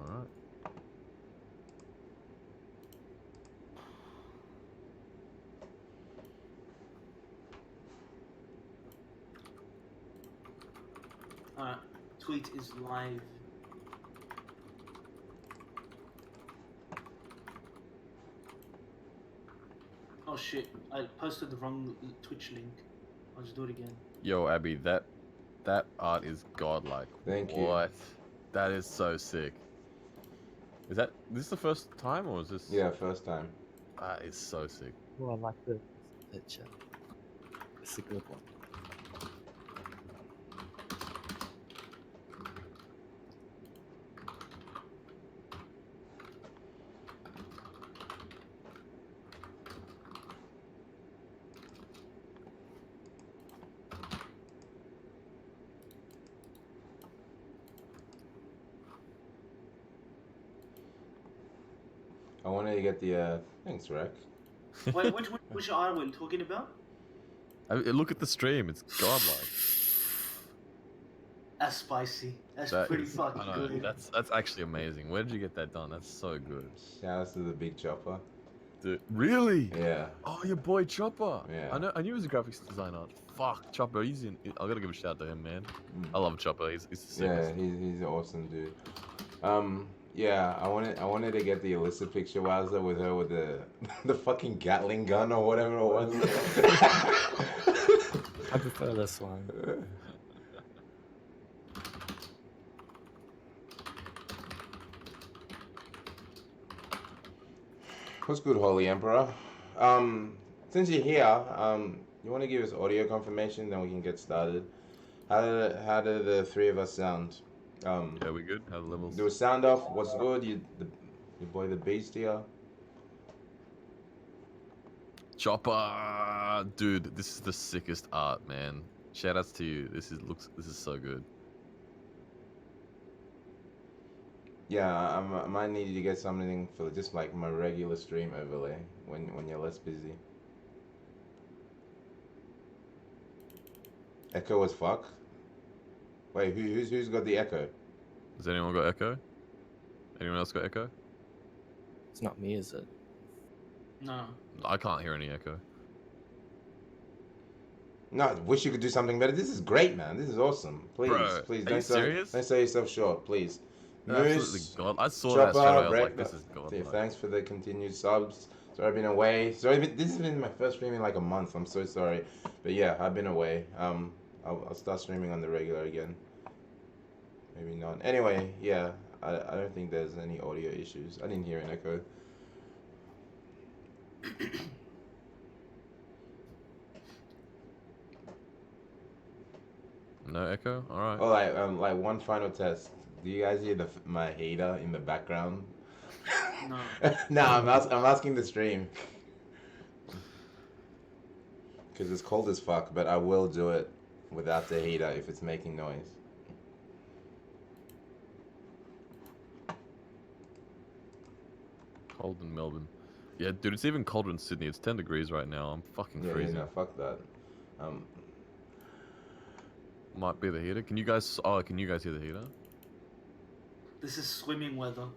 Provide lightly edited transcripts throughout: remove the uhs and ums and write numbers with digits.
Alright. Alright, tweet is live. Oh shit, I posted the wrong Twitch link. I'll just do it again. Yo, Abby, that art is godlike. Thank you. What? That is so sick. Is this the first time or is this? Yeah, first time. That is so sick. Oh, I like the picture. It's a good one. I wanted to get the thanks, Reck. Wait, which art are we talking about? Look at the stream. It's godlike. That's spicy. That's That pretty is- fucking I know, good. That's actually amazing. Where did you get that done? That's so good. Shout out to the big chopper. Dude, really? Yeah. Oh, your boy Chopper. Yeah. I knew he was a graphics designer. Fuck, Chopper. He's in. I gotta give a shout to him, man. I love Chopper. He's the Yeah, sickest. he's an awesome dude. Yeah, I wanted to get the illicit picture wowzer with her with the the fucking Gatling gun or whatever it was. I prefer this one. What's good, Holy Emperor? Since you're here, you want to give us audio confirmation, then we can get started. How do the three of us sound? Yeah, we good? How the levels? Do a sound off. What's good? Your boy the Beast here. Chopper, dude, this is the sickest art, man. Shout outs to you. This is so good. Yeah, I might need you to get something for just like my regular stream overlay when you're less busy. Echo as fuck. Wait, who's got the echo? Has anyone got echo? Anyone else got echo? It's not me, is it? No. I can't hear any echo. No, I wish you could do something better. This is great, man. This is awesome. Please, Bro, please are you serious? don't sell yourself short, please. Absolutely god. I saw that straight away. I was like, this is god. Thanks for the continued subs. Sorry I've been away. This has been my first stream in like a month. I'm so sorry. But yeah, I've been away. I'll start streaming on the regular again. Maybe not. Anyway, yeah, I don't think there's any audio issues. I didn't hear an echo. No echo? Alright. Oh, like one final test. Do you guys hear my heater in the background? No. No, I'm asking the stream. Because it's cold as fuck, but I will do it without the heater if it's making noise. Cold in Melbourne. Yeah, dude, it's even colder in Sydney. It's 10 degrees right now. I'm fucking Yeah, freezing. no, fuck that. Might be the heater. Can you guys hear the heater? This is swimming weather.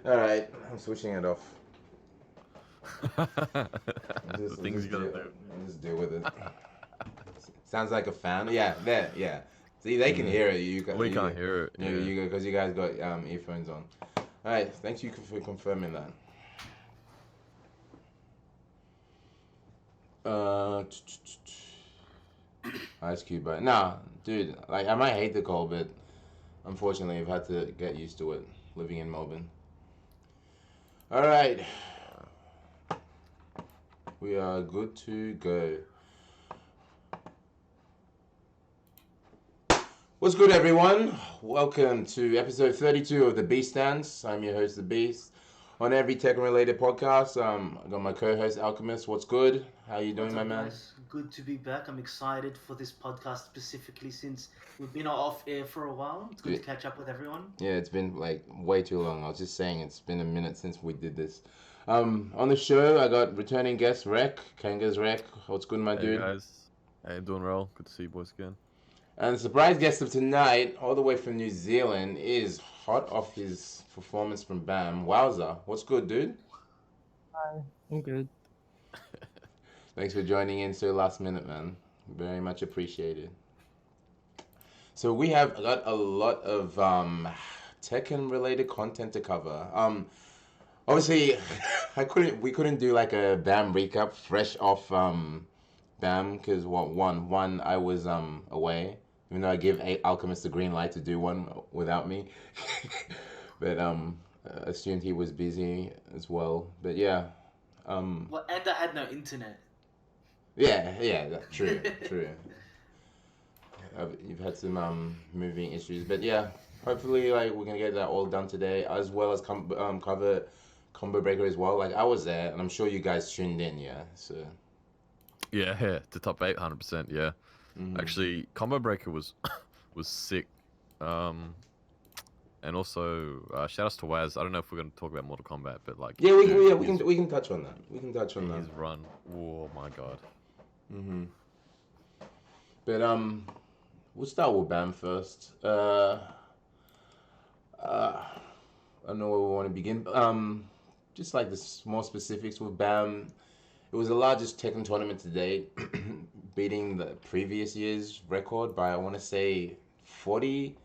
Alright, I'm switching it off. The things you gotta do. Just deal with it. Sounds like a fan. Yeah, there, yeah. See, they can hear it. We can't hear it. Yeah, Yeah. because you guys got earphones on. Alright, thank you for confirming that. Ice Cube, but nah, dude, like I might hate the cold, but unfortunately I've had to get used to it living in Melbourne. Alright. We are good to go. What's good, everyone? Welcome to episode 32 of the Beast Stands. I'm your host, The Beast. On every Tekken-related podcast, I got my co-host, Alchemist. What's good? How you doing, What's my up, man? guys? Good to be back. I'm excited for this podcast specifically since we've been off air for a while. It's good to catch up with everyone. Yeah, it's been like way too long. I was just saying it's been a minute since we did this. On the show, I got returning guest Reck, Kanga's Reck. What's good, my Hey dude? guys. Hey, doing well. Good to see you boys again. And the surprise guest of tonight, all the way from New Zealand, is hot off his performance from BAM. Wowzer, what's good, dude? Hi, I'm good. Thanks for joining in so last minute, man. Very much appreciated. So we have got a lot of Tekken related content to cover. Obviously, we couldn't do like a BAM recap fresh off BAM because one I was away, even though I give Alchemist the green light to do one without me, but assumed he was busy as well. But yeah, Well, and I had no internet. yeah, true, true. You've had some moving issues, but yeah, hopefully like we're gonna get that all done today, as well as cover Combo Breaker as well. Like I was there, and I'm sure you guys tuned in. Yeah, so Yeah, the top 8, 100%. Yeah, actually, Combo Breaker was was sick. And also shout outs to Waz. I don't know if we're gonna talk about Mortal Kombat, but like yeah, we can touch on that. We can touch on that. His run. Oh my god. But we'll start with BAM first. I don't know where we want to begin. Just like the small specifics with BAM, it was the largest Tekken tournament to date, beating the previous year's record by I want to say 40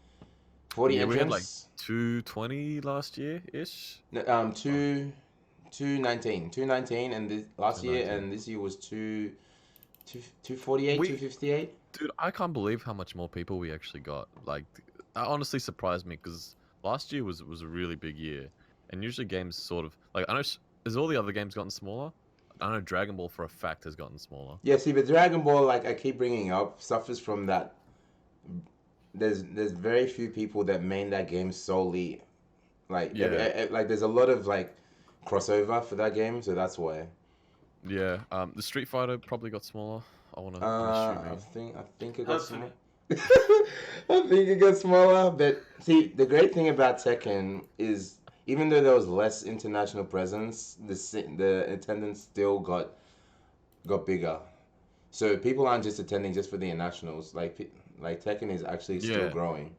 Yeah, entrants. we had like 220 last year ish. No, 219, and this last year, and this year was 248, 258. Dude, I can't believe how much more people we actually got. Like, that honestly surprised me because last year was a really big year, and usually games sort of like I know has all the other games gotten smaller. I know Dragon Ball for a fact has gotten smaller. Yeah, see, but Dragon Ball, like I keep bringing up, suffers from that. There's very few people that main that game solely, like like there's a lot of like crossover for that game, so that's why. Yeah, the Street Fighter probably got smaller. I want to. I think it got smaller. I think it got smaller, but see, the great thing about Tekken is even though there was less international presence, the attendance still got bigger. So people aren't just attending just for the internationals. Like Tekken is actually still growing.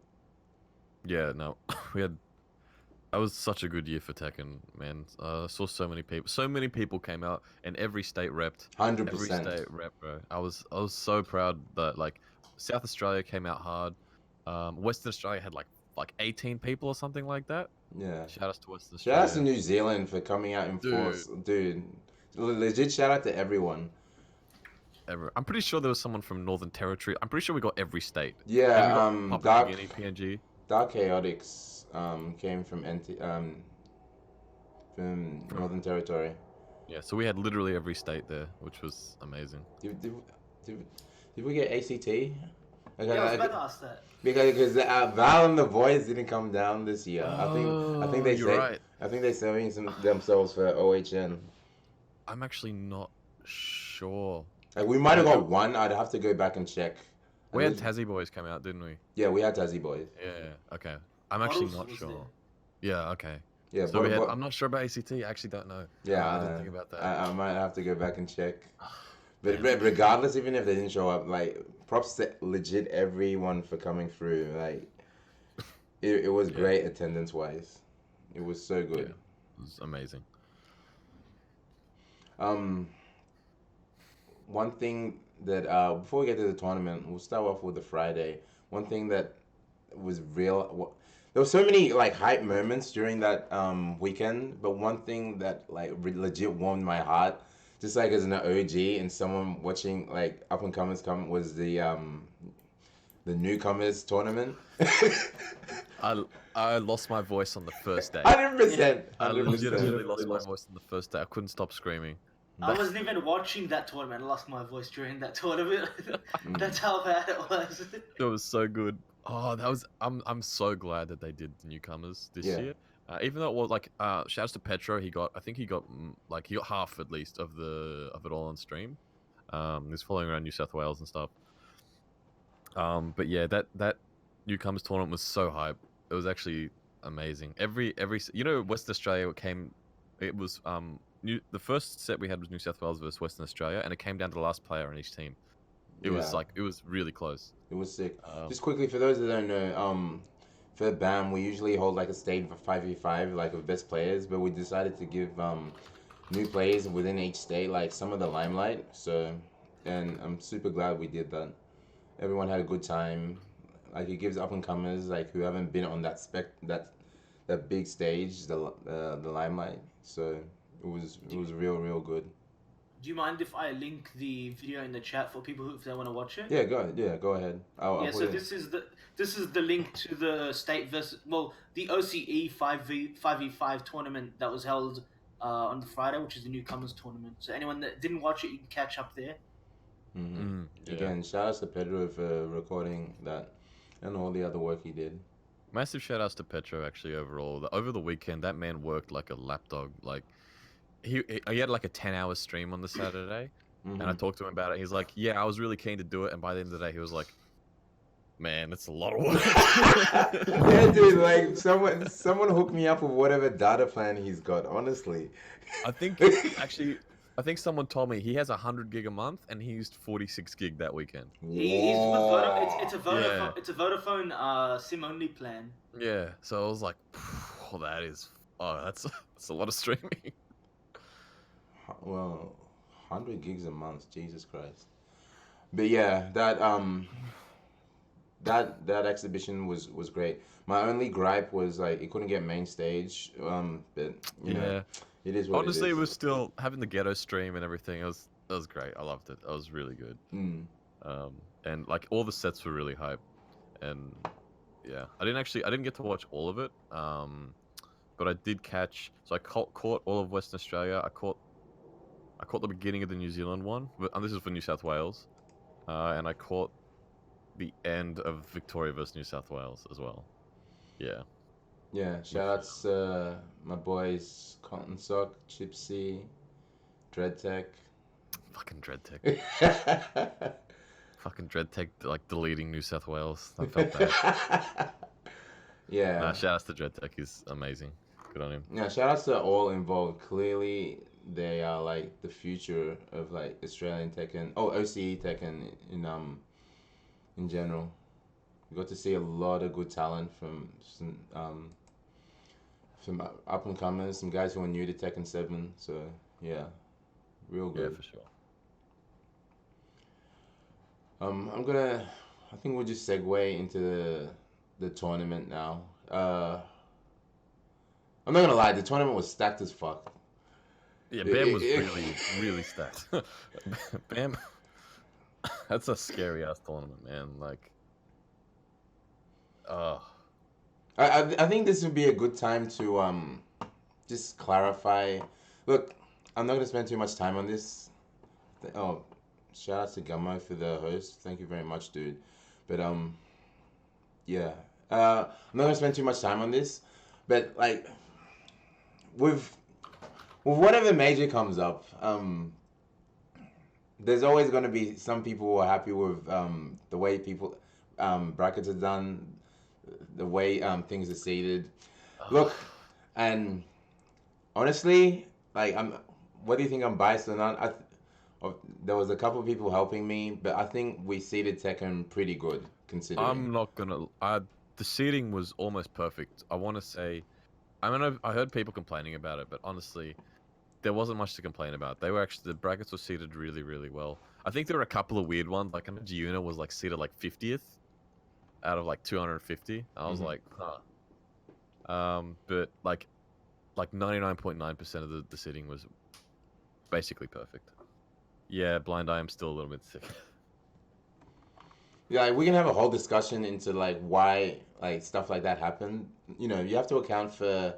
Yeah, no, that was such a good year for Tekken, man. I saw so many people. So many people came out, and every state repped. 100%. Every state rep, bro. I was so proud that like South Australia came out hard. Western Australia had like 18 people or something like that. Yeah. Shout outs to Western Australia. Shout outs to New Zealand for coming out in force, dude. Legit shout out to everyone. I'm pretty sure there was someone from Northern Territory. I'm pretty sure we got every state. Yeah, Papua New Guinea, PNG. Dark Chaotix came from Northern Territory. Yeah, so we had literally every state there, which was amazing. Did we get ACT? Okay, Yeah, I was about to ask that. Because Val and the boys didn't come down this year. I think they right. I think they're saving themselves for OHN. I'm actually not sure. Like we might have got one. I'd have to go back and check. We had Tassie Boys come out, didn't we? Yeah, we had Tassie Boys. Yeah. Okay. I'm actually not sure. Yeah. Okay. Yeah, so I'm not sure about ACT. I actually don't know. Yeah, I didn't think about that. I might have to go back and check. But regardless, even if they didn't show up, like props to legit everyone for coming through. Like it was great attendance wise. It was so good. Yeah, it was amazing. One thing that before we get to the tournament, we'll start off with the Friday. One thing that was real. There were so many like hype moments during that weekend, but one thing that like legit warmed my heart, just like as an OG and someone watching like up and comers come, was the newcomers tournament. I lost my voice on the first day. 100%. I legitimately lost my voice on the first day. I couldn't stop screaming. I wasn't even watching that tournament. I lost my voice during that tournament. That's how bad it was. It was so good. Oh, that was. I'm so glad that they did the newcomers this year. Even though it was like, shouts to Petro. I think he got half at least of it all on stream. He's following around New South Wales and stuff. But yeah, that newcomers tournament was so hype. It was actually amazing. Every Western Australia came. It was the first set we had was New South Wales versus Western Australia, and it came down to the last player on each team. It was Yeah. it was really close. It was sick. Um, Just quickly, for those that don't know, for BAM, we usually hold like a stage for 5v5, like of best players, but we decided to give new players within each state like some of the limelight. So, and I'm super glad we did that. Everyone had a good time. Like it gives up and comers like who haven't been on that big stage the limelight. So it was real good. Do you mind if I link the video in the chat for people who, if they want to watch it? Yeah, go ahead. I'll Yeah, put so it. this is the link to the state versus the OCE 5v5 tournament that was held on Friday, which is the newcomers tournament. So anyone that didn't watch it, you can catch up there. yeah. Again, shout out to Pedro for recording that and all the other work he did. Massive shout outs to Petro actually overall. Over the weekend, that man worked like a lapdog. Like he had like a 10-hour stream on the Saturday, and I talked to him about it. He's like, "Yeah, I was really keen to do it," and by the end of the day, he was like, "Man, it's a lot of work." Yeah, dude, like someone hook me up with whatever data plan he's got. Honestly, I think someone told me he has 100 gig a month, and he used 46 gig that weekend. He's with Vodafone. It's a Vodafone. Yeah. It's a Vodafone SIM only plan. Yeah, so I was like, "Oh, that's a lot of streaming." Well, 100 gigs a month, Jesus Christ. But yeah, that exhibition was great. My only gripe was like it couldn't get main stage. But you know, it is what Honestly, it is. was still having the ghetto stream and everything. It was great. I loved it. It was really good. And like all the sets were really hype. And yeah, I didn't get to watch all of it. But I did catch. So I caught all of Western Australia. I caught the beginning of the New Zealand one, and this is for New South Wales. And I caught the end of Victoria versus New South Wales as well. Yeah. Yeah, shout outs my boys Cotton Sock, Chipsy, Dreadtech. Fucking Dreadtech. Fucking Dreadtech, like deleting New South Wales. I felt bad. Yeah. Nah, shout outs to Dreadtech. He's amazing. Good on him. Yeah, shout outs to all involved. Clearly, they are like the future of like Australian Tekken. Oh, OCE Tekken in general. We got to see a lot of good talent from some up and comers, some guys who are new to Tekken 7. So yeah, real good. Yeah, for sure. I think we'll just segue into the tournament now. I'm not gonna lie, the tournament was stacked as fuck. Yeah, BAM was really stacked. BAM, that's a scary ass tournament, man. Like, I think this would be a good time to just clarify. Look, I'm not gonna spend too much time on this. Oh, shout out to Gummo for the host. Thank you very much, dude. But yeah. I'm not gonna spend too much time on this. But like, with whatever major comes up, there's always gonna be some people who are happy with the way people brackets are done, the way things are seeded. Look, and honestly, like whether you think I'm biased or not, there was a couple of people helping me, but I think we seeded Tekken pretty good considering. I'm not gonna. The seating was almost perfect. I want to say, I mean, I heard people complaining about it, but honestly, there wasn't much to complain about. The brackets were seated really well. I think there were a couple of weird ones. Like I know Giuna was like seated like 50th out of like 250. I was like, huh. But like 99.9% of the seating was basically perfect. Yeah, Blind Eye, I'm still a little bit sick. Yeah, like, we can have a whole discussion into like why like stuff like that happened. You know, you have to account for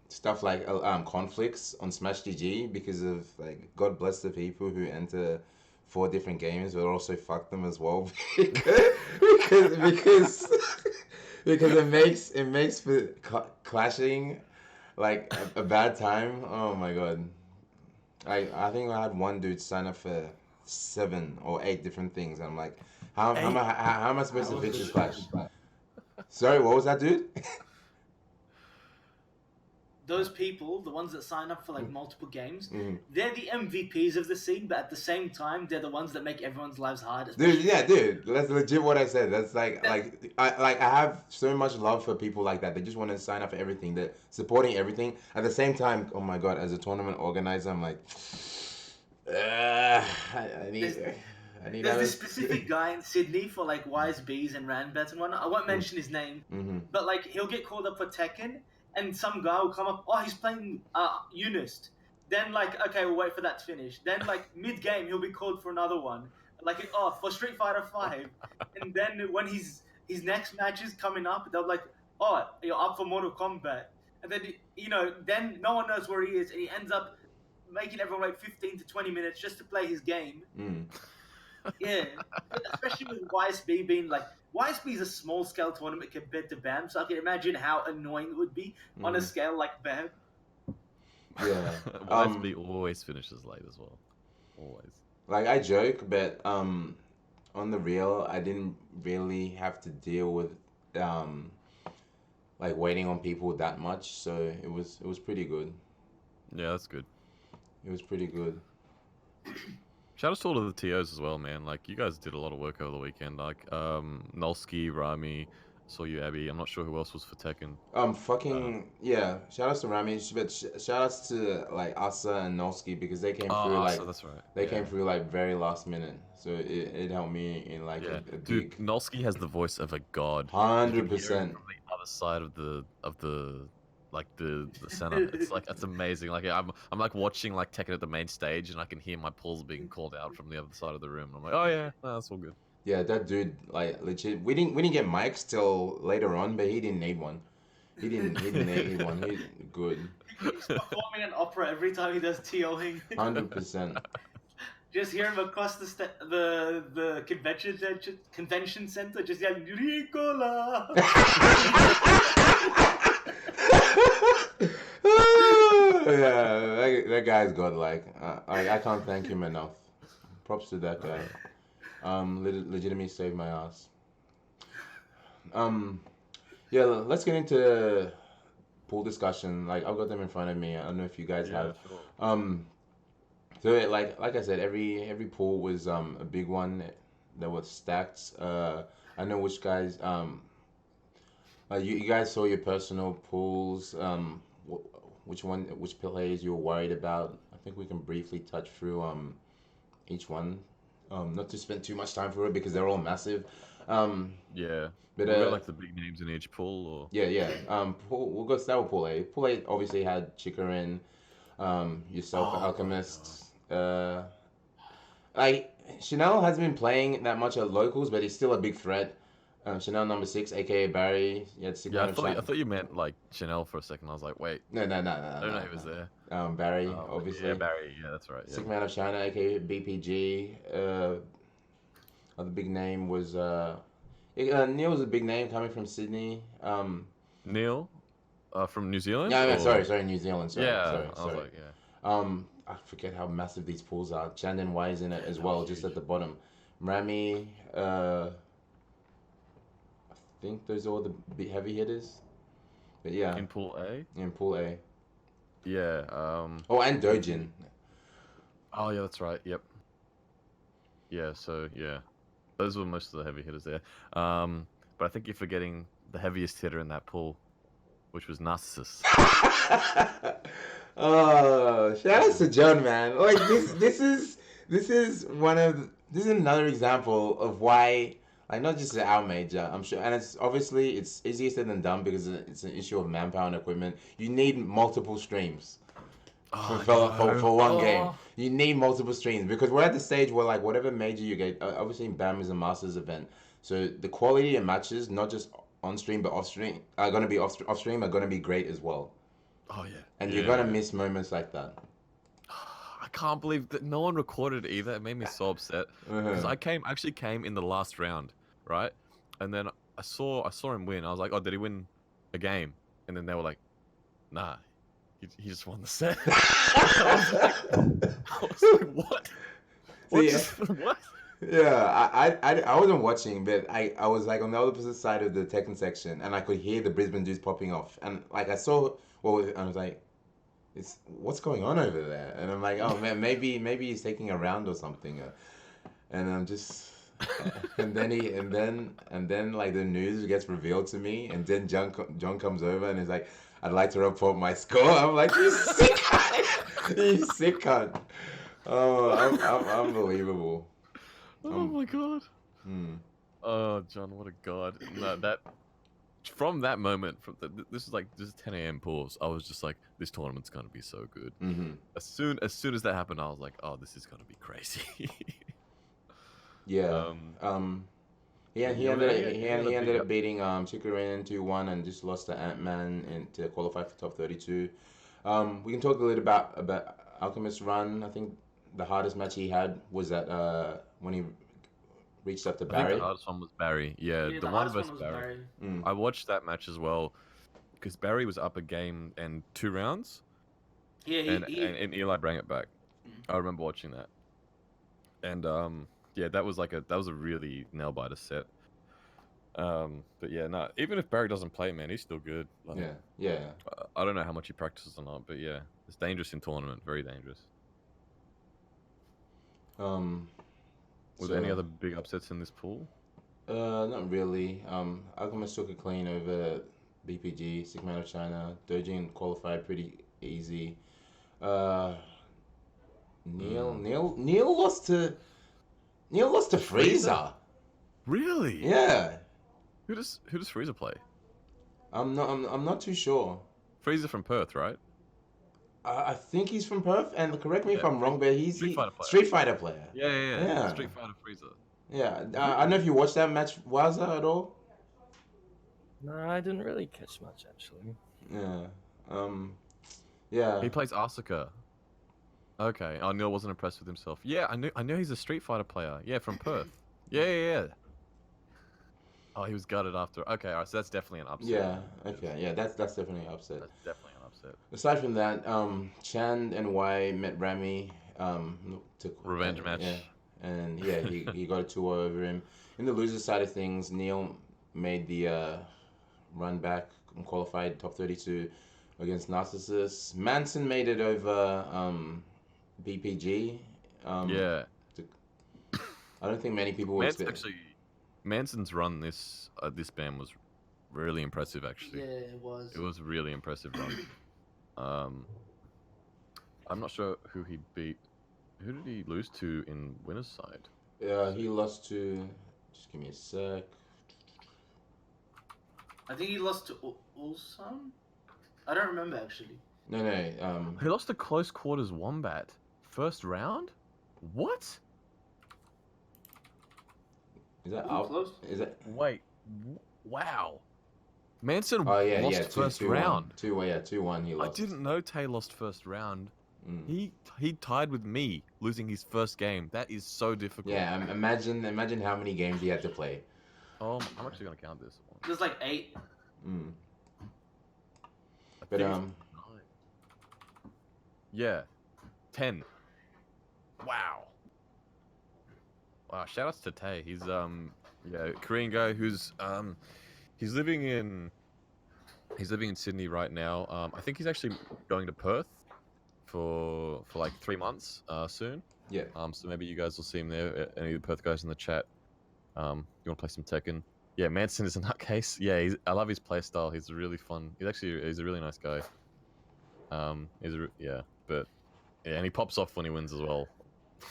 stuff like conflicts on Smash GG because of like God bless the people who enter 4 different games, but also fuck them as well because it makes for clashing like a bad time. Oh my god. I think I had one dude sign up for 7 or 8 different things. I'm like, how am I supposed to fix this clash? Sorry, what was that, dude? those people, the ones that sign up for like multiple games, Mhm. they're the MVPs of the scene, but at the same time, they're the ones that make everyone's lives hard. Dude, yeah, dude, that's legit what I said. That's I have so much love for people like that. They just want to sign up for everything. They're supporting everything. At the same time, oh my god, as a tournament organizer, I'm like, I need. I need There's others. this specific guy in Sydney for like Wise Bees and Randbets and whatnot. I won't mention his name, but like he'll get called up for Tekken, and some guy will come up. Oh, he's playing Unist. Then like okay, we'll wait for that to finish. Then like mid game, he'll be called for another one. Like for Street Fighter 5, and then when his next match is coming up, they'll be like, oh, you're up for Mortal Kombat, and then then no one knows where he is, and he ends up making everyone wait 15 to 20 minutes just to play his game. Yeah, especially with YSB being like YSB is a small scale tournament compared to BAM, so I can imagine how annoying it would be on a scale like BAM. Yeah, YSB always finishes late as well, always. Like I joke, but on the real, I didn't really have to deal with like waiting on people that much, so it was pretty good. Yeah, that's good. It was pretty good. Shout out to all of the TOs as well, man. Like, you guys did a lot of work over the weekend. Like, Nolski, Rami, saw you, Abby. I'm not sure who else was for Tekken. Yeah. Shout outs to Rami, but shout outs to like Asa and Nolski because they came through Asa, like that's right. They came through like very last minute, so it helped me in like a Dude, big. Nolski has the voice of a god. 100%. From the other side of the like the center. It's like it's amazing. Like I'm like watching like Tekken at the main stage, and I can hear my pulls being called out from the other side of the room. And I'm like, oh yeah, no, that's all good. Yeah, that dude, like legit. We didn't get mics till later on, but he didn't need one. He didn't need one. He's good. He's performing an opera every time he does TOing. 100%. Just hear him across the convention center, just yelling Ricola. Yeah, that guy's godlike. I can't thank him enough. Props to that guy. Legitimately saved my ass. Yeah, let's get into pool discussion. Like I've got them in front of me. I don't know if you guys have. Sure. So like I said, every pool was a big one that was stacked. I know which guys. You guys saw your personal pools. Which players you were worried about? I think we can briefly touch through each one. Not to spend too much time for it because they're all massive. Yeah. But we got like the big names in each pool, or yeah. We'll go start with pool A. Pool A obviously had Chikarin, yourself, Alchemist. Like Chanel hasn't been playing that much at locals, but he's still a big threat. Chanel number 6, aka Barry. I thought you meant like Chanel for a second. I was like, wait. No. I don't know he was there. Barry, obviously. Yeah, Barry. Yeah, that's right. Yeah. Sick Man of China, aka BPG. Other big name was Neil was a big name coming from Sydney. Neil, from New Zealand. Yeah, sorry, New Zealand. Sorry, I was like, yeah. I forget how massive these pools are. Chandon Y is in it as well, just at the bottom. Rami, I think those are all the big heavy hitters. But yeah. In pool A. In pool A. Yeah. Oh, and Dojin. Oh yeah, that's right. Yep. Yeah. So yeah, those were most of the heavy hitters there. But I think you're forgetting the heaviest hitter in that pool, which was Narcissus. Oh, shout out to John, man. Like this is another example of why, like, not just our major, I'm sure, and it's obviously it's easier said than done because it's an issue of manpower and equipment. You need multiple streams for one game. You need multiple streams because we're at the stage where, like, whatever major you get, obviously BAM is a Masters event, so the quality of matches, not just on stream but off stream, are going to be off stream are going to be great as well. Oh yeah. And you're going to miss moments like that. I can't believe that no one recorded it either. It made me so upset because I actually came in the last round, right? And then I saw him win. I was like, oh, did he win a game? And then they were like, nah, he just won the set. I was like, what? See, What? Yeah, I wasn't watching, but I was like on the opposite side of the Tekken section, and I could hear the Brisbane dudes popping off, and like I saw, well, I was like, it's what's going on over there, and I'm like, oh man, maybe he's taking a round or something, and I'm just, and then like the news gets revealed to me, and then John comes over and is like, I'd like to report my score. I'm like, you sick cunt, you sick cunt. Oh, I'm unbelievable. Oh my god. Hmm. Oh, John, what a god. No, that from that moment, this is 10 a.m. pause. I was just like, this tournament's gonna be so good. Mm-hmm. As soon as that happened, I was like, oh, this is gonna be crazy. Yeah. Yeah, he Yeah, were there he any other ended big up beating Chikurin 2-1 and just lost to Ant-Man to qualify for top 32. We can talk a little about Alchemist's run. I think the hardest match he had was that when he reached up to I think the Barry. hardest one was Barry. Yeah, Yeah, the the one hardest one versus was Barry. Barry. Mm. I watched that match as well because Barry was up a game and 2 rounds, Yeah, and Eli brought it back. Mm. I remember watching that, and yeah, that was a really nail biter set. But yeah, no, even if Barry doesn't play, man, he's still good. Like, Yeah. I don't know how much he practices or not, but yeah, it's dangerous in tournament, very dangerous. Was there any So other big upsets in this pool? not really. Alchemist took a clean over BPG, Sigma of China. Dojin qualified pretty easy. Uh, Neil lost to Freezer? Freezer. Really? Yeah. Who does Freezer play? I'm not too sure. Freezer from Perth, right? I think he's from Perth, and correct me if Yeah, I'm wrong, but he's Street Fighter player. Street Fighter player. Yeah. Yeah. Street Fighter Freezer. Yeah. I don't know if you watched that match, wowzer, at all. No, I didn't really catch much actually. Yeah. Yeah. He plays Asuka. Okay. Oh, Neil wasn't impressed with himself. Yeah, I knew he's a Street Fighter player. Yeah, from Perth. Yeah. Oh, he was gutted after. Okay, alright, so that's definitely an upset. Yeah. Okay. Yeah. That's definitely an upset. That's definitely an upset. Aside from that, Chan and Y met Rami. To Revenge match. Yeah. And yeah, he got a 2-0 over him. In the loser side of things, Neil made the run back and qualified top 32 against Narcissus. Manson made it over BPG. Yeah. I don't think many people were expecting. Manson's run this BAM was really impressive, actually. Yeah, it was. It was a really impressive run. I'm not sure who he beat. Who did he lose to in winner's side? He lost to. Just give me a sec. I think he lost to Ulsan. I don't remember actually. No. He lost to Close Quarters Wombat. First round? What? Is that Ooh, out? close. Is that? Wait. Wow. Manson Oh yeah, lost first round. 2-1 he lost. I didn't know Tay lost first round. Mm. He tied with me, losing his first game. That is so difficult. Yeah, imagine how many games he had to play. Oh, I'm actually gonna count this one. There's like 8. Mm. I But think it's 9. Yeah, 10. Wow. Wow. Shout outs to Tay. He's Korean guy who's he's living in Sydney right now. I think he's actually going to Perth for like 3 months soon. Yeah. So maybe you guys will see him there. Any of the Perth guys in the chat. You want to play some Tekken? Yeah, Manson is a nutcase. Yeah, I love his playstyle. He's really fun. He's a really nice guy. And he pops off when he wins as well,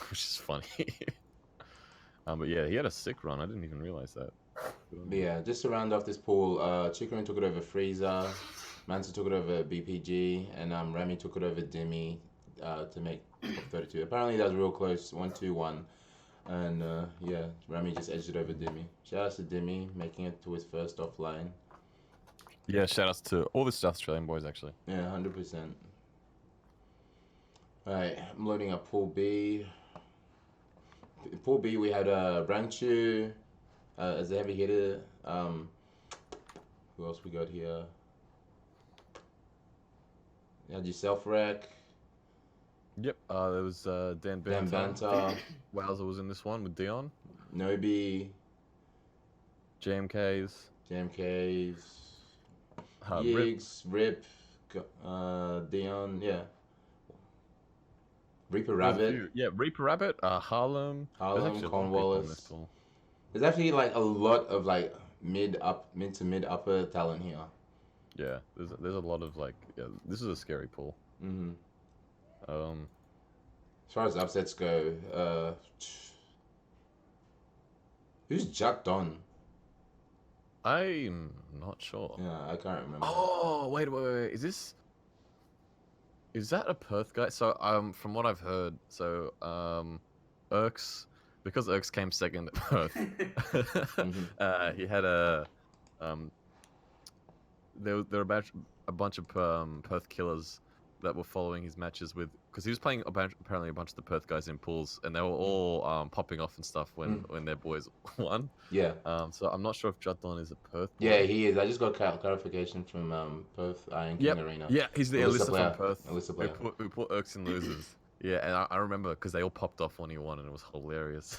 which is funny. But yeah, he had a sick run. I didn't even realize that. But yeah, just to round off this pool, Chikurin took it over Freezer, Manson took it over BPG, and Remy took it over Demi to make top 32. Apparently that was real close, 1-2-1. And yeah, Remy just edged it over Demi. Shout out to Demi, making it to his first offline. Yeah, shout outs to all the South Australian boys, actually. Yeah, 100%. Alright, I'm loading up Pool B. In Pool B, we had Brangchu as a heavy hitter. Who else we got here? You had yourself, Reck. Yep. There was Dan Dan Banter. Banter, Wowzer was in this one with Dion. Nobi, JMK's. JMK's, Rip. Yigs, Rip, Dion, yeah. Reaper There's a Rabbit, few. Yeah, Reaper Rabbit. Harlem. There's Harlem, actually a lot of people in this Cornwallis. pool. There's actually like a lot of like mid to mid upper talent here. Yeah, there's a lot of like, yeah, this is a scary pool. Hmm. Um, As far as upsets go, who's Jack Don? I'm not sure. Yeah, I can't remember. Oh, wait. Is that a Perth guy? So, from what I've heard, so, Erks, because Erks came second at Perth, he had there were a bunch of Perth killers that were following his matches with, because he was playing apparently a bunch of the Perth guys in pools, and they were all popping off and stuff when their boys won. Yeah. So I'm not sure if Judon is a Perth boy. Yeah, he is. I just got clarification from Perth Iron King Arena. Yeah, he's the Alyssa Alyssa player. from Perth. Alyssa player. Who put Erks in losers. Yeah, and I remember because they all popped off when he won, and it was hilarious.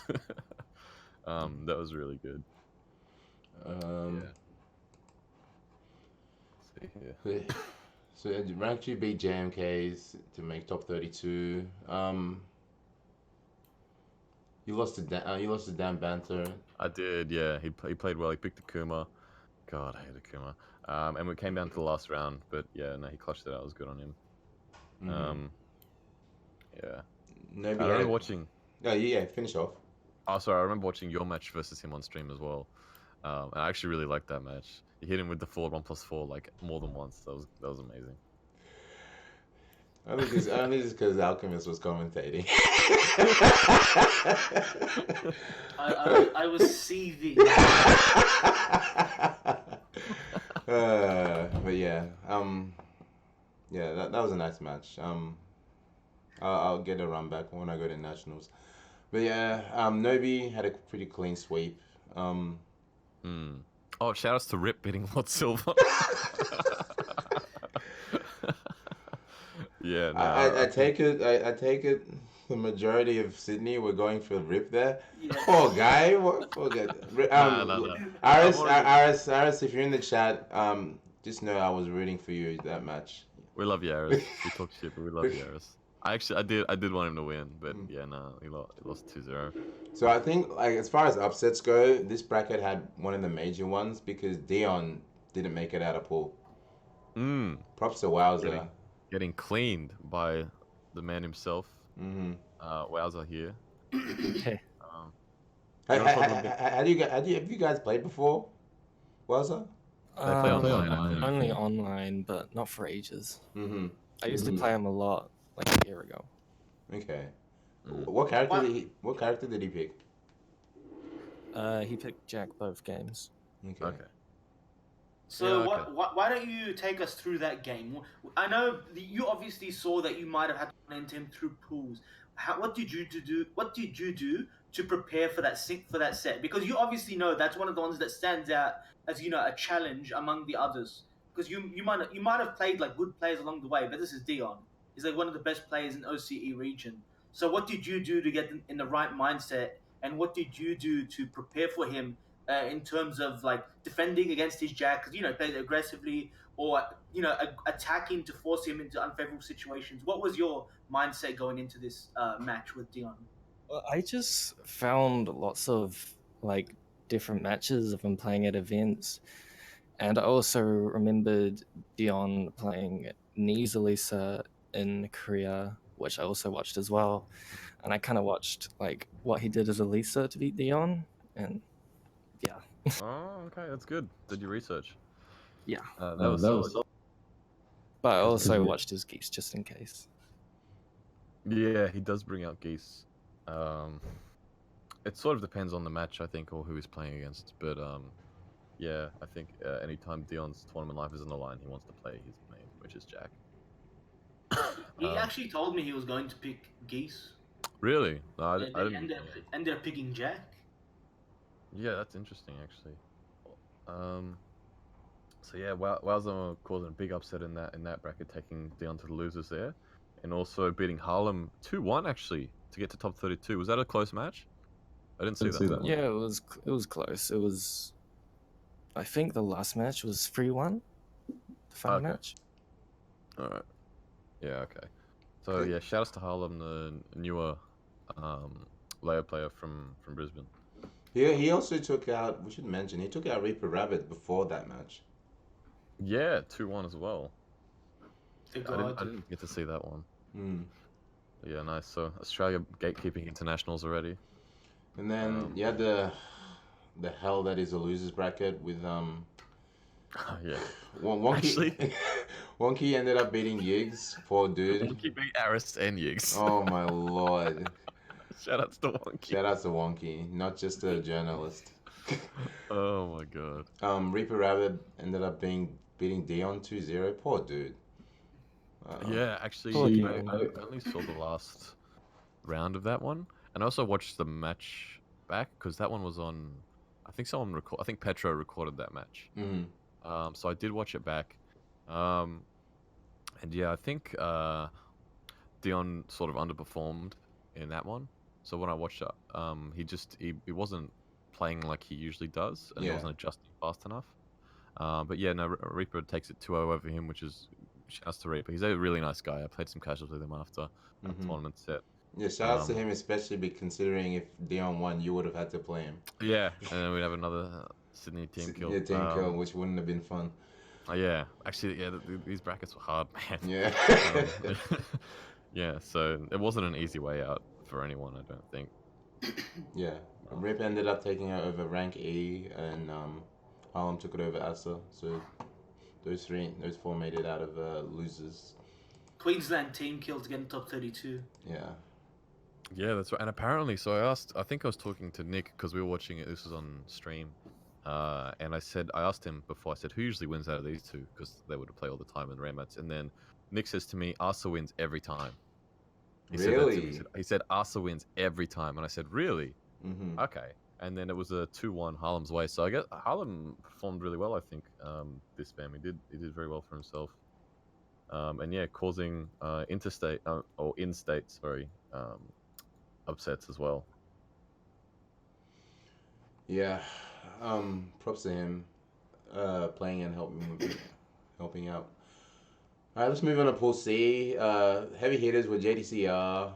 That was really good. Um, Let's see here. So Rank 2 beat JMKs to make top 32. You lost to Dan Banter. I did, yeah. He played well. He picked Akuma. God, I hate Akuma. And we came down to the last round, but yeah, no, he clutched it out. It was good on him. Yeah. No, I remember watching. Oh yeah, finish off. Oh, sorry. I remember watching your match versus him on stream as well. And I actually really liked that match. You hit him with the forward 1+4 like more than once. That was amazing. Only just because Alchemist was commentating. I was seething. But yeah, yeah, that was a nice match. I'll get a run back when I go to nationals. But yeah, Nobi had a pretty clean sweep. Oh, shout outs to Rip beating Lord Silver. Yeah, no, I take it. I take it. The majority of Sydney were going for Rip there. Yeah. Poor guy. What? Forget. No. Aris, if you're in the chat, just know I was rooting for you that match. We love you, Aris. We talk shit, but we love you, Aris. I did want him to win, but yeah, no, he lost 2-0. So I think, like, as far as upsets go, this bracket had one of the major ones because Dion didn't make it out of pool. Props to Wowzer. Getting cleaned by the man himself. Wowzer here. Okay. Have you guys played before, Wowzer? They play online. Only online, but not for ages. I used to play him a lot, like a year ago. Okay. What character did he pick? He picked Jack both games. Okay. So Yeah, okay. why don't you take us through that game? I know you obviously saw that you might have had to run into him through pools. What did you do? What did you do to prepare for that set? Because you obviously know that's one of the ones that stands out as a challenge among the others. Because you might have played like good players along the way, but this is Dion. He's like one of the best players in OCE region. So what did you do to get in the right mindset, and what did you do to prepare for him? In terms of like defending against his jack, because played aggressively, or attacking to force him into unfavorable situations. What was your mindset going into this match with Dion? Well, I just found lots of like different matches of him playing at events, and I also remembered Dion playing Nizalisa in Korea, which I also watched as well, and I kind of watched like what he did as Elisa to beat Dion, and yeah. Oh, okay, that's good. Did you research? Yeah. That was solid. But I also watched his geese just in case. Yeah, he does bring out geese. It sort of depends on the match, I think, or who he's playing against. But yeah, I think anytime Dion's tournament life is on the line, he wants to play his main, which is Jack. He actually told me he was going to pick geese. Really? No, I didn't. Ended up picking Jack. Yeah, that's interesting, actually. So yeah, Wowzer causing a big upset in that bracket, taking Dion to the losers there. and also beating Harlem 2-1 actually to get to top 32. Was that a close match? I didn't see that. Yeah, it was close. It was, I think the last match was 3-1, the final Okay. match. All right. Yeah. Okay. So yeah, shout outs to Harlem, the newer layer player from Brisbane. He also took out. We should mention he took out Reaper Rabbit before that match. Yeah, 2-1 as well. The I God. didn't get to see that one. Hmm. But yeah, nice. So Australia gatekeeping internationals already. And then you had the hell that is a losers bracket with Yeah. Wonky. Actually- Wonky ended up beating Yigs. Poor dude. Wonky beat Aris and Yigs. Oh my lord. Shout outs to Wonky. Shout out to Wonky, not just a journalist. Oh my god. Reaper Rabbit ended up beating Dion 2-0. Poor dude. Yeah, actually, Poor I Dion. only saw the last round of that one, and I also watched the match back because that one was on. I think I think Petro recorded that match. Mhm. So I did watch it back, and yeah, I think Dion sort of underperformed in that one. So when I watched it, he wasn't playing like he usually does, and he Yeah. wasn't adjusting fast enough. But yeah, no, Reaper takes it 2-0 over him, which is shouts to Reaper. He's a really nice guy. I played some casuals with him after that tournament set. Yeah, shout outs to him, especially considering if Dion won, you would have had to play him. Yeah, and then we'd have another Sydney team kill. Yeah, team kill, which wouldn't have been fun. Yeah, actually, yeah, these brackets were hard, man. Yeah. Yeah, so it wasn't an easy way out for anyone, I don't think. Yeah. Rip ended up taking it over rank E, and Harlem took it over Asa. So those four made it out of losers. Queensland team killed to get in top 32. Yeah. Yeah, that's right. And apparently, so I think I was talking to Nick because we were watching it. This was on stream. And I asked him before, I said, who usually wins out of these two? Because they would play all the time in Ramats. And then Nick says to me, Asa wins every time. Really? He said Asa wins every time. And I said, really? Mm-hmm. Okay. And then it was a 2-1 Harlem's way. So I guess Harlem performed really well, I think, this fam. He did very well for himself. And yeah, causing interstate, or in-state, sorry, upsets as well. Yeah. Props to him playing and helping out. All right, let's move on to Pool C. Heavy hitters with JDCR.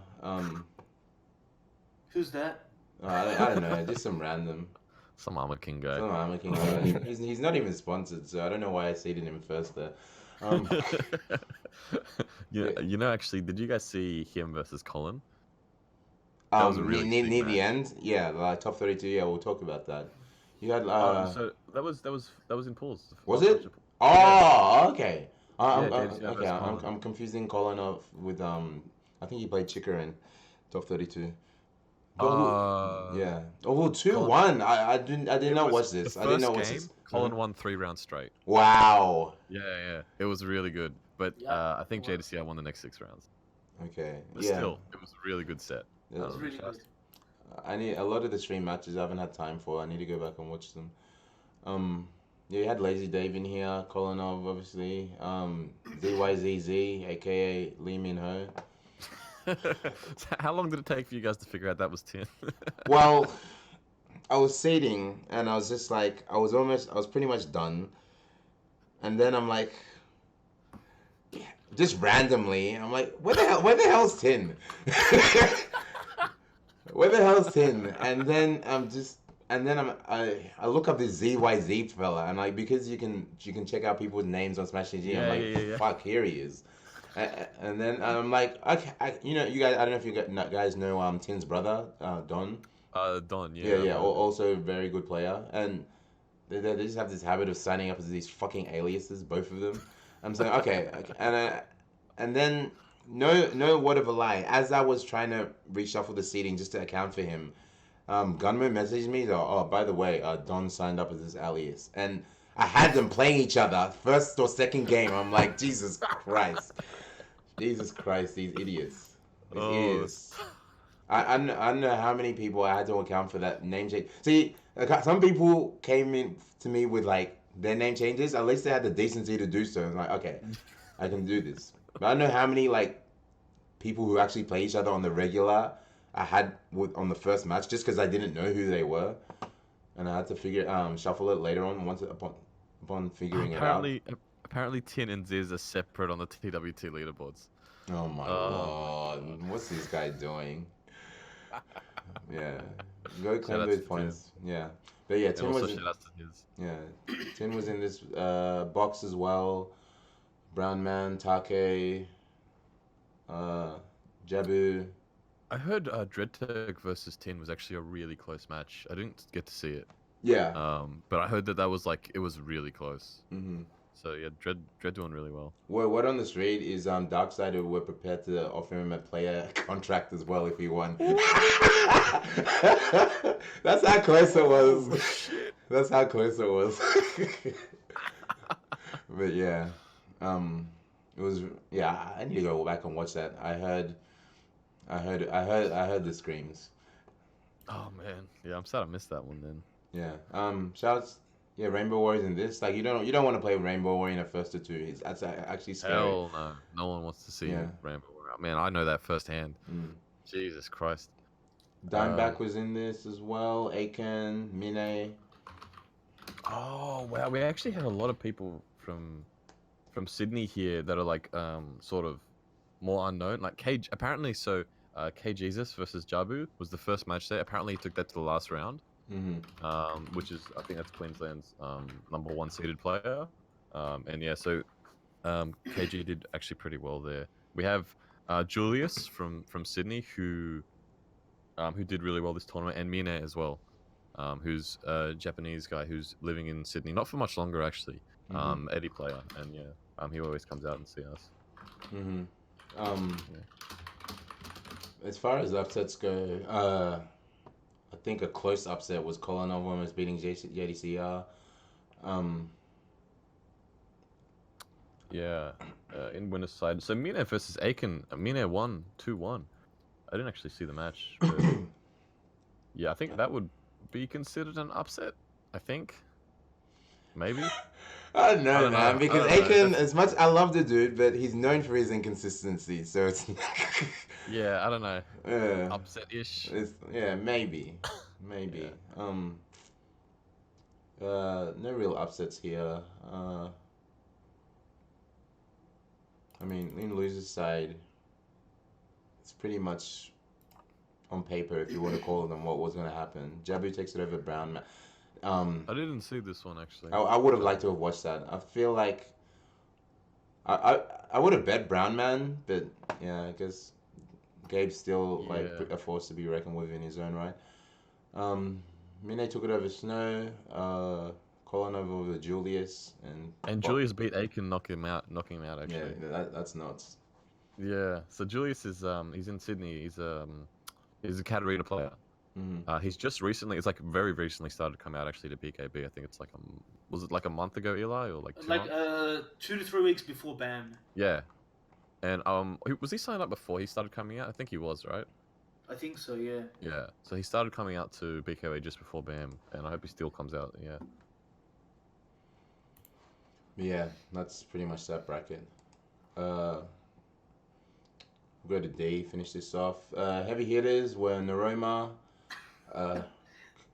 Who's that? I don't know, just some random. Some Armor King guy. Some Armor King guy. He's not even sponsored, so I don't know why I seeded him first there. You know, actually, did you guys see him versus Colin? That was a really near big the match. end, yeah, like top 32. Yeah, we'll talk about that. You had So that was in pools. Was Last it? match of- Oh, okay. JDCR Okay, versus Colin. I'm confusing Colin off with I think he played Chicker in top 32. Yeah. Oh, well, 2-1. I did not watch this. I didn't know what's this. Colin won 3 rounds straight. Wow. Yeah. It was really good. But Yeah, I think it was. JDCR won the next 6 rounds. Okay. But Yeah. still, it was a really good set. Yeah. It was really good. I need a lot of the stream matches I haven't had time for. I need to go back and watch them. Yeah, you had Lazy Dave in here, Kolinov, obviously. ZYZZ, aka Lee Min Ho. So how long did it take for you guys to figure out that was 10? Well, I was seeding and I was just like, I was pretty much done. And then I'm like, yeah, just randomly, I'm like, where the hell's Tin? Where the hell's Tin? And then I look up this ZYZ fella, and like, because you can check out people's names on Smash GG, I'm like, Yeah. fuck, here he is. And then I'm like, okay, you guys, I don't know if you guys know Tin's brother, Don. Don, yeah. Yeah, also a very good player, and they just have this habit of signing up as these fucking aliases, both of them. I'm saying, okay, and then no word of a lie. As I was trying to reshuffle the seating just to account for him, Gunmo messaged me, oh, by the way, Don signed up as this alias, and I had them playing each other first or second game. I'm like, Jesus Christ, these idiots. Idiots. I don't know how many people I had to account for that name change. See, some people came in to me with like their name changes. At least they had the decency to do so. I'm like, okay, I can do this. But I don't know how many like people who actually play each other on the regular I had on the first match just because I didn't know who they were, and I had to shuffle it later on upon figuring it out. Apparently, Tin and Ziz are separate on the TWT leaderboards. Oh my lord, what's this guy doing? Yeah, go claim those points. Yeah, but yeah, Tin was shout out to his. Yeah, Tin was in this box as well. Brown Man, Take, Jabu. I heard Dreadtech versus Tin was actually a really close match. I didn't get to see it. Yeah. But I heard that was like, it was really close. Mm-hmm. So yeah, Dread doing really well. What on this raid is Darkseid were prepared to offer him a player contract as well if he won. That's how close it was. That's how close it was. But yeah, it was I need to go back and watch that. I heard the screams. Oh man, yeah, I'm sad I missed that one then. Yeah. Shouts. Yeah, Rainbow Warriors in this. Like you don't want to play Rainbow Warrior in a 1st-2. That's actually scary. Hell no. No one wants to see Rainbow Warrior. Man, I know that firsthand. Jesus Christ. Dimeback was in this as well. Aiken, Mine. Oh wow, we actually had a lot of people from Sydney here that are like sort of more unknown. Like apparently K Jesus versus Jabu was the first match there. Apparently he took that to the last round. Which is, I think that's Queensland's #1 seeded player. And yeah, so KG did actually pretty well there. We have Julius from Sydney who did really well this tournament, and Mine as well, who's a Japanese guy who's living in Sydney, not for much longer actually. Eddie player, and yeah, he always comes out and see us. As far as upsets go, I think a close upset was Kolanov almost beating JDCR. In winner's side. So Mine versus Aiken. Mine won 2-1. I didn't actually see the match. But yeah, I think that would be considered an upset. I think. Maybe. I don't know, man. Because Aiken, as much I love the dude, but he's known for his inconsistency. So it's. Yeah, I don't know. Upset-ish. Maybe. No real upsets here. I mean, in loser's side, it's pretty much on paper, if you want to call them, what was going to happen. Jabu takes it over Brown. I didn't see this one actually. I would have liked to have watched that. I feel like I would have bet Brown Man, but yeah, I guess Gabe's still a force to be reckoned with in his own right. Mine took it over Snow. Colin over Julius, and Julius beat Aiken, knocking him out actually. Yeah, that's nuts. Yeah, so Julius is he's in Sydney. He's a Katarina player. He's just recently, it's like very recently started to come out actually to BKB. I think it's like was it like a month ago, Eli, or like 2 months? 2 to 3 weeks before BAM. Yeah, and was he signed up before he started coming out? I think he was, right? I think so, yeah. Yeah, so he started coming out to BKB just before BAM, and I hope he still comes out. Yeah. Yeah, that's pretty much that bracket. We'll go to D, finish this off. Heavy hitters were Naroma,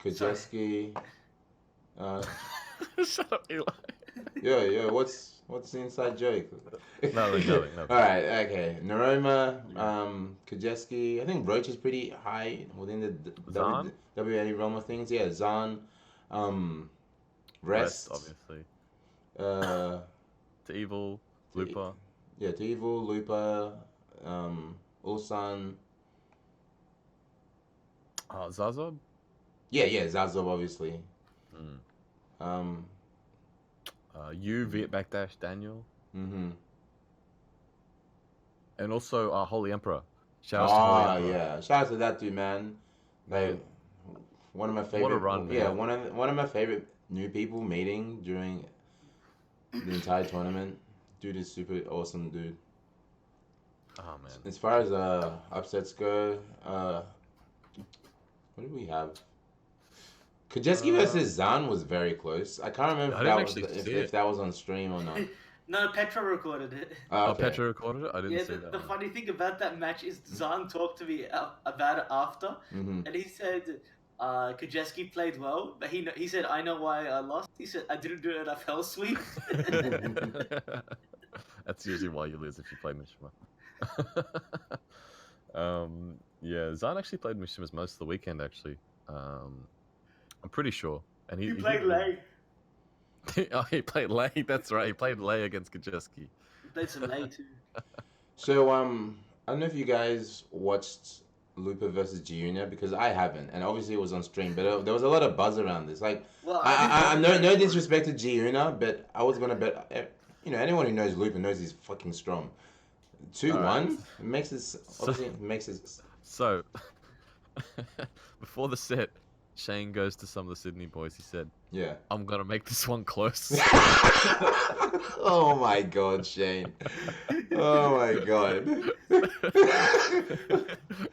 Kajeski. Shut up, Eli. Yeah, what's the inside joke? Nothing. Alright, okay. Naroma, Kajeski. I think Roach is pretty high within the WA realm of things. Yeah, Zahn. Rest, obviously. To Evil, Lupa. Yeah, to Evil, Lupa, Ulsan. Zazob? Yeah, Zazob, obviously. Viet Backdash, Daniel. Mm-hmm. And also Holy Emperor. Shout out to Holy Emperor. Yeah. Shout out to that dude, man. Like, one of my favorite. What a run, man. Yeah, one of my favorite new people meeting during the entire tournament. Dude is super awesome, dude. Oh man. As far as upsets go, what did we have? Kajeski versus Zahn was very close. I can't remember if that was on stream or not. No, Petra recorded it. Oh, Oh, okay. Petra recorded it. I didn't Yeah, see the that. one. funny thing about that match is Zahn talked to me about it after, Mhm. and he said Kajeski played well, but he said, I know why I lost. He said, I didn't do enough hell sweep. That's usually why you lose if you play Mishima. Yeah, Zahn actually played Mishima's most of the weekend. Actually, I'm pretty sure, and He he played did really- late. Oh, he played Lay. That's right. He played Lay against Kajeski. He played some late too. So I don't know if you guys watched Lupa versus Giunia because I haven't, and obviously it was on stream, but there was a lot of buzz around this. Like, Well, I didn't no disrespect to Giunia, but I was gonna bet. You know, anyone who knows Lupa knows he's fucking strong. 2-1 Alright. makes it obviously makes it. So, before the set, Shane goes to some of the Sydney boys. He said, Yeah. "I'm gonna make this one close." Oh my god, Shane. Oh my god.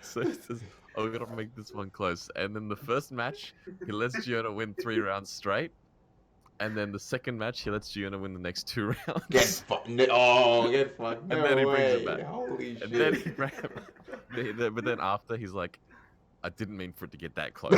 So he says, "I'm gonna make this one close." And then the first match, he lets Giona win 3 rounds straight. And then the second match, he lets Giona win the next 2 rounds. Get fucked. Oh, get fucked. No And then he brings it way. back. Holy And shit. then he but then after, he's like, "I didn't mean for it to get that close."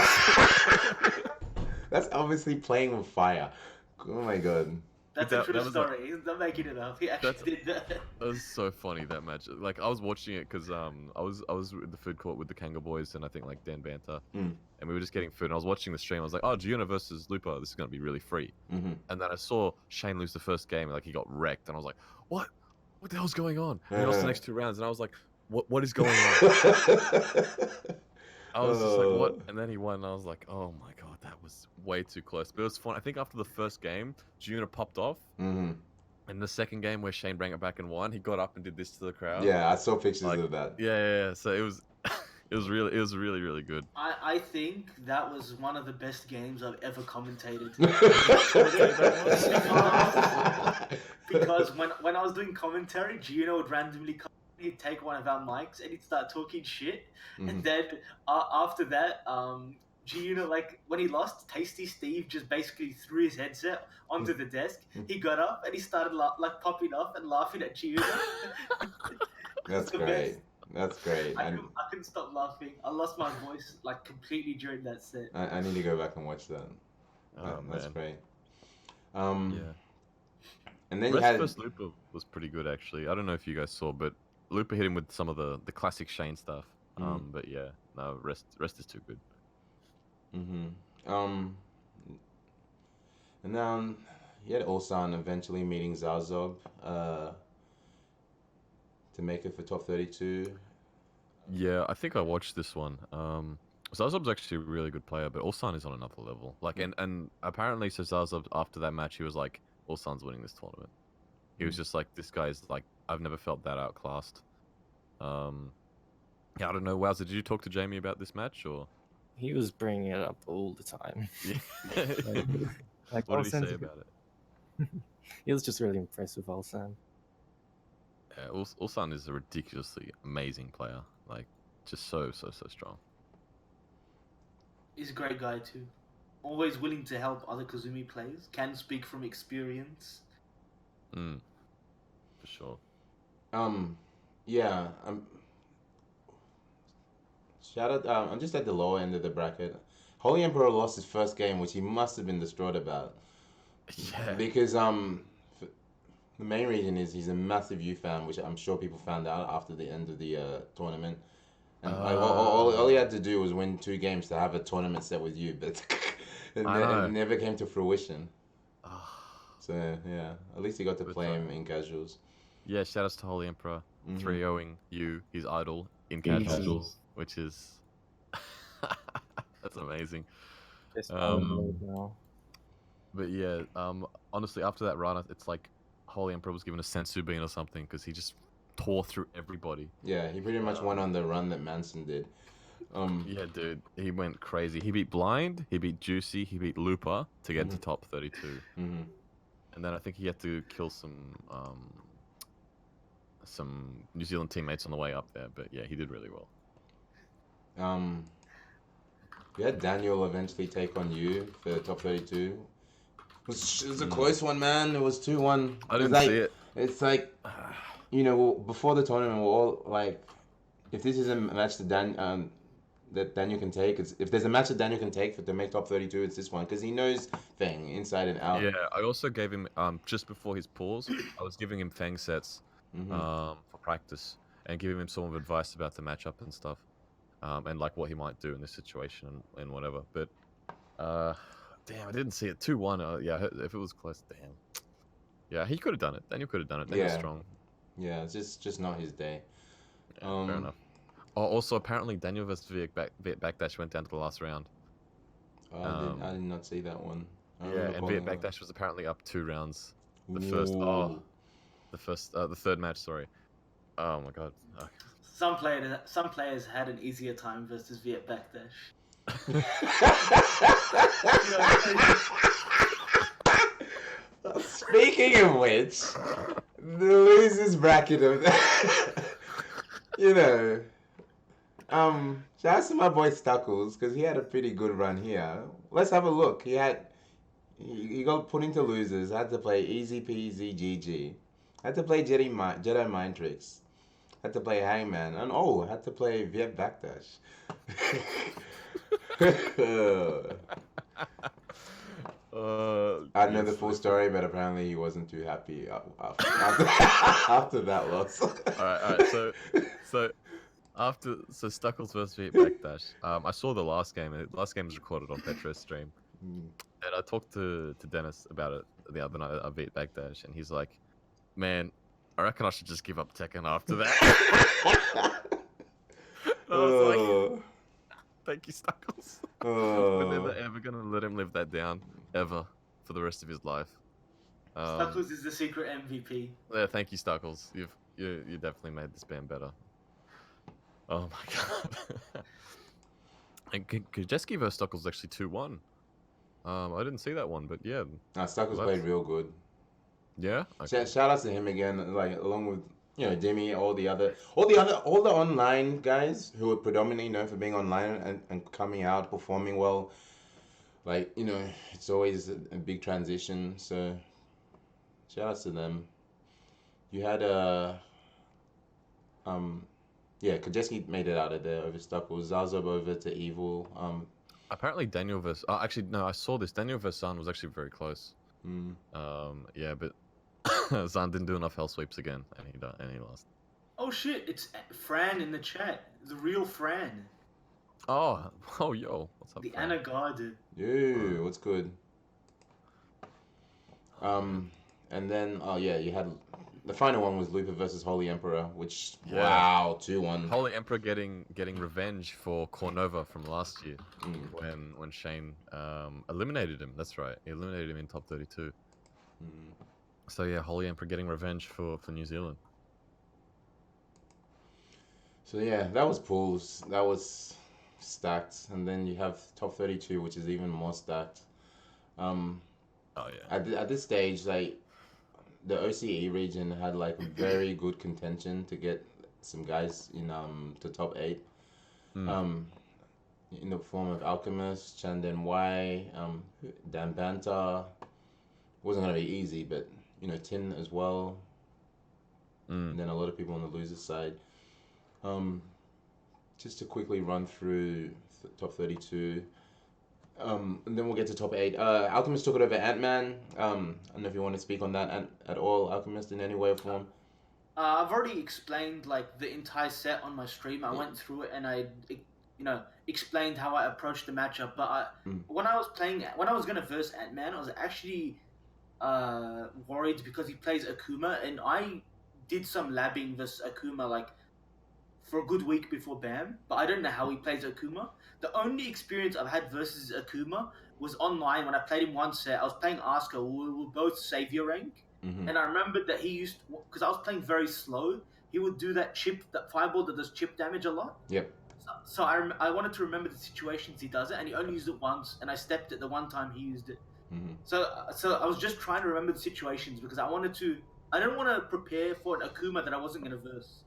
That's obviously playing with fire. Oh my god. That's That- a true that was like- story. He's not making it up. He actually did that. That was so funny, that match. Like, I was watching it because I was in the food court with the Kanga boys and I think like Dan Banter, Mm. and we were just getting food. And I was watching the stream. I was like, "Oh, Giona versus Lupa. This is gonna be really free." Mm-hmm. And then I saw Shane lose the first game, and like he got wrecked, and I was like, "What? What the hell's going on?" And he lost the next 2 rounds, and I was like, "What is going on?" I was just like, "What?" And then he won, and I was like, "Oh my god, that was way too close." But it was fun. I think after the first game, Giona popped off. Mm-hmm. In the second game where Shane brought it back and won, he got up and did this to the crowd. Yeah, I saw pictures Like, of that. Yeah. So it was, it was really good. I think that was one of the best games I've ever commentated. Because when I was doing commentary, Gino would randomly come, he'd take one of our mics and he'd start talking shit. Mhm. And then after that, Gino, like when he lost, Tasty Steve just basically threw his headset onto the desk. He got up and he started like popping off and laughing at Gino. That's the great. best. That's great. I couldn't stop laughing. I lost my voice like completely during that set. I need to go back and watch that. Oh That's man. great. Yeah. And then you Rest had vs Lupa was pretty good actually. I don't know if you guys saw, but Lupa hit him with some of the classic Shane stuff. But yeah, no, rest is too good. and then you had Ulsan eventually meeting Zazog to make it for top 32. Yeah, I think I watched this one. Zazob's actually a really good player, but Ulsan is on another level. Like, and apparently, so Zazob after that match, he was like, Ulsan's winning this tournament. He was just like, this guy's like, I've never felt that outclassed. Yeah, I don't know. Wowzer, did you talk to Jamie about this match or? He was bringing it up all the time. Yeah. Like, What did he Ulsan's say a good- about it? He was just really impressed with Ulsan. Yeah, Ulsan is a ridiculously amazing player. Like, just so strong. He's a great guy too. Always willing to help other Kazumi players. Can speak from experience. For sure. Yeah. Shout out. I'm just at the lower end of the bracket. Holy Emperor lost his first game, which he must have been distraught about. Yeah. Because the main reason is he's a massive U fan, which I'm sure people found out after the end of the tournament. And all he had to do was win 2 games to have a tournament set with you, but it never came to fruition. So yeah, at least he got to play him in casuals. Yeah, shout outs to Holy Emperor, 3-0ing you, his idol, in casuals, which is that's amazing. Best now. But yeah, honestly, after that run, it's like Holy Emperor was given a sensu bean or something because he just tore through everybody. Yeah, he pretty much went on the run that Manson did. Yeah, dude, he went crazy. He beat Blind, he beat Juicy, he beat Lupa to get to top 32. And then I think he had to kill some New Zealand teammates on the way up there. But yeah, he did really well. We had Daniel eventually take on you for top 32. It was a close one, man. It was 2-1. I didn't see it. It's like, before the tournament, we're all like, if this is a match that Daniel can take, if there's a match that Daniel can take to make top 32, it's this one because he knows Feng inside and out. Yeah, I also gave him just before his pause, I was giving him Fang sets for practice and giving him some advice about the matchup and stuff, and like what he might do in this situation and whatever. But damn, I didn't see it 2-1. Yeah, if it was close, damn. Yeah, he could have done it. Daniel could have done it. Daniel's strong. Yeah, it's just not his day. Yeah, fair enough. Oh, also, apparently Daniel versus Viet Backdash went down to the last round. I did not see that one. Yeah, and Viet Backdash was apparently up 2 rounds. The third match. Sorry. Oh my god. Okay. Some players had an easier time versus Viet Backdash. Speaking of which, the losers bracket of shout out to my boy Stuckles because he had a pretty good run here. Let's have a look. He got put into losers. Had to play Easy Peasy GG. Had to play Jedi Mind Tricks. Had to play Hangman, and had to play Viet Backdash. I don't know the full story, but apparently he wasn't too happy after that loss. All right. So Stuckles versus Viet Backdash. I saw the last game, and the last game was recorded on Petro's stream. And I talked to Dennis about it the other night at Viet Backdash, and he's like, "Man, I reckon I should just give up Tekken after that." I was like, "Thank you, Stuckles." We're never ever gonna let him live that down ever for the rest of his life. Stuckles is the secret MVP. Yeah, thank you, Stuckles. You definitely made this band better. Oh my god. And Kajeski versus Stuckles is actually 2-1. I didn't see that one, but yeah. Stuckles played real good. Yeah. Okay. Shout out to him again, like along with Demi, all the online guys who are predominantly known for being online and coming out performing well. Like it's always a big transition. So shout out to them. You had Kajeski made it out of there over Stuckles. Zazob over to Evil. Apparently Daniel versus... actually, no, I saw this. Daniel versus Zan was actually very close. Yeah, but Zan didn't do enough hell sweeps again, and he lost. Oh shit, it's Fran in the chat. The real Fran. Oh, yo. What's up, The Fran? Anagarde. Yeah, what's good? And then, you had... The final one was Looper versus Holy Emperor, which, wow, 2-1. Holy Emperor getting revenge for Cornova from last year when Shane eliminated him. That's right. He eliminated him in top 32. So yeah, Holy Emperor getting revenge for New Zealand. So yeah, that was pools. That was stacked. And then you have top 32, which is even more stacked. Oh yeah. At this stage, like, the OCE region had like very good contention to get some guys in to top 8. In the form of Alchemist, Chandan Y, Dan Banta. Wasn't gonna be easy, but Tin as well. And then a lot of people on the loser side. Just to quickly run through top 32. And then we'll get to top 8. Alchemist took it over Ant-Man. I don't know if you want to speak on that at all, Alchemist, in any way or form. I've already explained like the entire set on my stream. I went through it and I, explained how I approached the matchup. But when I was gonna verse Ant-Man, I was actually worried because he plays Akuma, and I did some labbing versus Akuma like for a good week before BAM, but I don't know how he plays Akuma. The only experience I've had versus Akuma was online when I played him one set. I was playing Asuka. We were both Savior rank. And I remembered that he used, because I was playing very slow, he would do that fireball that does chip damage a lot. Yep. So I wanted to remember the situations he does it, and he only used it once, and I stepped it the one time he used it. So I was just trying to remember the situations because I didn't want to prepare for an Akuma that I wasn't going to verse.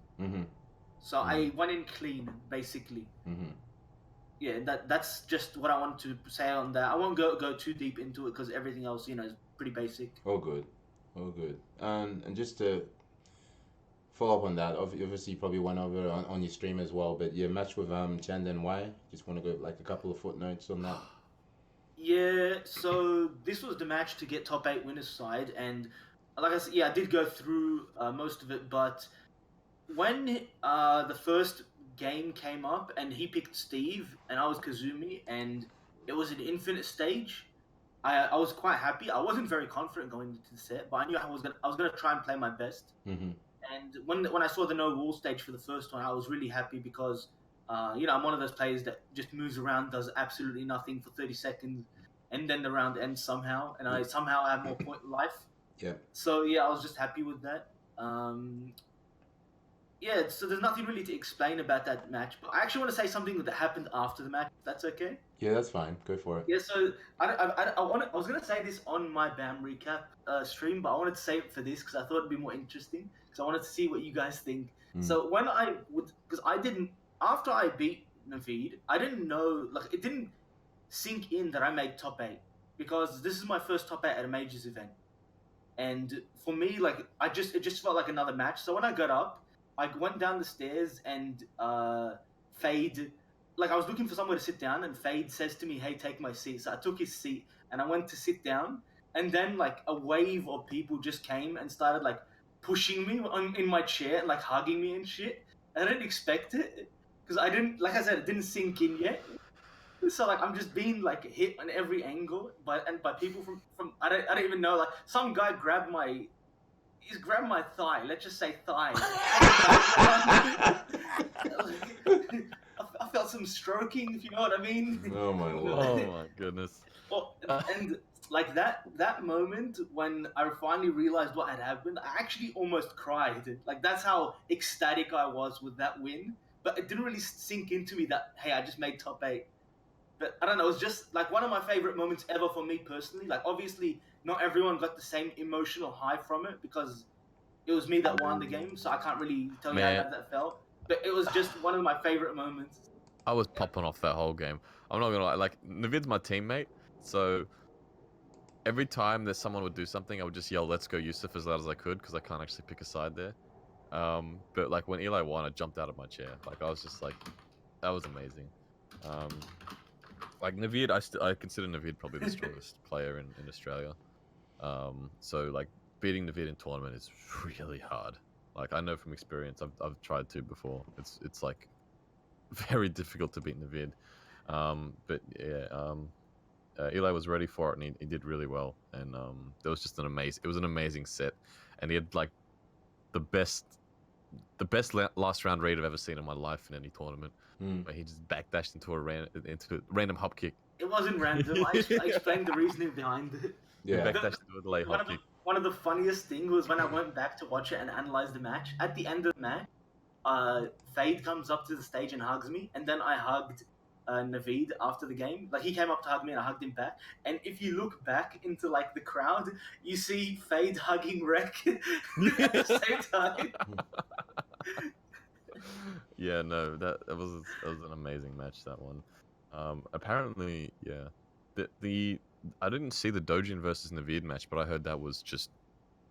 So I went in clean, basically. Yeah, that's just what I wanted to say on that. I won't go too deep into it because everything else, is pretty basic. Oh, good. Oh, good. And just to follow up on that, obviously you probably went over on your stream as well, but your match with Chand and Y, just want to go like a couple of footnotes on that. Yeah, so this was the match to get top 8 winners side, and like I said, yeah, I did go through most of it, but when the first game came up and he picked Steve and I was Kazumi and it was an infinite stage, I was quite happy. I wasn't very confident going into the set, but I knew I was gonna try and play my best. Mm-hmm. And when I saw the no wall stage for the first one, I was really happy because I'm one of those players that just moves around, does absolutely nothing for 30 seconds, and then the round ends somehow, and I somehow have more point life. Yeah. So yeah, I was just happy with that. Yeah, so there's nothing really to explain about that match, but I actually want to say something that happened after the match. If that's okay. Yeah, that's fine. Go for it. Yeah, so I was gonna say this on my BAM recap stream, but I wanted to save it for this because I thought it'd be more interesting. Because I wanted to see what you guys think. So when I would, because I didn't after I beat Naveed, I didn't know, like, it didn't sink in that I made top 8 because this is my first top 8 at a majors event, and for me, like, it just felt like another match. So when I got up, I went down the stairs and Fade, like, I was looking for somewhere to sit down, and Fade says to me, "Hey, take my seat." So I took his seat and I went to sit down, and then like a wave of people just came and started like pushing me in my chair and like hugging me and shit. And I didn't expect it because I didn't, like I said, it didn't sink in yet. So like I'm just being like hit on every angle by people from I don't even know, like some guy grabbed my thigh. Let's just say thigh. I felt some stroking, if you know what I mean. Oh my lord. Oh my goodness. Well, and like that moment when I finally realized what had happened, I actually almost cried. Like, that's how ecstatic I was with that win. But it didn't really sink into me that, hey, I just made top 8. But I don't know, it was just like one of my favorite moments ever for me personally. Like, obviously not everyone got the same emotional high from it because it was me that won the game, so I can't really tell you how that felt. But it was just one of my favorite moments. I was popping off that whole game. I'm not gonna lie, like, Navid's my teammate, so every time that someone would do something, I would just yell, "Let's go, Yusuf," as loud as I could, because I can't actually pick a side there. But like when Eli won, I jumped out of my chair. Like, I was just like, that was amazing. Like Navid, I consider Navid probably the strongest player in Australia. So like beating Navid in tournament is really hard. Like, I know from experience, I've tried to before. It's like very difficult to beat Navid. But yeah, Eli was ready for it, and he did really well. And there was just it was an amazing set, and he had like the best last round read I've ever seen in my life in any tournament. Where he just backdashed into a random hop kick. It wasn't random. I explained the reasoning behind it. Yeah. He backdashed into a delay hop kick. One of the funniest things was when I went back to watch it and analyze the match. At the end of the match, Fade comes up to the stage and hugs me, and then I hugged Naveed after the game. Like, he came up to hug me and I hugged him back. And if you look back into like the crowd, you see Fade hugging Reck at the same time. Yeah, no, that was an amazing match, that one. Apparently, yeah, the I didn't see the Dojin versus Naveed match, but I heard that was just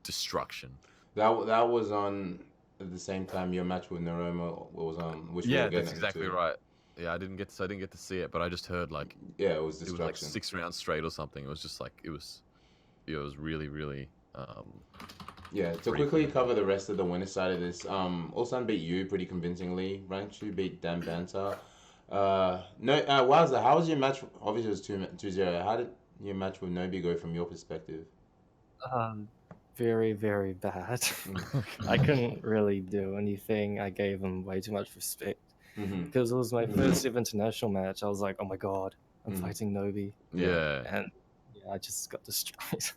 destruction. That was on at the same time your match with Naroma was on. Which yeah, that's exactly right. Yeah, I didn't get to see it, but I just heard like, yeah, it was destruction. It was like 6 rounds straight or something. It was just like it was really really. Yeah, to quickly cover the rest of the winner side of this, Ulsan beat you pretty convincingly. Ranchu beat Dan Banta. Wowzer, how was your match? Obviously, it was 2-0. How did your match with Nobi go from your perspective? Very, very bad. I couldn't really do anything. I gave him way too much respect. Because it was my first ever international match. I was like, oh my god, I'm fighting Nobi. Yeah. And yeah, I just got destroyed.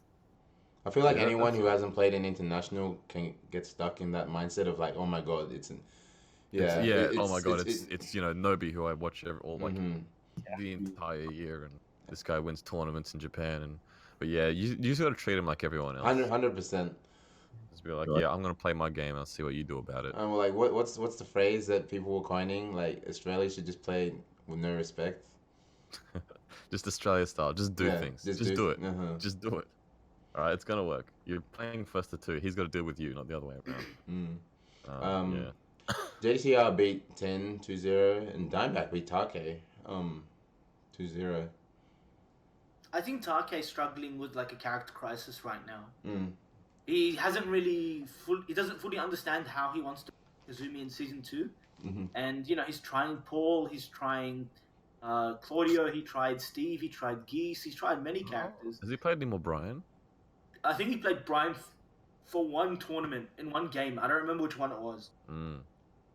I feel like anyone who hasn't played an international can get stuck in that mindset of like, oh my god, it's oh my god, it's Nobi, who I watch the entire year, and this guy wins tournaments in Japan, but yeah, you just gotta treat him like everyone else. 100%. Just be like, yeah, I'm gonna play my game. I'll see what you do about it. And like, what's the phrase that people were coining? Like, Australia should just play with no respect. Just Australia style. Just do things. Just do it. Just do it. All right, it's gonna work. You're playing first to 2. He's got to deal with you, not the other way around. Yeah. JDCR beat 10 2-0, and Dimeback beat Take 2-0. I think Take's struggling with like a character crisis right now. Mm. He hasn't really he doesn't fully understand how he wants to Kazumi in season 2. Mm-hmm. And he's trying Paul, he's trying Claudio, he tried Steve, he tried Geese, he's tried many characters. Has he played any more Brian? I think he played Brian for one tournament in one game. I don't remember which one it was.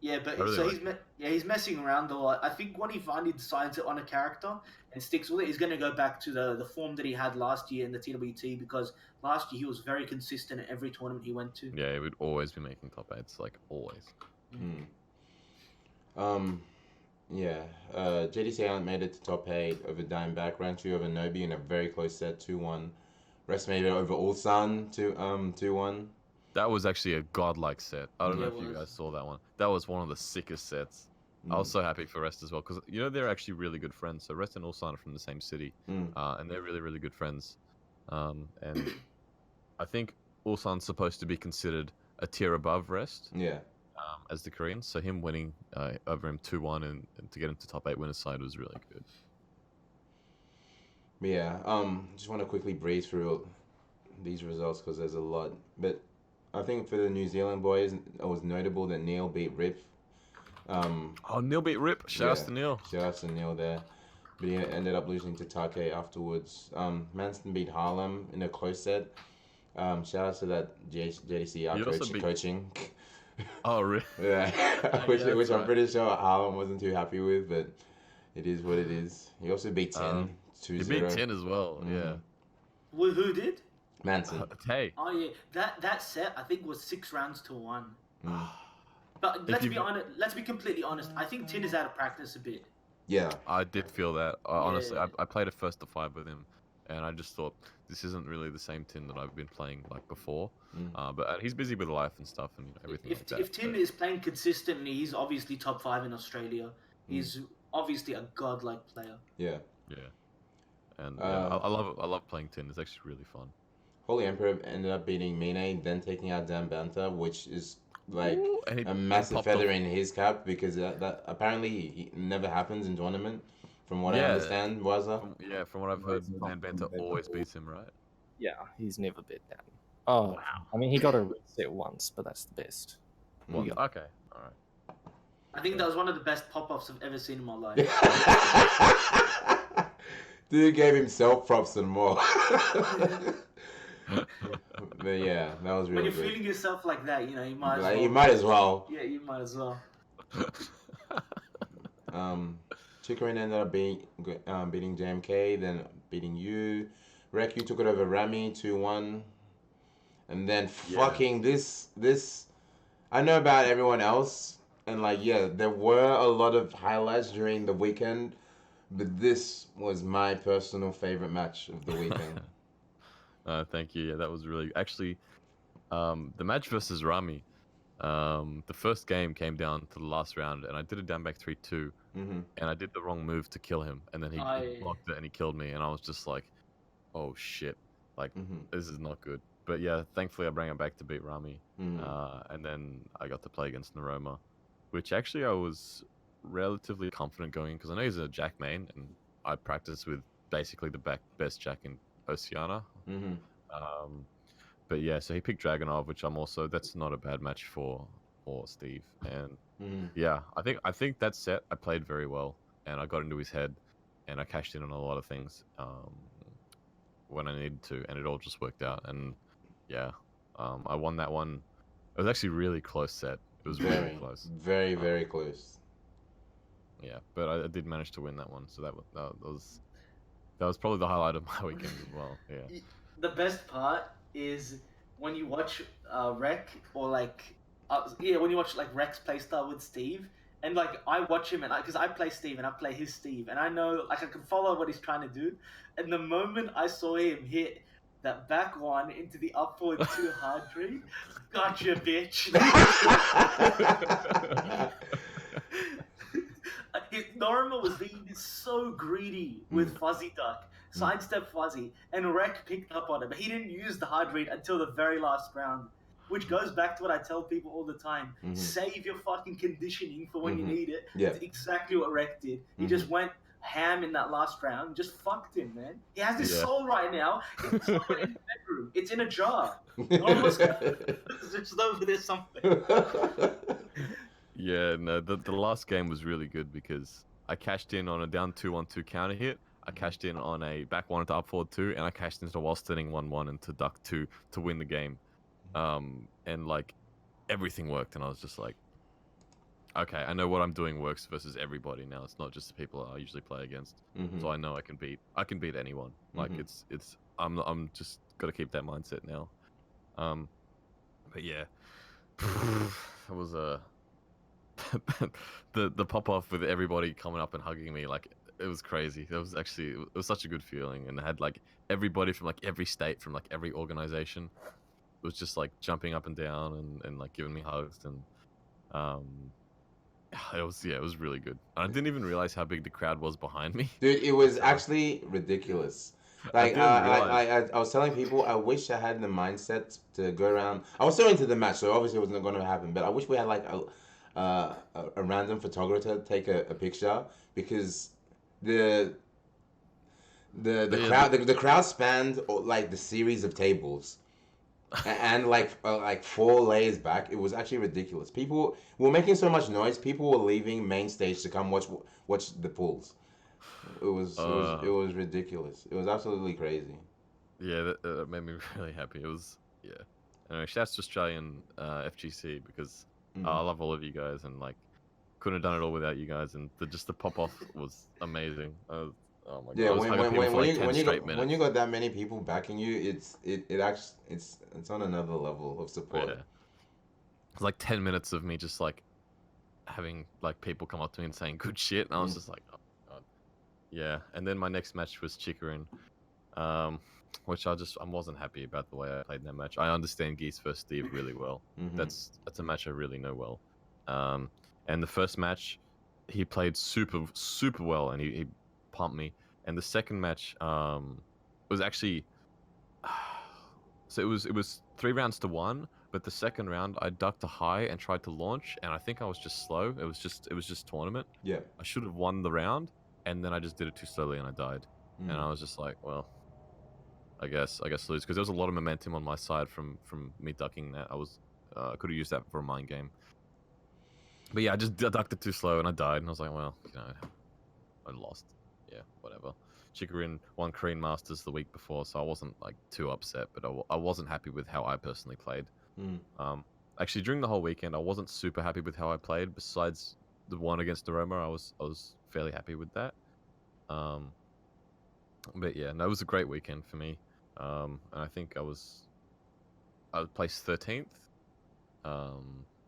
Yeah, but Really he's messing around a lot. I think when he finally decides it on a character and sticks with it, he's going to go back to the form that he had last year in the TWT, because last year he was very consistent at every tournament he went to. Yeah, he would always be making top 8s, like always. Yeah, JDC Island made it to top 8 over Dimeback, round 2 over Nobi in a very close set, 2-1. Rest made it over Ulsan, 2-1. That was actually a godlike set. I don't know if you guys saw that one. That was one of the sickest sets. I was so happy for Rest as well, because they're actually really good friends. So Rest and Ulsan are from the same city, and they're really, really good friends. And I think Ulsan's supposed to be considered a tier above Rest. Yeah. As the Koreans, so him winning over him 2-1 and to get into top 8 winners side was really good. But yeah, just want to quickly breeze through these results because there's a lot. But I think for the New Zealand boys, it was notable that Neil beat Rip. Neil beat Rip. Shout out to Neil. Shout out to Neil there. But he ended up losing to Take afterwards. Manston beat Harlem in a close set. Shout out to that JDCR coaching. Oh, really? Yeah, which I'm pretty sure Harlem wasn't too happy with, but it is what it is. He also beat 10 2-0. He beat 10 as well, yeah. Who did? Manson. Hey. Oh, yeah. That set, I think, was 6 rounds to 1. But let's be honest. Let's be completely honest. I think Tin is out of practice a bit. Yeah. I did feel that. Honestly, I played a first to 5 with him, and I just thought, this isn't really the same Tin that I've been playing like before. But he's busy with life and stuff and everything like that. If Tin is playing consistently, he's obviously top 5 in Australia. He's obviously a godlike player. Yeah. Yeah. And I love playing Tin. It's actually really fun. Holy Emperor ended up beating Mine, then taking out Dan Banta, which is like a massive feather in his cap, because that apparently never happens in tournament, from what I understand, wowzer. From what I've heard, Dan Banta always beats him, right? Yeah, he's never been down. Oh, wow. I mean, he got a reset once, but that's the best. Okay, all right. I think that was one of the best pop-offs I've ever seen in my life. Dude gave himself props and more. But yeah, that was really good. When you're feeling yourself like that, you might as well. You might as well. Yeah, you might as well. Chikarin ended up beating JMK, then beating you. Reck, you took it over Rami 2-1. And then fucking this, I know about everyone else, and there were a lot of highlights during the weekend, but this was my personal favorite match of the weekend. Thank you. Yeah, that was really actually the match versus Rami. The first game came down to the last round, and I did a down back 3-2, and I did the wrong move to kill him, and then he blocked it and he killed me, and I was just like, oh shit, this is not good. But yeah, thankfully I bring it back to beat Rami, and then I got to play against Naroma, which actually I was relatively confident going in, because I know he's a Jack main, and I practice with basically the best Jack in Oceania. But yeah, so he picked Dragonov, which that's not a bad match for Steve. And yeah, I think that set I played very well, and I got into his head, and I cashed in on a lot of things when I needed to, and it all just worked out. And yeah, I won that one. It was actually a really close set. It was very close. Very, very close. Yeah, but I did manage to win that one, so that was probably the highlight of my weekend as well. Yeah. The best part is when you watch Reck, or when you watch Reck's playstyle with Steve, and I watch him, and because I play Steve and I play his Steve, and I know I can follow what he's trying to do. And the moment I saw him hit that back one into the up forward 2 hard tree, gotcha, bitch. Norma was being so greedy with Fuzzy Duck. sidestep Fuzzy, and Reck picked up on it, but he didn't use the hard read until the very last round. Which goes back to what I tell people all the time. Save your fucking conditioning for when you need it. Yeah. It's exactly what Reck did. He just went ham in that last round, just fucked him, man. He has his soul right now. It's not in the bedroom. It's in a jar. Almost just over there something. Yeah, no, the last game was really good because I cashed in on a down 2-1-2 counter hit. I cashed in on a back 1 to up forward 2, and I cashed into while standing 1-1 and to duck 2 to win the game. And like everything worked, and I was just like, okay, I know what I'm doing works versus everybody now. It's not just the people I usually play against. So I know I can beat anyone. Like I'm just got to keep that mindset now. But yeah, it was the pop off with everybody coming up and hugging me, like it was crazy. It was such a good feeling, and I had like everybody from like every state, from like every organization, was just like jumping up and down and like giving me hugs, and it was really good. And I didn't even realize how big the crowd was behind me. Dude, it was actually ridiculous. Like I was telling people, I wish I had the mindset to go around. I was so into the match, so obviously it wasn't going to happen. But I wish we had like a random photographer take a picture, because the crowd spanned like the series of tables. And like 4 layers back, it was actually ridiculous. People were making so much noise. People were leaving main stage to come watch the pools. It was ridiculous. It was absolutely crazy. Yeah, that made me really happy. It was Anyway, shouts to Australian FGC, because I love all of you guys, and like couldn't have done it all without you guys. And the pop off was amazing. Oh my god! Yeah, when you got that many people backing you, it's on another level of support. Yeah. It's like 10 minutes of me just like having like people come up to me and saying good shit, and I was just like, oh god. Yeah, and then my next match was Chikarin, which I wasn't happy about the way I played in that match. I understand Geese vs Steve really well. That's a match I really know well. And the first match, he played super well, and he pumped me. And the second match was actually so it was 3 rounds to 1, but the second round I ducked a high and tried to launch, and I think I was just slow. It was just tournament. Yeah, I should have won the round, and then I just did it too slowly and I died. And I was just like, well, I guess lose, because there was a lot of momentum on my side from me ducking that. I could have used that for a mind game. But yeah, I just ducked it too slow and I died, and I was like, well, I lost. Yeah, whatever. Chikarin won Korean Masters the week before, so I wasn't like too upset, but I wasn't happy with how I personally played. Actually, during the whole weekend, I wasn't super happy with how I played. Besides the one against Aroma, I was fairly happy with that. But yeah, no, it was a great weekend for me. And I think I placed 13th,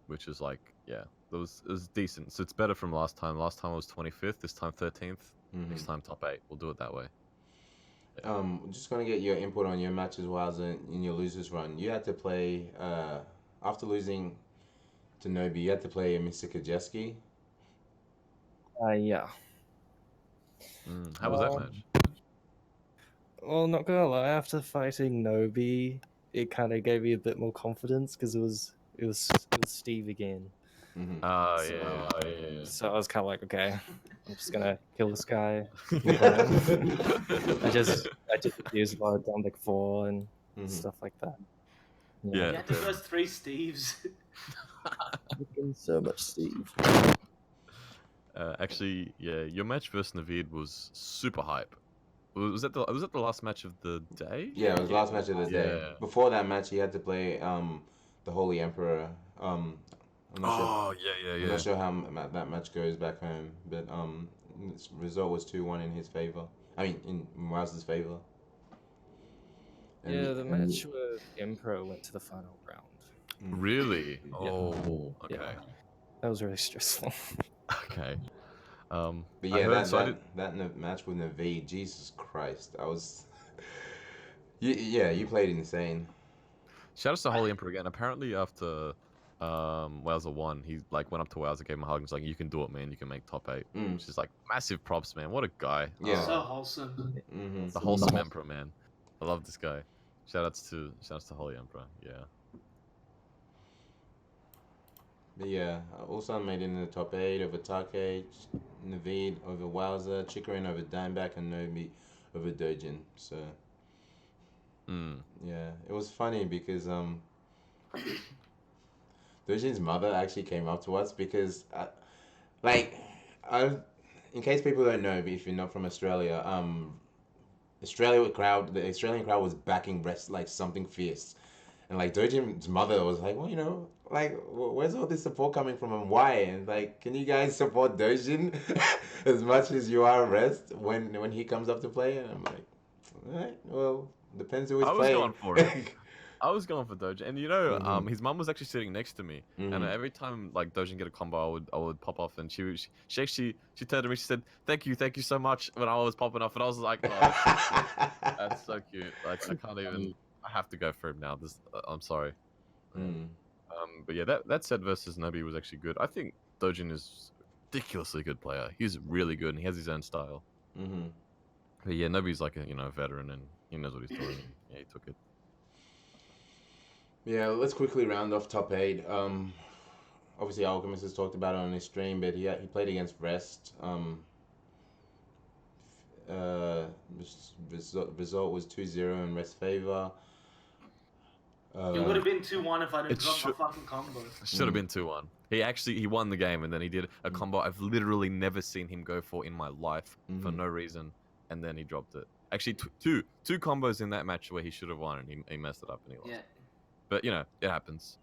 which is like, yeah, it was decent. So it's better from last time. Last time I was 25th. This time 13th. Next time top 8. We'll do it that way. Yeah. Just gonna get your input on your match as well as in your losers run. You had to play after losing to Nobi. You had to play Mr. Kajeski. Yeah. How was that match? Well, not gonna lie, after fighting Nobi, it kind of gave me a bit more confidence, because it was Steve again. So I was kind of like, okay, I'm just gonna kill this guy. I did use a lot of down back 4 and stuff like that. Yeah. You had to first 3 Steves. So much Steve. Actually, yeah, your match versus Naveed was super hype. Was that the last match of the day? Yeah, it was the last match of the day. Yeah. Before that match, he had to play the Holy Emperor. I'm not sure how that match goes back home, but its result was 2-1 in his favor. I mean, in Wowzer's favor. Yeah, the match with Emperor went to the final round. Really? Yeah. Oh, okay. Yeah. That was really stressful. Okay. But yeah, that match with Naveed, Jesus Christ, you played insane. Shout out to Holy Emperor again. Apparently, after Wowzer won, he like went up to Wowzer, gave him a hug, and was like, "You can do it, man. You can make top 8." Which is like massive props, man. What a guy. Yeah. So wholesome. The wholesome emperor, man. I love this guy. Shoutouts to Holy Emperor. Yeah. But yeah, also made it in the top 8 over Take, Naveed over Wowzer, Chikarin over Dimeback, and Nobi over Dojin. So yeah, it was funny because Dojin's mother actually came up to us because in case people don't know, if you're not from Australia, the Australian crowd was backing Rest like something fierce. And like Dojin's mother was like, well, like where's all this support coming from and why? And like, can you guys support Dojin as much as you are Rest when he comes up to play? And I'm like, all right, well, depends who he's playing. I was going for it. I was going for Dojin, and his mum was actually sitting next to me, and every time like Dojin get a combo, I would pop off, and she actually turned to me, she said, "Thank you so much," when I was popping off, and I was like, "Oh, that's so cute." Like I can't even. I have to go for him now. I'm sorry. But yeah, that said versus Nobi was actually good. I think Dojin is a ridiculously good player. He's really good, and he has his own style. But yeah, Nobi's like a veteran, and he knows what he's doing. And, yeah, he took it. Yeah, let's quickly round off top 8. Obviously Alchemist has talked about it on his stream, but he played against Rest. Result was 2-0 in Rest's favor. It would have been 2-1 if I didn't drop my fucking combo. It should have been 2-1. He won the game, and then he did a combo I've literally never seen him go for in my life for no reason, and then he dropped it. Actually, two combos in that match where he should have won, and he messed it up and he lost. Yeah. But it happens.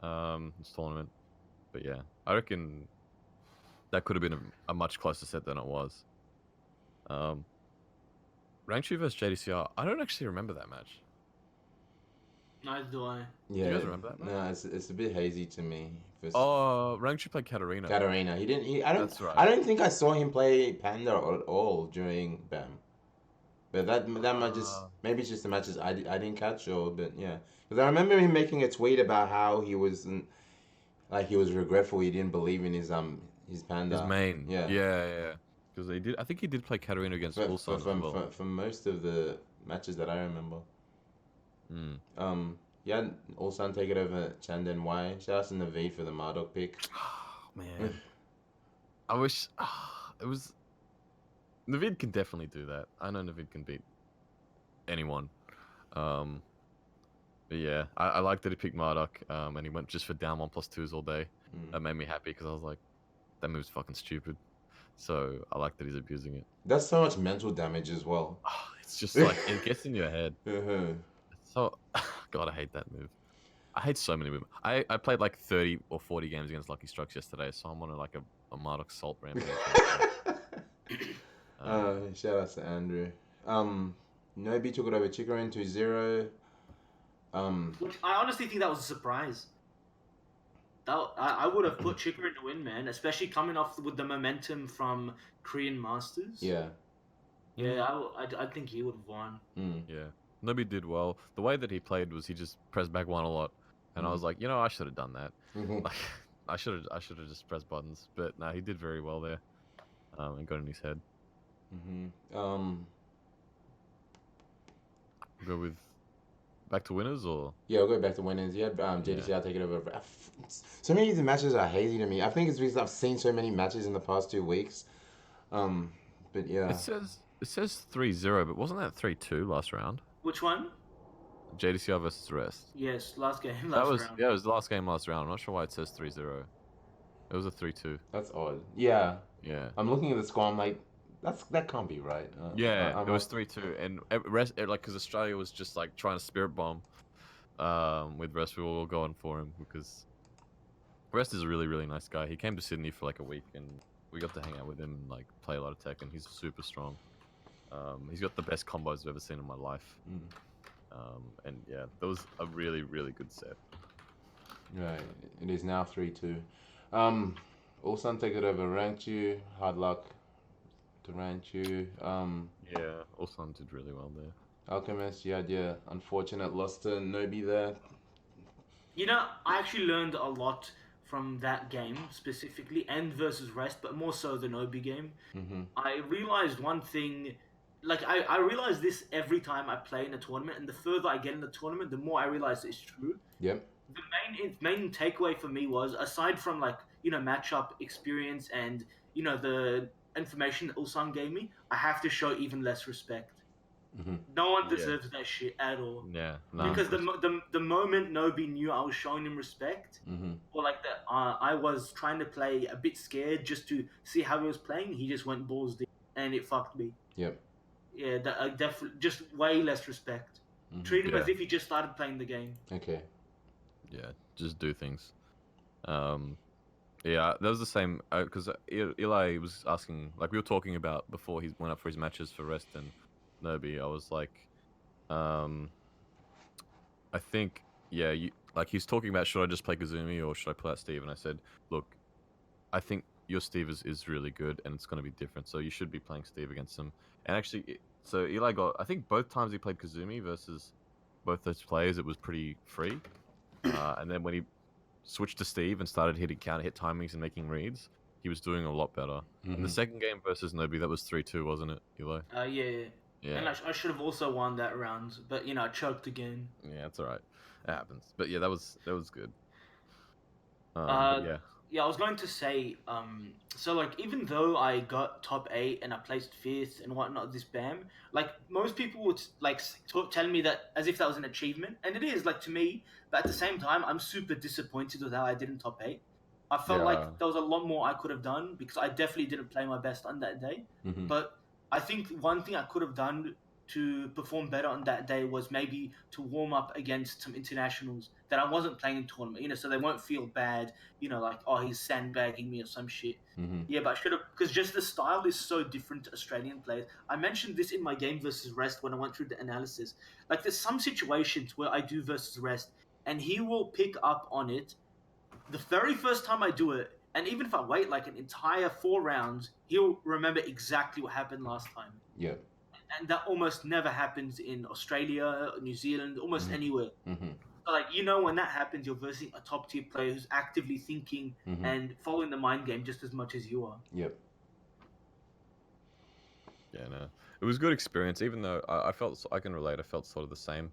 It's tournament. But yeah, I reckon that could have been a much closer set than it was. Rank 2 versus JDCR. I don't actually remember that match. Neither do I. Yeah. Do you guys remember that match? No, it's a bit hazy to me. Rank 2 played Katarina. He didn't. That's right. I don't think I saw him play Panda at all during BAM. But that might maybe it's just the matches I didn't catch, but yeah, because I remember him making a tweet about how he was regretful he didn't believe in his Panda. His main. Yeah. Because I think he did play Katarina against Ulsan as well. For most of the matches that I remember. Yeah, Ulsan take it over Chandan Y. Shout out to Naveed for the Marduk pick. Oh, man. I wish it was. Naveed can definitely do that. I know Naveed can beat anyone. But yeah, I like that he picked Marduk, and he went just for down 1+2s all day. That made me happy because I was like, that move's fucking stupid. So I like that he's abusing it. That's so much mental damage as well. It's just like, it gets in your head. So, God, I hate that move. I hate so many moves. I played like 30 or 40 games against Lucky Strikes yesterday, so I'm on like a Marduk Salt rampage. Shout out to Andrew. Nobi took it over Chikarin 2-0. Which I honestly think that was a surprise. I would have put Chikarin to win, man, especially coming off with the momentum from Korean Masters. Yeah. Yeah, I think he would have won. Yeah. Nobi did well. The way that he played was he just pressed back one a lot, and I was like, I should have done that. Like, I should have just pressed buttons, but no, he did very well there, and got in his head. Go with back to winners, or yeah, we'll go back to winners. Yeah, JDCR take it over. So many of the matches are hazy to me. I think it's because I've seen so many matches in the past 2 weeks. But yeah, it says 3-0, but wasn't that 3-2 last round? Which one? JDCR versus Rest. Yes, last game. It was the last game last round. I'm not sure why it says 3-0. It was a 3-2. That's odd. Yeah. Yeah. I'm looking at the score. I'm like, that can't be right. Yeah, it was 3-2, and Rest because Australia was just like trying to spirit bomb. With Rest, we were all going for him because Rest is a really, really nice guy. He came to Sydney for like a week, and we got to hang out with him and like play a lot of Tekken. He's super strong. He's got the best combos I've ever seen in my life. And yeah, that was a really, really good set. Right, it is now 3-2. Ulsan take it over Ranchu. Hard luck to Ranchu. Yeah, Ulsan did really well there. Alchemist, yeah, unfortunate loss to Nobi there. You know, I actually learned a lot from that game specifically, and versus Rest, but more so the Nobi game. Mm-hmm. I realized one thing. Like I realize this every time I play in a tournament, and the further I get in the tournament, the more I realize it's true. Yep. The main takeaway for me was, aside from like matchup experience and the information that Ulsan gave me, I have to show even less respect. Mm-hmm. No one Yeah. deserves that shit at all. Yeah, nah, Because of course. the moment Nobi knew I was showing him respect, Mm-hmm. or like that I was trying to play a bit scared just to see how he was playing, he just went balls deep, and it fucked me. Yep. Yeah, that definitely just way less respect. Mm-hmm. Treat him Yeah. as if he just started playing the game. Okay. Yeah, just do things. Yeah, that was the same because Eli was asking, like we were talking about before he went up for his matches for Rest and Nobi. I was like, I think, yeah, like he's talking about should I just play Kazumi or should I pull out Steve? And I said, look, I think your Steve is really good and it's going to be different, so you should be playing Steve against him. And actually, so Eli got, I think both times he played Kazumi versus both those players, it was pretty free. And then when he switched to Steve and started hitting counter hit timings and making reads, he was doing a lot better. Mm-hmm. And the second game versus Nobi, that was 3-2, wasn't it, Eli? Yeah. Yeah. And I should have also won that round, but I choked again. Yeah, it's all right. It happens. But yeah, that was good. Uh, yeah. Yeah, I was going to say, so like even though I got top 8 and I placed 5th and whatnot this BAM, like most people would like telling me that as if that was an achievement, and it is like to me, but at the same time, I'm super disappointed with how I did in top 8. I felt Yeah. like there was a lot more I could have done because I definitely didn't play my best on that day. Mm-hmm. But I think one thing I could have done to perform better on that day was maybe to warm up against some internationals that I wasn't playing in tournament, so they won't feel bad, like, oh, he's sandbagging me or some shit. Mm-hmm. Yeah, but I should have, because just the style is so different to Australian players. I mentioned this in my game versus Rest when I went through the analysis. Like, there's some situations where I do versus Rest, and he will pick up on it the very first time I do it, and even if I wait like an entire 4 rounds, he'll remember exactly what happened last time. Yep. And that almost never happens in Australia, New Zealand, almost anywhere. Mm-hmm. So, like, when that happens, you're versing a top tier player who's actively thinking and following the mind game just as much as you are. Yep. Yeah, no, it was a good experience. Even though I felt, I can relate. I felt sort of the same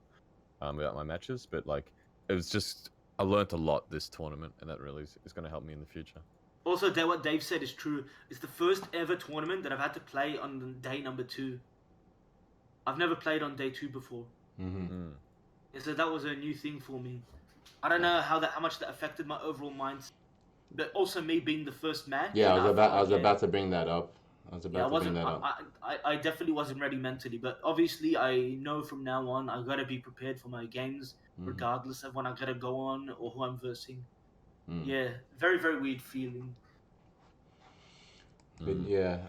about my matches, but like it was just I learnt a lot this tournament, and that really is going to help me in the future. Also, what Dave said is true. It's the first ever tournament that I've had to play on day number 2. I've never played on day 2 before. Mm-hmm. So that was a new thing for me. I don't know how much that affected my overall mindset, but also me being the first match. Yeah, I was about to bring that up. I definitely wasn't ready mentally, but obviously I know from now on I gotta be prepared for my games, regardless of when I gotta go on or who I'm versing. Yeah, very very weird feeling. But yeah,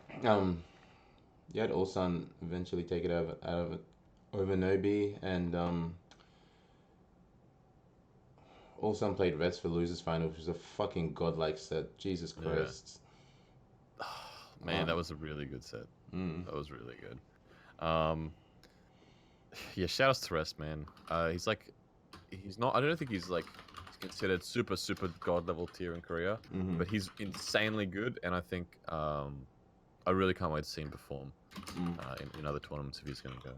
you had Ulsan eventually take it over Nobi, and Ulsan played Rest for losers final, which was a fucking godlike set. Jesus Christ. Yeah. Man, that was a really good set. That was really good. Yeah, shout outs to Rest, man. He's not. I don't think he's like considered super god level tier in Korea, but he's insanely good, and I think I really can't wait to see him perform in other tournaments if he's going to go.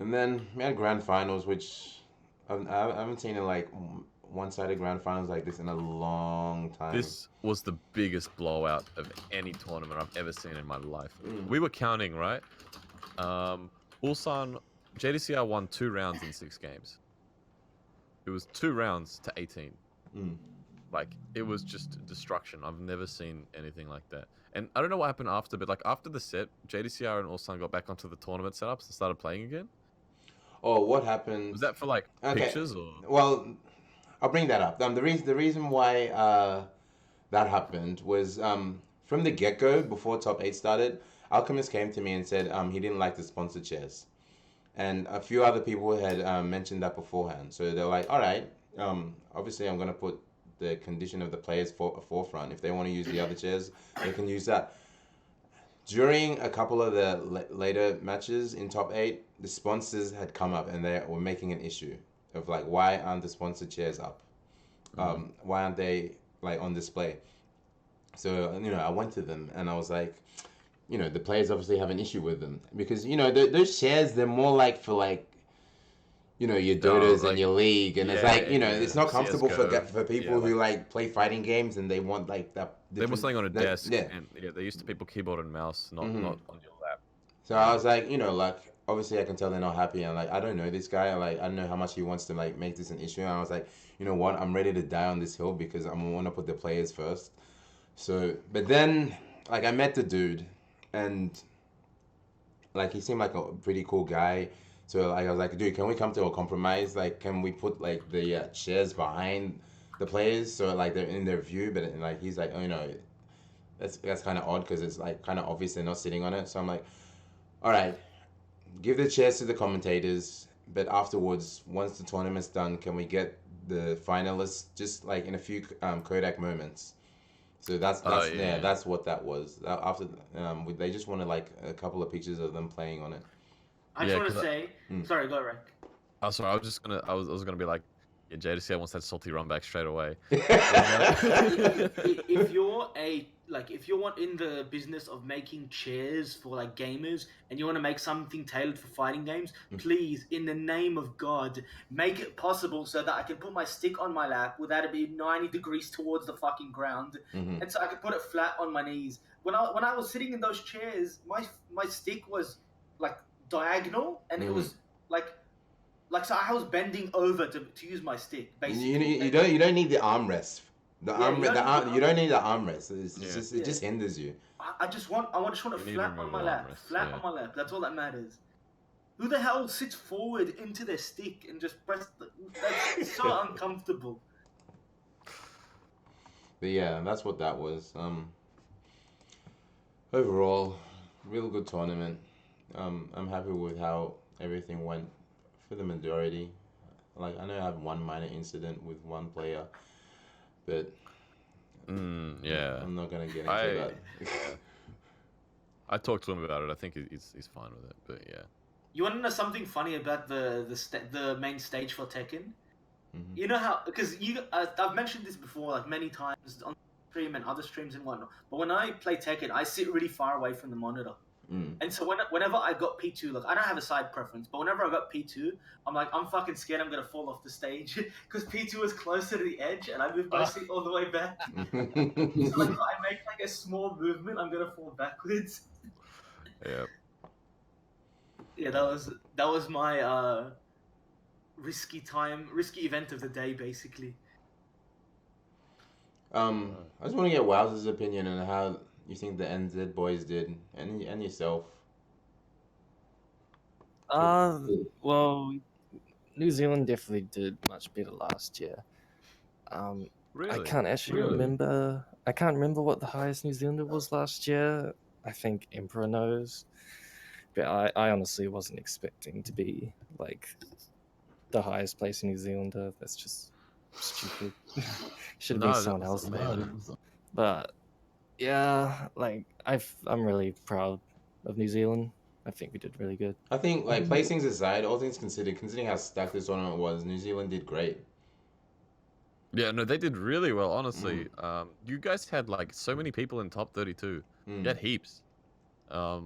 And then we had grand finals, which I haven't seen like one-sided grand finals like this in a long time. This was the biggest blowout of any tournament I've ever seen in my life. We were counting, right? Ulsan, JDCR won 2 rounds in 6 games. It was 2 rounds to 18. Like, it was just destruction. I've never seen anything like that. And I don't know what happened after, but like after the set, JDCR and Ulsan got back onto the tournament setups and started playing again. Oh, what happened? Was that for like pictures or? Well, I'll bring that up. The reason why that happened was from the get-go, before top 8 started, Alchemist came to me and said he didn't like the sponsored chairs. And a few other people had mentioned that beforehand. So they're like, all right, obviously I'm going to put the condition of the players forefront. If they want to use the other chairs, they can use that. During a couple of the later matches in top 8, the sponsors had come up and they were making an issue. of like why aren't the sponsored chairs up? Why aren't they like on display? So I went to them and I was like, the players obviously have an issue with them because those chairs, they're more like for like your Dotas and like, your League, and it's yeah, like it's not comfortable CS:GO. for people who like play fighting games and they want like that. They were something on a desk, Yeah. and they used to people keyboard and mouse, not on your lap. So I was like, like obviously I can tell they're not happy, and like I don't know this guy, like I don't know how much he wants to like make this an issue, and I was like, you know what, I'm ready to die on this hill because I want to put the players first. So, but then like I met the dude, and like he seemed like a pretty cool guy. So like I was like, dude, can we come to a compromise? Like, can we put like the chairs behind the players so like they're in their view? But like he's like, oh, that's kind of odd because it's like kind of obvious they're not sitting on it. So I'm like, all right, give the chairs to the commentators. But afterwards, once the tournament's done, can we get the finalists just like in a few Kodak moments? So that's what that was. After they just wanted like a couple of pictures of them playing on it. I just want to say, sorry, go Reck. Oh, sorry. I was gonna be like, yeah, JDC wants that salty run back straight away. If you're if you're in the business of making chairs for like gamers and you want to make something tailored for fighting games, please, in the name of God, make it possible so that I can put my stick on my lap without it being 90 degrees towards the fucking ground, and so I can put it flat on my knees. When I was sitting in those chairs, my stick was like diagonal, and it was like so I was bending over to use my stick. Basically, you don't need the armrest. You don't need the armrest. It just hinders you. I just want it flat on my lap. Flat on my lap. That's all that matters. Who the hell sits forward into their stick and just press? That's so uncomfortable. But yeah, that's what that was. Overall, real good tournament. I'm happy with how everything went for the majority. Like I know I have one minor incident with one player, but yeah, I'm not gonna get into that. I talked to him about it. I think he's fine with it. But yeah. You want to know something funny about the main stage for Tekken? You know how, because I've mentioned this before like many times on stream and other streams and whatnot. But when I play Tekken, I sit really far away from the monitor. And so whenever I got P2, like I don't have a side preference, but whenever I got P2, I'm like, I'm fucking scared I'm gonna fall off the stage because P2 was closer to the edge and I moved my seat all the way back. So like, if I make like a small movement, I'm gonna fall backwards. Yeah. Yeah, that was my risky event of the day, basically. I just want to get wowzer's opinion on how you think the NZ boys did, and yourself. Well, New Zealand definitely did much better last year. Really? I can't actually remember. I can't remember what the highest New Zealander was last year. I think Emperor knows, but I honestly wasn't expecting to be like the highest place in New Zealander. That's just stupid. Should have been someone else there. But yeah, like I'm really proud of New Zealand. I think we did really good. I think like placings aside, all things considered, considering how stacked this tournament was, New Zealand did great. Yeah, no, they did really well, honestly. You guys had like so many people in top 32. You had heaps. There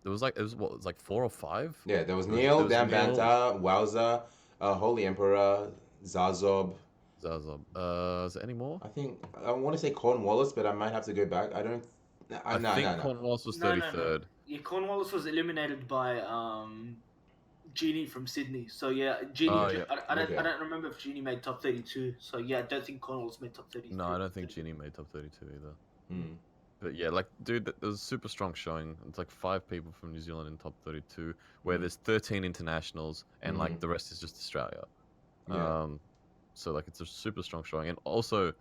was like, it was like 4 or 5? Yeah, there was Neil, Dan Banta, Wowzer, Holy Emperor, Zazob. Is there any more? I think I want to say Cornwallis, but I might have to go back. I don't. I think Cornwallis was 33rd. No. Yeah, Cornwallis was eliminated by Genie from Sydney. So yeah, Genie. I don't remember if Genie made top 32. So yeah, I don't think Cornwallis made top 32. No, I don't think Genie made top 32 either. But yeah, like, dude, there was a super strong showing. It's like 5 people from New Zealand in top 32, where there's 13 internationals, and like the rest is just Australia. Yeah. So like it's a super strong showing, and also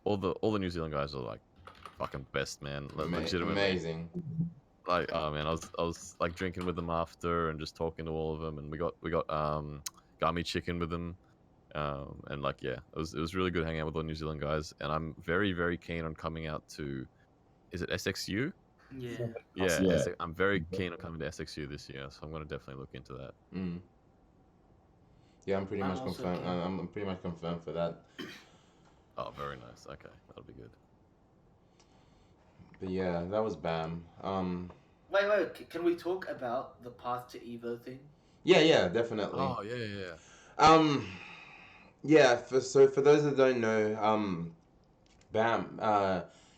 all the New Zealand guys are like fucking best, man. Legitimately amazing. Like, oh man, I was like drinking with them after and just talking to all of them, and we got gummy chicken with them, and like yeah, it was really good hanging out with all the New Zealand guys, and I'm very, very keen on coming out to, is it SXU? Yeah. I'm very keen on coming to SXU this year, so I'm gonna definitely look into that. Yeah, I'm pretty I'm much also confirmed. keen. I'm pretty much confirmed for that. Oh, very nice. Okay, that'll be good. But yeah, that was BAM. Wait. Can we talk about the path to Evo thing? Yeah, definitely. Oh yeah. Um, yeah. For those that don't know, BAM,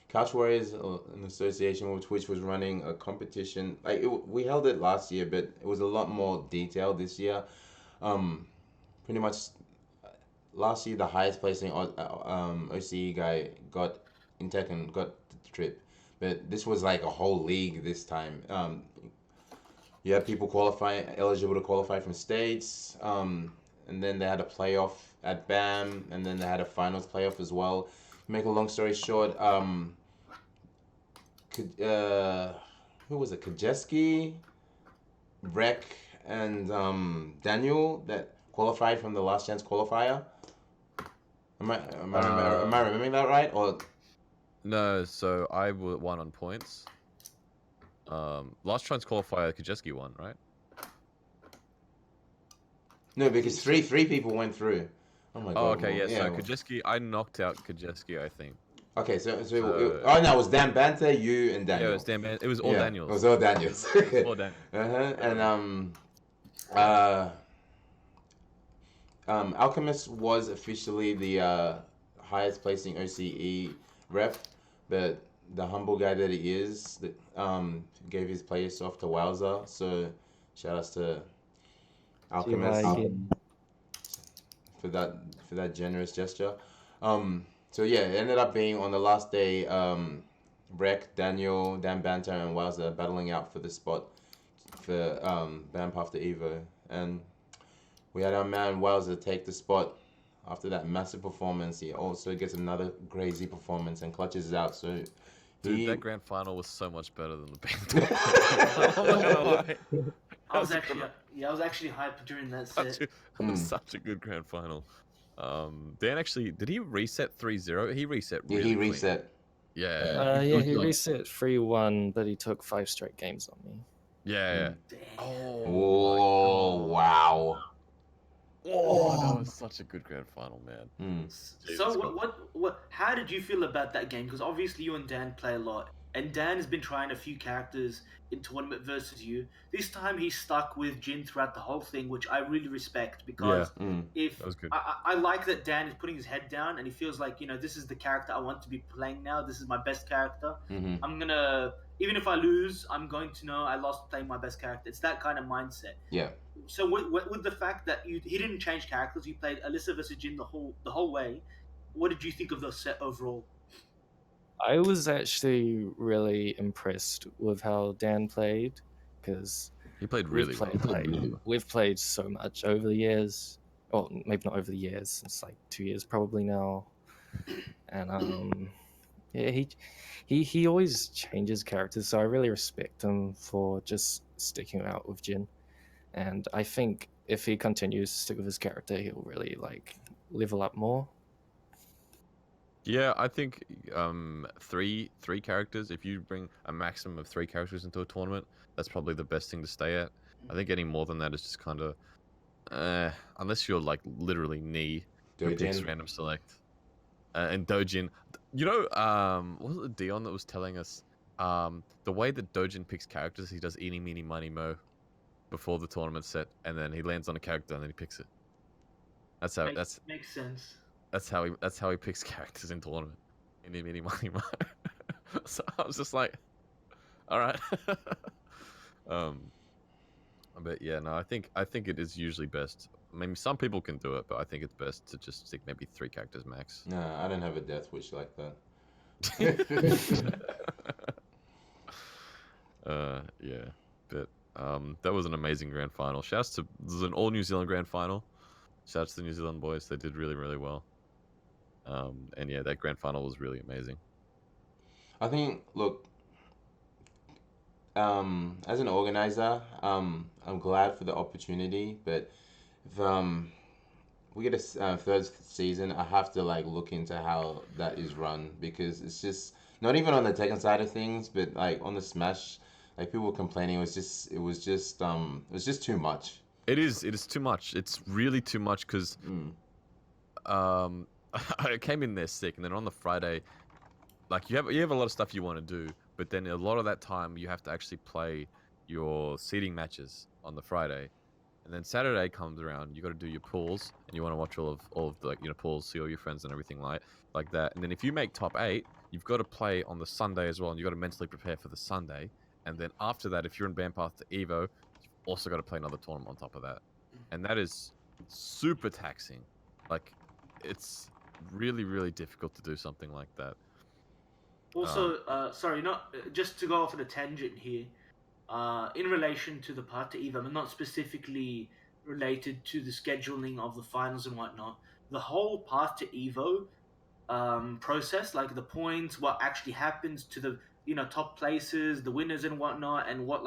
Couch Warriors, an association with Twitch, was running a competition. We held it last year, but it was a lot more detailed this year. Pretty much last year the highest placing OCE guy got in Tekken got the trip, but this was like a whole league this time. You had people eligible to qualify from states, and then they had a playoff at BAM, and then they had a finals playoff as well. To make a long story short, who was it? Kajeski, Reck, and Daniel that qualified from the last chance qualifier. Am I remembering that right? Or No, so I won on points. Last chance qualifier, Kajeski won, right? no, because three people went through. Oh my Oh, god. okay, yeah. So Well, Kajeski, I knocked out Kajeski, I think. okay, So oh no, it was Dan Bante, you and yeah, Daniel. it was all Yeah, Daniels. it was all Daniels. It was all Daniels. And Alchemist was officially the highest placing OCE rep, but the humble guy that he is, gave his place off to wowzer. So shout outs to Alchemist for that generous gesture. So yeah, it ended up being on the last day. Reck, Daniel, Dan Banter, and wowzer battling out for the spot for BAM Path to Evo, and we had our man wowzer take the spot after that massive performance. He also gets another crazy performance and clutches it out. So Dude, that grand final was so much better than the band. I'm not gonna lie. I was actually hyped during that set. That was such a good grand final. Dan actually, did he reset 3-0? He reset really he clean. reset. Yeah. He reset 3-1, but he took 5 straight games on me. Yeah. Damn. Oh wow. Oh, that was such a good grand final, man. So what? How did you feel about that game? Because obviously you and Dan play a lot, and Dan has been trying a few characters in tournament versus you. This time he's stuck with Jin throughout the whole thing, which I really respect because if that was good. I like that Dan is putting his head down and he feels like this is the character I want to be playing now. This is my best character. I'm gonna even if I lose, I'm going to know I lost playing my best character. It's that kind of mindset. Yeah. So with the fact that he didn't change characters, you played Alyssa versus Jin the whole way. What did you think of the set overall? I was actually really impressed with how Dan played because he played really well. We've played so much over the years. Well, maybe not over the years. It's like 2 years probably now. And yeah, he always changes characters, so I really respect him for just sticking out with Jin. And I think if he continues to stick with his character, he'll really level up more. Yeah, I think three characters. If you bring a maximum of 3 characters into a tournament, that's probably the best thing to stay at. I think any more than that is just kind of, unless you're like literally knee who picks random select, and Dojin. Was it Dion that was telling us the way that Dojin picks characters? He does eeny meeny miny mo before the tournament set, and then he lands on a character and then he picks it. That's how makes sense. That's how he picks characters in tournament. Eeny meeny miny mo. So I was just like, all right. But yeah, no, I think it is usually best. Maybe some people can do it, but I think it's best to just stick maybe 3 characters max. Nah, I don't have a death wish like that. Yeah, but that was an amazing grand final. This is an all New Zealand grand final. Shouts to the New Zealand boys. They did really, really well. And yeah, that grand final was really amazing. I think, look, as an organizer, I'm glad for the opportunity, but if we get a third season, I have to look into how that is run, because it's just not even on the Tekken side of things, but on the Smash, people were complaining it was just too much. It is too much. It's really too much because I came in there sick, and then on the Friday, like you have a lot of stuff you want to do, but then a lot of that time you have to actually play your seeding matches on the Friday, and then Saturday comes around, you got to do your pools, and you want to watch all of the like, pools, see all your friends and everything like that. And then if you make top 8, you've got to play on the Sunday as well, and you got to mentally prepare for the Sunday. And then after that, if you're in band path to Evo, you've also got to play another tournament on top of that, and that is super taxing. Like, it's really difficult to do something like that. Also, sorry, not just to go off on a tangent here. In relation to the part to Evo, and not specifically related to the scheduling of the finals and whatnot, the whole path to Evo process, like the points, what actually happens to the top places, the winners and whatnot, and what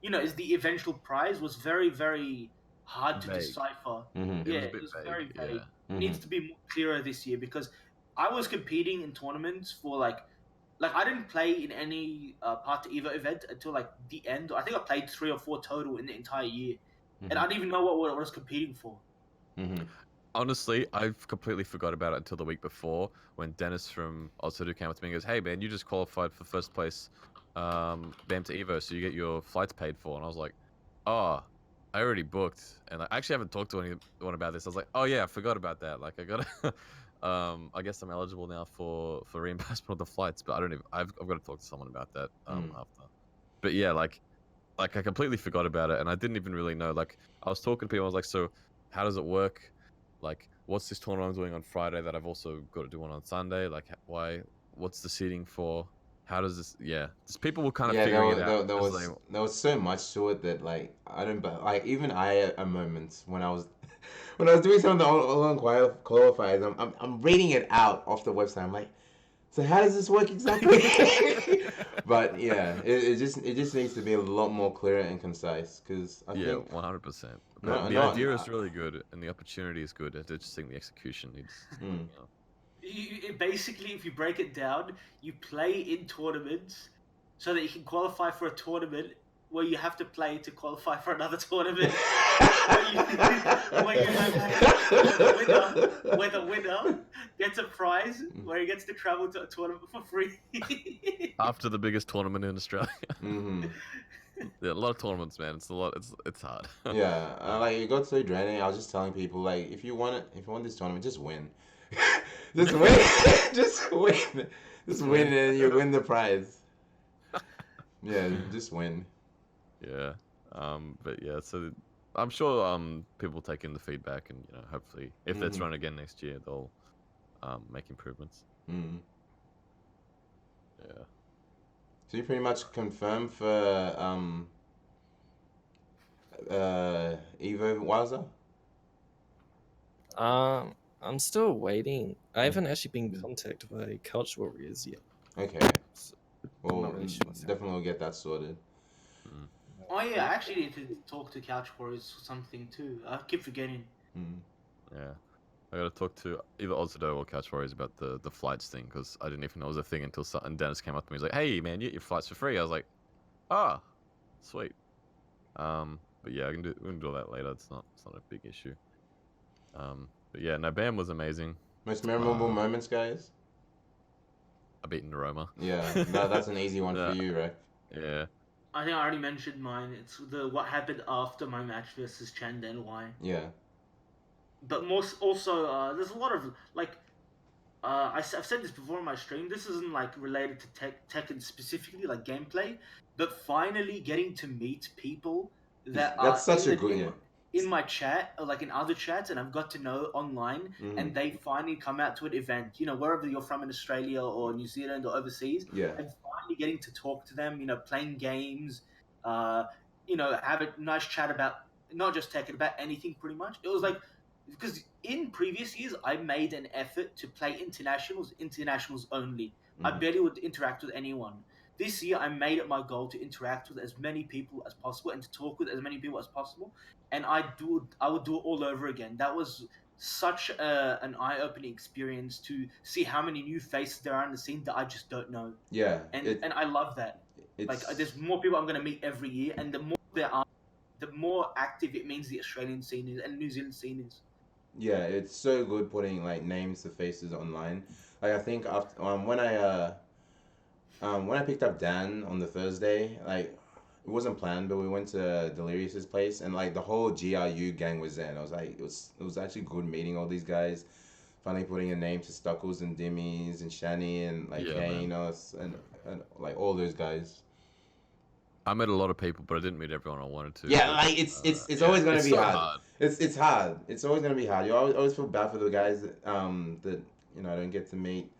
is the eventual prize, was very hard to Vague. decipher. Mhm. Yeah, It was a bit it was vague, very vague. yeah. It needs to be more clearer this year, because I was competing in tournaments for like I didn't play in any part to Evo event until like the end. I think I played 3 or 4 total in the entire year, and I didn't even know what I was competing for. Honestly, I've completely forgot about it until the week before when Dennis from Oz2 came up to me and goes, "Hey man, you just qualified for first place BAM to Evo, so you get your flights paid for." And I was like, "Oh, I already booked." And I actually haven't talked to anyone about this. I was like, "Oh yeah, I forgot about that. Like I gotta I guess I'm eligible now for reimbursement of the flights, but I don't even I've got to talk to someone about that after." But yeah, like I completely forgot about it, and I didn't even really know. Like I was talking to people, I was like, "So how does it work? Like, what's this tournament I'm doing on Friday that I've also got to do one on Sunday? Like, why? What's the seating for? How does this?" Yeah, just people were kind of figuring it out. There was so much to it that like I don't, but like even I at moments when I was when I was doing some of the online qualifiers, I'm reading it out off the website. I'm like, so how does this work exactly? But yeah, it just needs to be a lot more clear and concise, because I think 100%. But No, the no, idea is really good, and the opportunity is good. I just think the execution needs. Basically, if you break it down, you play in tournaments so that you can qualify for a tournament where you have to play to qualify for another tournament. where the winner gets a prize where he gets to travel to a tournament for free. After the biggest tournament in Australia. Yeah, a lot of tournaments, man. It's a lot. It's hard. Yeah, like it got so draining. I was just telling people like, if you want this tournament, just win. Just win. Just win. Just win, and you win the prize. Yeah, just win. Yeah. But yeah, so I'm sure people take in the feedback, and hopefully if it's run again next year, they'll make improvements. Yeah. So you pretty much confirmed for Evo wowzer? I'm still waiting. I haven't actually been contacted by Couch Warriors yet. Okay. So Well, not really sure what's definitely we'll get that sorted. Oh yeah, I actually need to talk to Couch Warriors for something too. I keep forgetting. Yeah. I gotta talk to either Ozdo or Couch Warriors about the flights thing, because I didn't even know it was a thing until and Dennis came up to me. He's like, "Hey man, you get your flights for free." I was like, "Ah, sweet." But yeah, we can do all that later. It's not a big issue. But yeah, no, BAM was amazing. Most memorable moments, guys? I beat Naroma. Yeah, that's an easy one for you, Reck. Yeah. I think I already mentioned mine. It's what happened after my match versus Chen Den Wai. Yeah. But also, there's a lot of I've said this before on my stream. This isn't like related to Tekken specifically, like gameplay, but finally getting to meet people that That's are such a good in my chat, or like in other chats, and I've got to know online, and they finally come out to an event, wherever you're from in Australia or New Zealand or overseas, Yeah. and finally getting to talk to them, playing games, have a nice chat about not just Tekken, about anything pretty much. It was like, because in previous years I made an effort to play internationals only. I barely would interact with anyone. This year I made it my goal to interact with as many people as possible and to talk with as many people as possible, and I would do it all over again. That was such an eye-opening experience to see how many new faces there are in the scene that I just don't know. Yeah. And I love that. Like, there's more people I'm going to meet every year, and the more there are the more active it means the Australian scene is and New Zealand scene is. Yeah, it's so good putting like names to faces online. Like I think after when I picked up Dan on the Thursday, like it wasn't planned, but we went to Delirious's place and like the whole GRU gang was there. And I was like, it was actually good meeting all these guys. Finally putting a name to Stuckles and Dimmies and Shani and like Yeah, Kane man. and like all those guys. I met a lot of people, but I didn't meet everyone I wanted to. Yeah, but, like it's yeah, always gonna it's be so hard. hard. It's hard. It's always gonna be hard. You always feel bad for the guys that I don't get to meet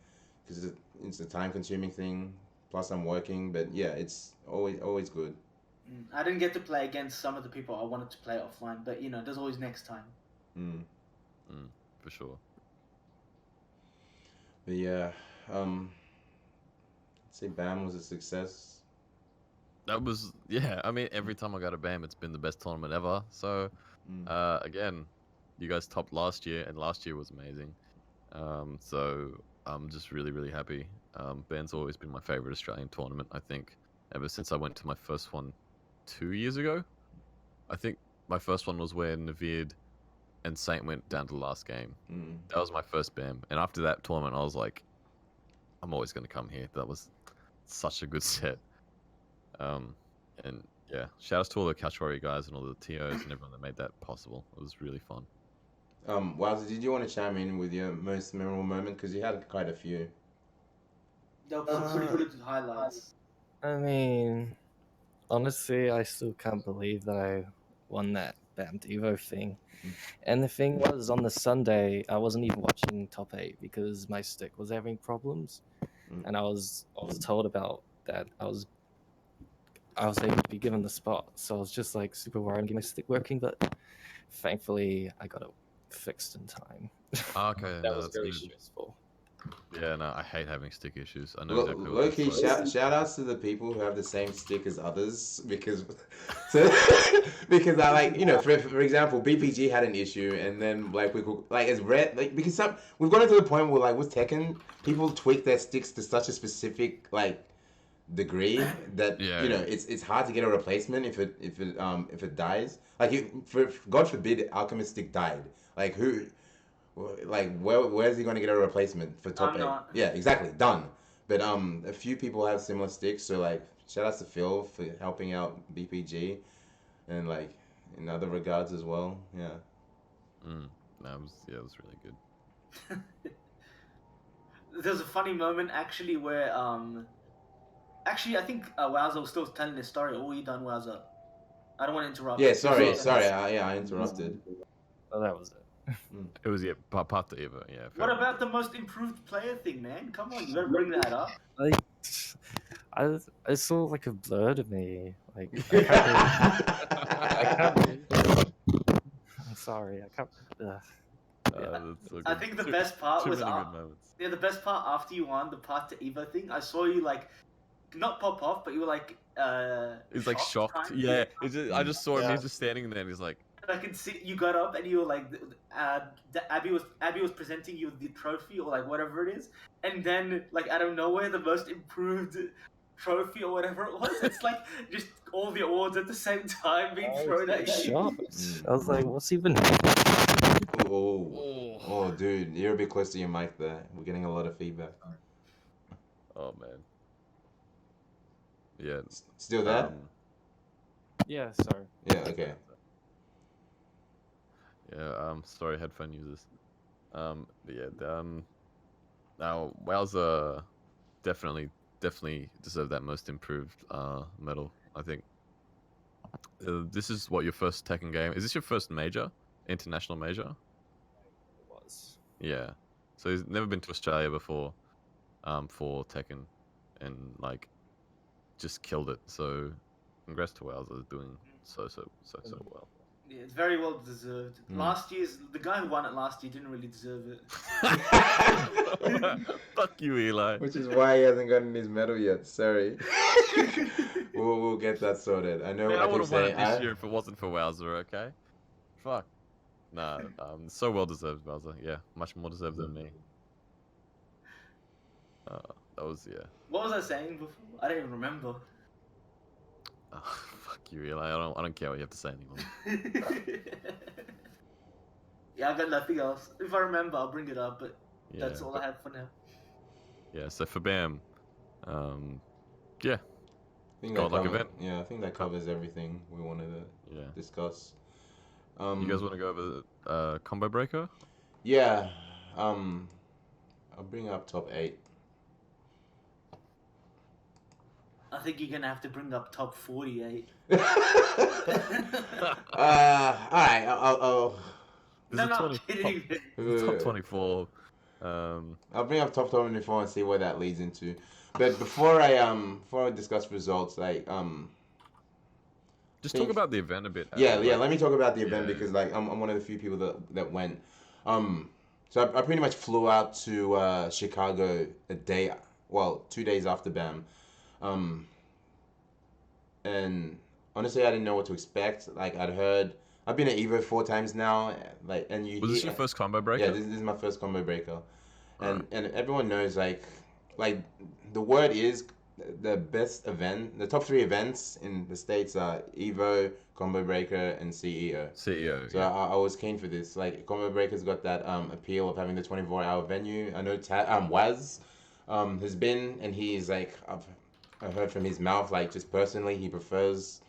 because it's a time consuming thing. Plus I'm working, but yeah, it's always good. I didn't get to play against some of the people I wanted to play offline, but there's always next time. For sure. But yeah, I'd say BAM was a success. That was, yeah. I mean, every time I go to BAM, it's been the best tournament ever. So, again, you guys topped last year, and last year was amazing. So I'm just really, really happy. BAM's always been my favorite Australian tournament. I think ever since I went to my first one 2 years ago. I think my first one was where Naveed and Saint went down to the last game. That was my first BAM, and after that tournament, I was like, I'm always going to come here. That was such a good set. And yeah, shout outs to all the Couch Warrior guys and all the TOs and everyone that made that possible. It was really fun. Wowzer, did you want to chime in with your most memorable moment? Because you had quite a few. They'll put it to highlights. I mean, honestly, I still can't believe that I won that BAM Devo thing. And the thing was, on the Sunday, I wasn't even watching top 8 because my stick was having problems, and I was told about that. I was able to be given the spot, so I was just like super worried and get my stick working, but thankfully I got it fixed in time. Okay, That no, was that's very good. stressful. Yeah, no, I hate having stick issues. I know exactly what Low that's key, like. shout outs to the people who have the same stick as others because, so, because I like for example BPG had an issue and then like we could like as red like because we've gotten to the point where like with Tekken people tweak their sticks to such a specific like degree that it's hard to get a replacement if it dies like God forbid Alchemist stick died like who. Like where's he going to get a replacement for top I'm 8? not. Yeah, exactly, done. But a few people have similar sticks, so like shout out to Phil for helping out BPG, and like in other regards as well. Yeah. That was it was really good. There's a funny moment actually where actually I think Wowzer was still telling this story. All you done, Wowzer? I don't want to interrupt. Yeah, sorry. I interrupted. Oh, that was it. It was part the Eva. Yeah. What about the most improved player thing, man? Come on, you gotta bring that up. Like, I saw like a blur to me. Like, I can't. I'm sorry, I can't. I think the best part was good moments. the best part after you won the part to Eva thing. I saw you like not pop off, but you were like He's like shocked. Yeah, I just saw him. He's just standing there, and he's like. I can see you got up and you were like, Abby was presenting you the trophy or like whatever it is, and then like out of nowhere the most improved trophy or whatever it was. It's like just all the awards at the same time being thrown at you. Shocked. I was like, what's even? Oh, dude, you're a bit close to your mic there. We're getting a lot of feedback. Oh man. Yeah. Still there? Yeah, sorry. Yeah. Okay. Yeah, sorry, headphone users. But yeah, now Wowzer definitely deserve that most improved medal. I think. This is what your first Tekken game. Is this your first major, international major? It was. Yeah, so he's never been to Australia before, for Tekken, and like, just killed it. So, congrats to Wowzer doing so well. Yeah, it's very well deserved. The guy who won it last year didn't really deserve it. Fuck you, Eli. Which is why he hasn't gotten his medal yet. Sorry. we'll get that sorted. I know. Man, I would have won it this year if it wasn't for Wowzer. Okay. Fuck. Nah. So well deserved, Wowzer. Yeah, much more deserved than me. That was What was I saying before? I don't even remember. Oh, fuck. you, Eli. I don't care what you have to say anymore. Yeah, I got nothing else. If I remember, I'll bring it up, but Yeah, that's all I have for now. Yeah, so for BAM, yeah, I think godlike event. Yeah, I think that covers everything we wanted to discuss. You guys want to go over Combo Breaker? Yeah. I'll bring up top 8. I think you're gonna have to bring up top 48. All right. I'll No, I'm kidding. Top 24. I'll bring up top 24 and see what that leads into. But before I discuss results, like just talk about the event a bit. Yeah. Let me talk about the event because like I'm one of the few people that went. So I pretty much flew out to Chicago 2 days after BAM. And honestly, I didn't know what to expect. Like I've been at Evo 4 times now. Like, and was this your first Combo Breaker? Yeah, this is my first Combo Breaker, and everyone knows like the word is the best event. The top 3 events in the States are Evo, Combo Breaker, and CEO. CEO. So I was keen for this. Like Combo Breaker's got that appeal of having the 24-hour venue. I know Waz has been, and he's like I've heard from his mouth, like just personally, he prefers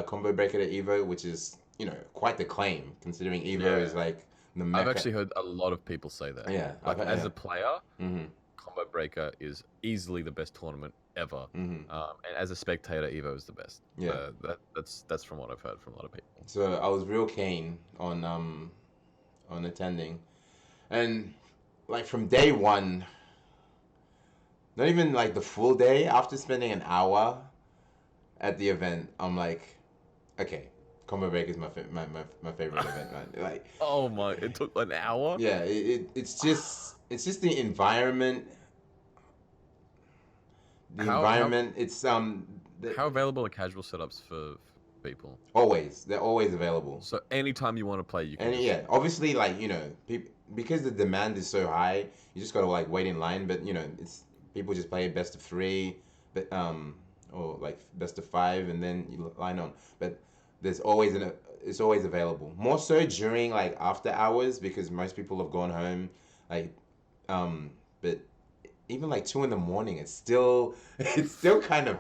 Combo Breaker to Evo, which is quite the claim considering Evo is like the mecca. I've actually heard a lot of people say that. Yeah, like as a player, Combo Breaker is easily the best tournament ever, and as a spectator, Evo is the best. Yeah, that's from what I've heard from a lot of people. So I was real keen on attending, and like from day one. Not even like the full day. After spending an hour at the event, I'm like, okay, Combo Break is my favorite event, man. Like, oh my, it took an hour. Yeah, it's just the environment. How available are casual setups for people? They're always available. So anytime you want to play, you can. And obviously, like because the demand is so high, you just gotta like wait in line. But it's. People just play best of 3, but or like best of 5, and then you line on. But it's always available. More so during like after hours because most people have gone home. Like, but even like 2 in the morning, it's still kind of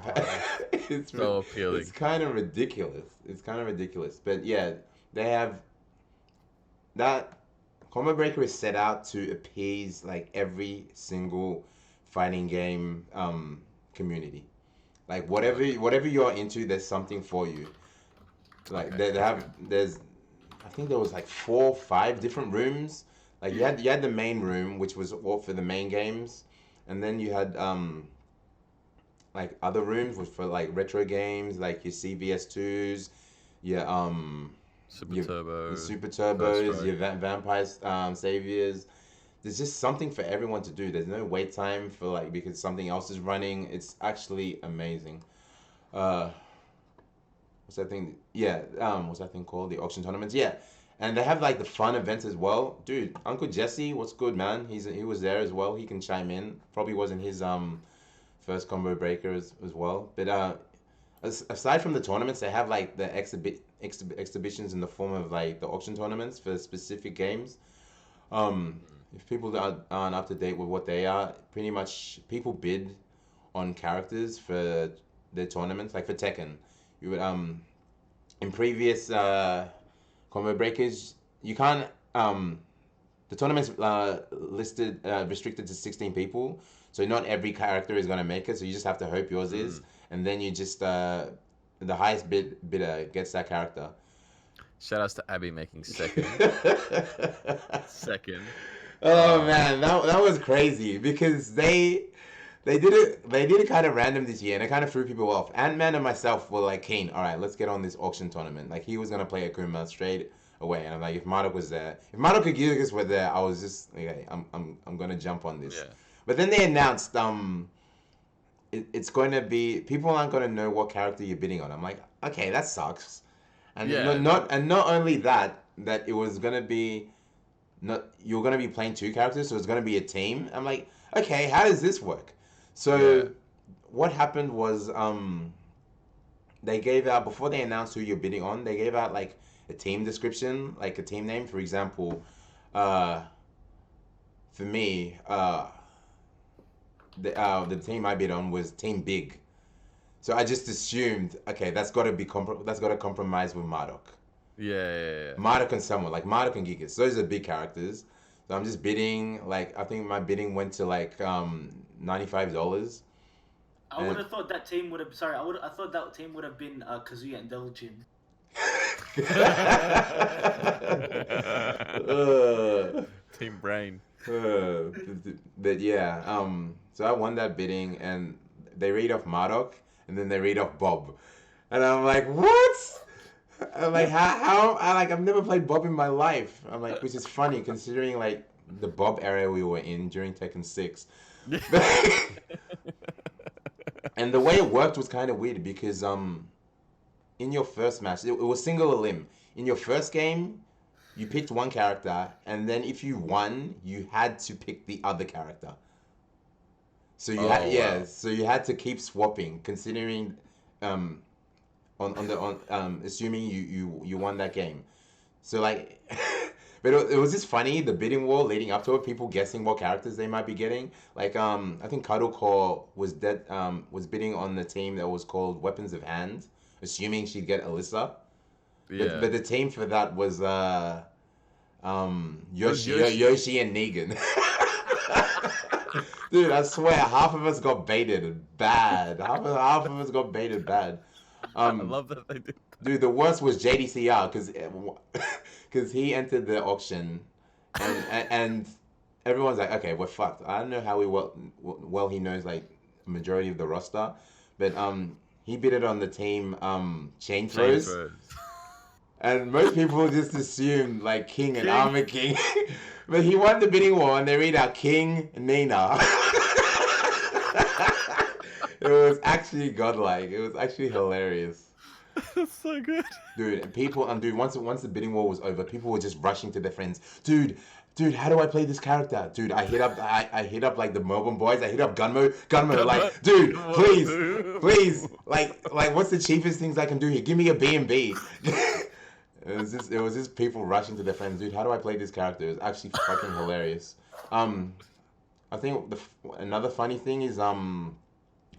it's so appealing. It's kind of ridiculous. But yeah, they have that. Combo Breaker is set out to appease like every single fighting game community. Like whatever you're into, there's something for you. Like there's I think there was like 4 or 5 different rooms. Like you had the main room, which was all for the main games, and then you had like other rooms which for like retro games, like your CVS2s, your Super Turbos, your Vampire Saviors. There's just something for everyone to do. There's no wait time for like because something else is running. It's actually amazing. What's that thing? Yeah, what's that thing called? The auction tournaments. Yeah, and they have like the fun events as well. Dude, Uncle Jesse, what's good, man? He was there as well. He can chime in. Probably wasn't his first Combo Breaker as well. But aside from the tournaments, they have like the exhibitions in the form of like the auction tournaments for specific games. If people aren't up to date with what they are, pretty much people bid on characters for their tournaments. Like for Tekken, you would in previous Combo Breakers, you can't the tournament's restricted to 16 people, so not every character is gonna make it. So you just have to hope yours is, and then you just the highest bidder gets that character. Shout outs to Abby making second. Oh man, that was crazy because they did it kind of random this year and it kind of threw people off. Ant-Man and myself were like keen. All right, let's get on this auction tournament. Like he was gonna play Akuma straight away, and I'm like, if Marduk was there, if Marduk and Gilgis were there, I was just okay. I'm gonna jump on this. Yeah. But then they announced it's going to be people aren't gonna know what character you're bidding on. I'm like, okay, that sucks. And not only that it was gonna be. You're going to be playing 2 characters, so it's going to be a team. I'm like, okay, how does this work? So what happened was they gave out before they announced who you're bidding on. They gave out like a team description, like a team name. For example, for me, the team I bid on was Team Big. So I just assumed, okay, that's got to compromise with Marduk. Yeah. Marduk and someone like Marduk and Gigas. Those are big characters. So I'm just bidding. Like I think my bidding went to like $95. I would have thought that team would have. Sorry, I thought that team would have been Kazuya and Devil Jin. Team Brain. But yeah, so I won that bidding, and they read off Marduk, and then they read off Bob, and I'm like, what? I'm like, how? I've never played Bob in my life. I'm like, which is funny considering like the Bob era we were in during Tekken 6. And the way it worked was kind of weird because in your first match, it was single elim. In your first game, you picked one character, and then if you won, you had to pick the other character. So you so you had to keep swapping, considering assuming you won that game. So like, but it was just funny, the bidding war leading up to it, people guessing what characters they might be getting. Like I think Cuddlecore was bidding on the team that was called Weapons of Hand, assuming she'd get Alyssa. Yeah. But the team for that was Yoshi and Negan. Dude, I swear, half of us got baited bad. Half of us got baited bad. I love that they did. Dude, the worst was JDCR because he entered the auction, and everyone's like, okay, we're fucked. I don't know how well he knows like majority of the roster, but he bid it on the team Chain Throws. And most people just assumed like King and Armor King. But he won the bidding war and they read out King Nina. It was actually godlike. It was actually hilarious. That's so good. Dude, and people, once the bidding war was over, people were just rushing to their friends. Dude, how do I play this character? Dude, I hit up like the Melbourne boys. I hit up Gunmo, like, dude, please, like, what's the cheapest things I can do here? Give me a B&B. It was just people rushing to their friends. Dude, how do I play this character? It was actually fucking hilarious. I think another funny thing is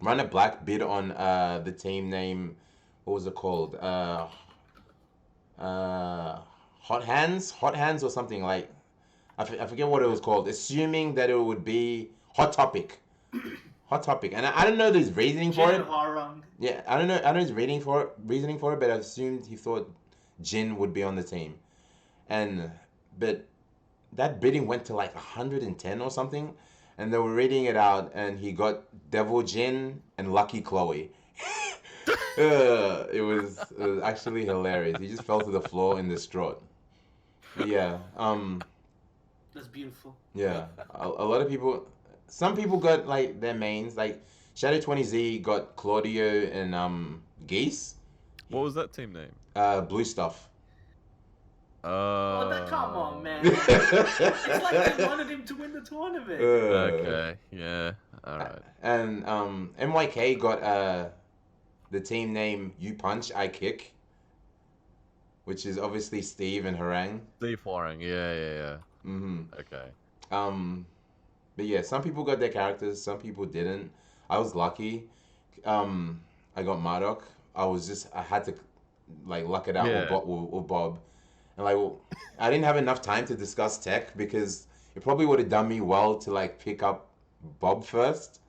Runner Black bid on the team name. What was it called? Hot Hands or something like. I forget what it was called. Assuming that it would be Hot Topic. And I don't know his reasoning for it. Yeah, I don't know his reasoning for it, but I assumed he thought Jin would be on the team, but that bidding went to like 110 or something, and they were reading it out, and he got Devil Jin and Lucky Chloe. It was actually hilarious. He just fell to the floor in distraught. Yeah, that's beautiful. Yeah, a lot of people. Some people got like their mains, like Shadow 20Z got Claudio and Geese. What was that team name? Blue Stuff. Come on, man. It's like they wanted him to win the tournament. Okay, yeah, all right. And MYK got the team name You Punch, I Kick, which is obviously Steve and Harang. Steve Harang, yeah. Mm-hmm. Okay. But yeah, some people got their characters, some people didn't. I was lucky. I got Marduk. I had to like luck it out with Bob, and like I didn't have enough time to discuss tech because it probably would have done me well to like pick up Bob first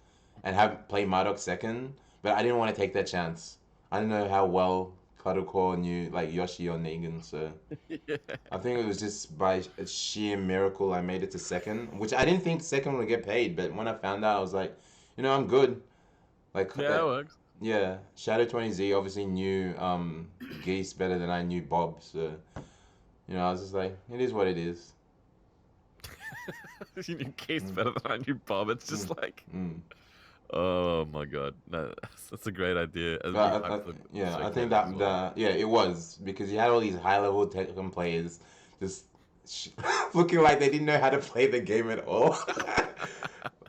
and play Marduk second, but I didn't want to take that chance. I didn't know how well Cuddlecore knew like Yoshi or Negan, so I think it was just by a sheer miracle I made it to second, which I didn't think second would get paid, but when I found out, I was like, I'm good. Like yeah, it works. Yeah, Shadow 20Z obviously knew Geese better than I knew Bob, so I was just like, it is what it is. You knew Geese better than I knew Bob. It's just like, oh my god, no, that's a great idea. I think that it was because you had all these high level Tekken players just looking like they didn't know how to play the game at all.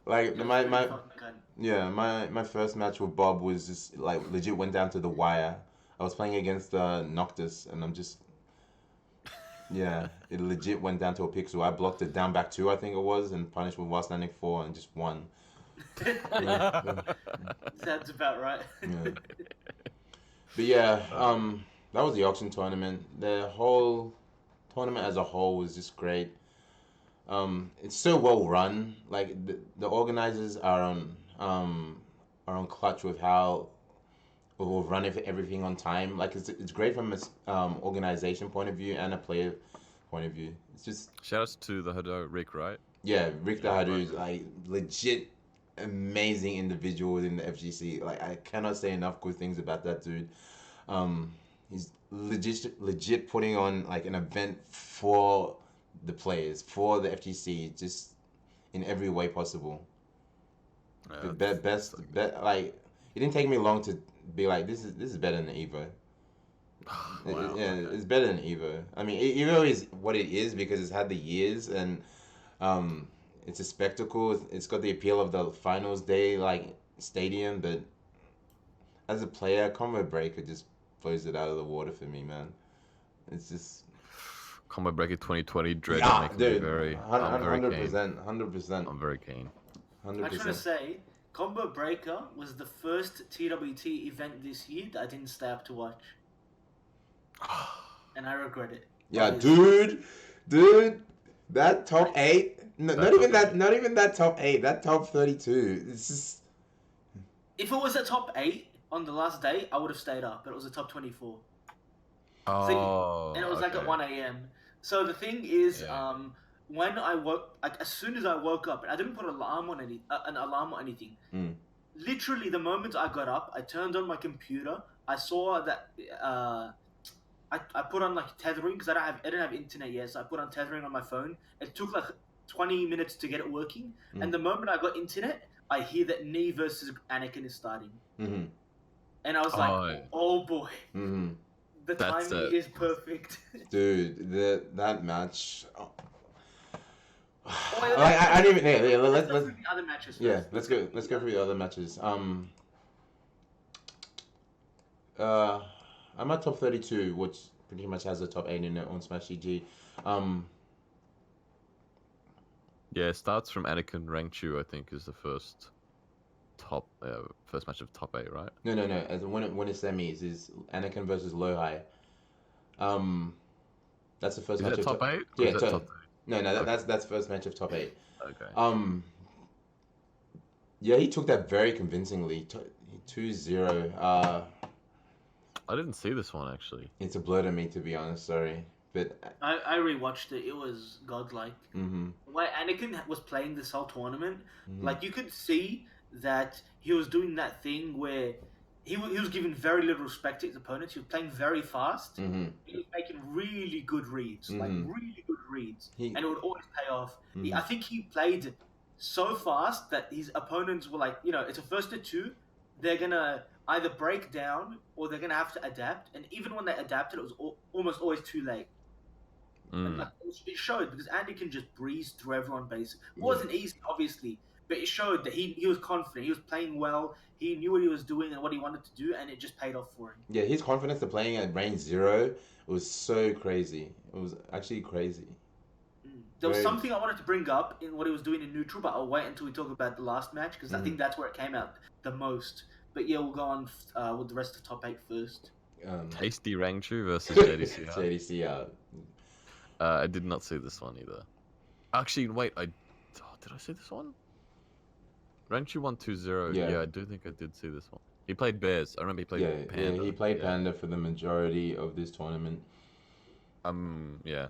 Like my first match with Bob was just like legit went down to the wire. I was playing against Noctis, and I'm just, yeah, it legit went down to a pixel. I blocked it down back 2, I think it was, and punished with while standing 4, and just won. Sounds about right. Yeah. But yeah, that was the auction tournament. The whole tournament as a whole was just great. It's so well run. Like the organizers are on clutch with how we'll run everything on time. Like it's great from a organization point of view and a player point of view. It's just Shout out to the Hado Rick, right? yeah, Rick the Hadu is like legit amazing individual within the FGC. Like I cannot say enough good things about that dude. He's legit putting on like an event for the players, for the FGC, just in every way possible. Yeah, The best, like it didn't take me long to be like this is better than Evo. Wow, Yeah, okay. it's better than Evo. I mean, Evo is what it is because it's had the years and it's a spectacle. It's got the appeal of the finals day like stadium, but as a player, Combo Breaker just blows it out of the water for me, man. It's just Combo Breaker 2020 dread yeah, making dude, me very. I'm very keen. 100%. I'm very keen. I just want to 100%. say, Combo Breaker was the first TWT event this year that I didn't stay up to watch, and I regret it. Yeah, That is- dude, that top 8, That not even top that, not even that top 8, that top 32. It's just If it was a top 8 on the last day, I would have stayed up, but it was a top 24. Oh, And it was like at okay. 1 a.m. So the thing is, Yeah. when I woke, like as soon as I woke up, and I didn't put an alarm on anything. Mm. Literally, the moment I got up, I turned on my computer. I saw that I put on like tethering because I didn't have internet yet, so I put on tethering on my phone. It took like 20 minutes to get it working, and the moment I got internet, I hear that Knee versus Anakin is starting, mm-hmm. and I was like, Oh, yeah. oh boy. Mm-hmm. The That's timing is perfect. Dude, that match. Oh. wait, I don't even. Yeah, Let's go let's through the other matches first. yeah, let's go through the other matches. I'm at top 32, which pretty much has the top 8 in it on Smash GG. Yeah, it starts from Anakin Rangchu, I think, is the first match of top 8, right? No. As when it semis is Anakin versus Lohai. That's the first Is match that of top 8? Yeah, is that top No, Okay. that's first match of top 8. 8? Okay. Yeah, he took that very convincingly. 2-0. I didn't see this one, actually. It's a blur to me, to be honest. Sorry, but I rewatched it. It was godlike. mm-hmm. The way Anakin was playing this whole tournament, Mm-hmm. like you could see that he was doing that thing where he was giving very little respect to his opponents. He was playing very fast. Mm-hmm. He was making really good reads, like Mhm. really good reads, He- and it would always pay off. Mhm. I think he played so fast that his opponents were like, it's a first to 2. They're gonna either break down or they're gonna have to adapt. And even when they adapted, it was almost always too late. And Mm. like, it showed because Anakin just breezed through everyone. Basically, it wasn't easy, obviously, but it showed that he was confident. He was playing well. He knew what he was doing and what he wanted to do, and it just paid off for him. Yeah, his confidence to playing at range 0 was so crazy. It was actually crazy. There was Very- something I wanted to bring up in what he was doing in neutral, but I'll wait until we talk about the last match because I think that's where it came out the most. But yeah, we'll go on with the rest of the top 8 first. Tasty Rangchu versus JDC. JDC. I did not see this one either. Actually, wait, did I see this one? Rangchu won 2-0. Yeah. Yeah, I do think I did see this one. He played Bears. I remember he played Yeah, Panda. he played Yeah. Panda for the majority of this tournament. Yeah.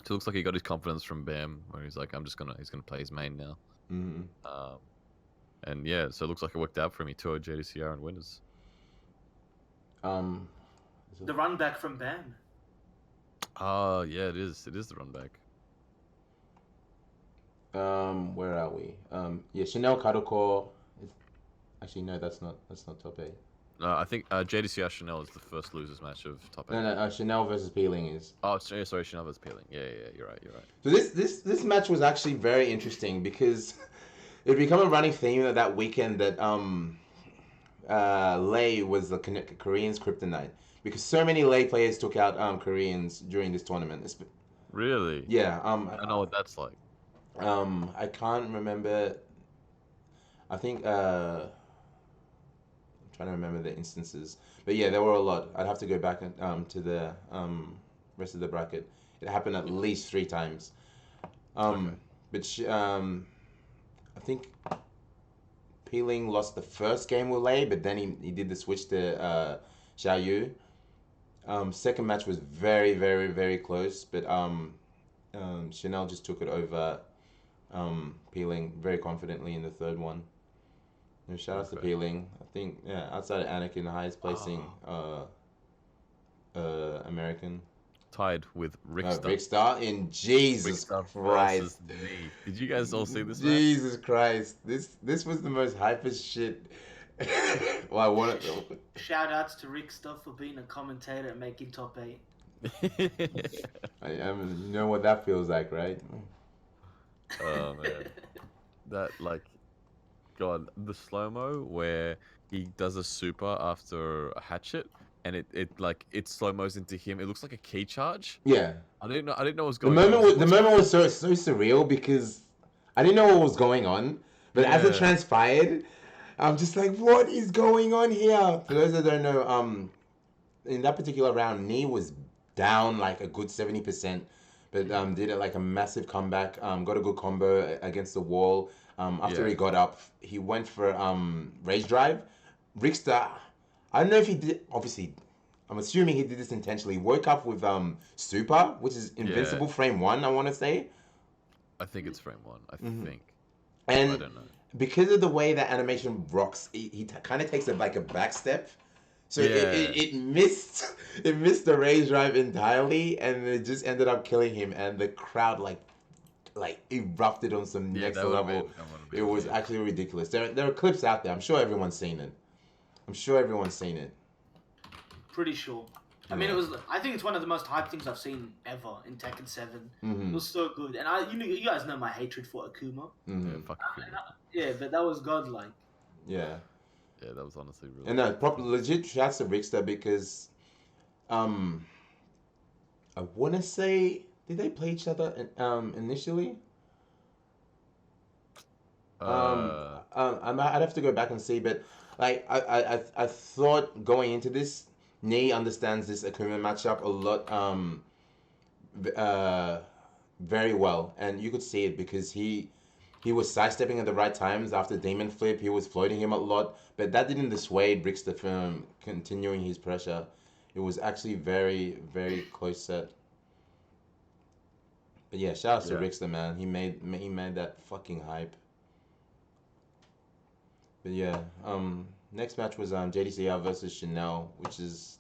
So it looks like he got his confidence from BAM, where he's like, he's gonna play his main now. Mm-hmm. And yeah, so it looks like it worked out for him. He 2-0 JDCR and winners. The run back from BAM. Oh, yeah, it is. It is the run back. Where are we? Yeah, Chanel Karuko. Actually, no, that's not top 8. No, I think JDCR Chanel is the first losers match of top 8. No, Chanel versus Peeling is. Oh, sorry, Chanel versus Peeling. Yeah, you're right. So this match was actually very interesting because it became a running theme of that weekend that Lei was the Koreans' kryptonite because so many Lei players took out Koreans during this tournament. Really? Yeah. I know what that's like. I can't remember. I think I'm trying to remember the instances, but yeah, there were a lot. I'd have to go back to the rest of the bracket. It happened at least 3 times. Okay. But I think Peeling lost the first game with Lei, but then he did the switch to Xiao Yu. Second match was very, very, very close, but Chanel just took it over Peeling very confidently in the third one. Shout out to Peeling. I think outside of Anakin, the highest placing American. Tied with Rickster. Rickstar in Jesus Christ. Me. Did you guys all see this match? Jesus Christ. This was the most hypest shit. Well, I want it. Shout outs to Rick Stuff for being a commentator and making top 8. You know what that feels like, right? Oh man, that God, the slow mo where he does a super after a hatchet, and it slow mos into him. It looks like a key charge. Yeah. I didn't know what was The going on. moment was so surreal because I didn't know what was going on, but as it transpired, I'm just like, what is going on here? For those that don't know, in that particular round, Knee was down like a good 70%, but did like a massive comeback. Got a good combo against the wall. After he got up, he went for rage drive. Rickster, I don't know if he did. Obviously, I'm assuming he did this intentionally. Woke up with super, which is invincible frame 1. I want to say. I think it's frame 1. I think. And I don't know. Because of the way that animation rocks, he kind of takes it like a back step. So it missed the rage drive entirely, and it just ended up killing him. And the crowd like erupted on some next level. It was actually ridiculous. There are clips out there. I'm sure everyone's seen it. Pretty sure. I mean, I think it's one of the most hyped things I've seen ever in Tekken 7. It was so good, and you guys know my hatred for Akuma. Yeah, fuck Akuma. Yeah, but that was godlike. Yeah. Yeah, that was honestly really. And no, legit shouts to Rickster because, I want to say, did they play each other initially? I'd have to go back and see, but like I thought going into this, Nee understands this Akuma matchup a lot, very well, and you could see it because he was sidestepping at the right times after Demon Flip. He was floating him a lot, but that didn't dissuade Rickster from continuing his pressure. It was actually very, very close set. But yeah, shout out to Rickster, man. He made that fucking hype. But yeah, next match was JDCR versus Chanel, which is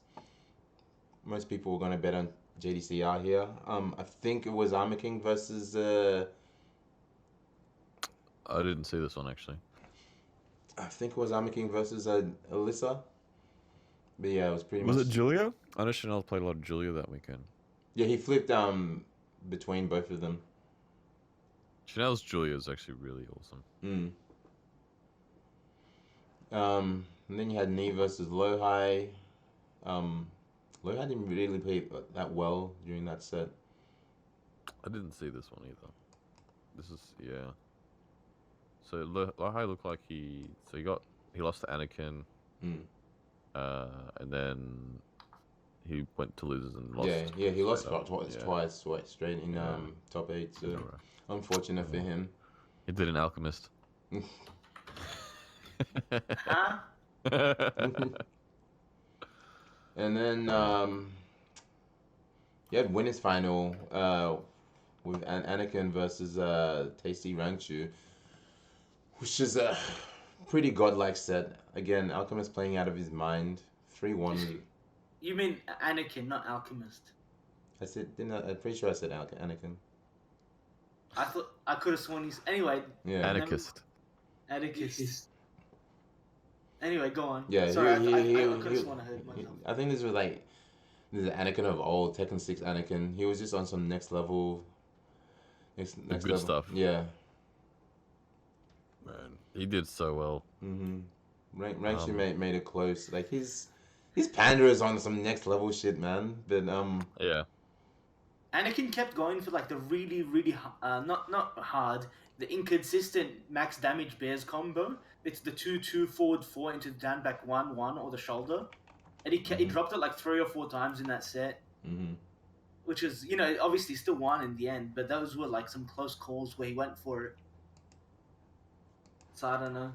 most people were gonna bet on JDCR here. I think it was Armor King versus. I didn't see this one actually. I think it was Armor King versus Alyssa. But yeah, it was pretty much. Was it Julia? I know Chanel played a lot of Julia that weekend. Yeah, he flipped between both of them. Chanel's Julia is actually really awesome. And then you had Nee versus Lohai. Lohai didn't really play that well during that set. I didn't see this one either. This is So Lohai looked like he lost to Anakin, and then he went to losers and lost. Yeah, he lost twice straight in top 8. So unfortunate for him. He did an Alchemist. Huh? And then you had winners final with Anakin versus Tasty Rangchu, which is a pretty godlike set. Again, Alchemist playing out of his mind. 3-1. You mean Anakin, not Alchemist? I'm pretty sure I said Anakin. I thought I could have sworn he's anyway. Yeah. Anarchist. Atticus. Anyway, go on. Yeah, sorry, I could have sworn I heard myself. I think this is the Anakin of old, Tekken 6 Anakin. He was just on some next level. Next good level stuff. Yeah. Man, he did so well. Ranchu made it close. Like his panda is on some next level shit, man. But Yeah. Anakin kept going for like the really, really not hard, the inconsistent max damage bears combo. It's the 2-2 forward 4 into down back 1-1 or the shoulder, and he dropped it like 3 or 4 times in that set, which is obviously still won in the end, but those were like some close calls where he went for it. So I don't know.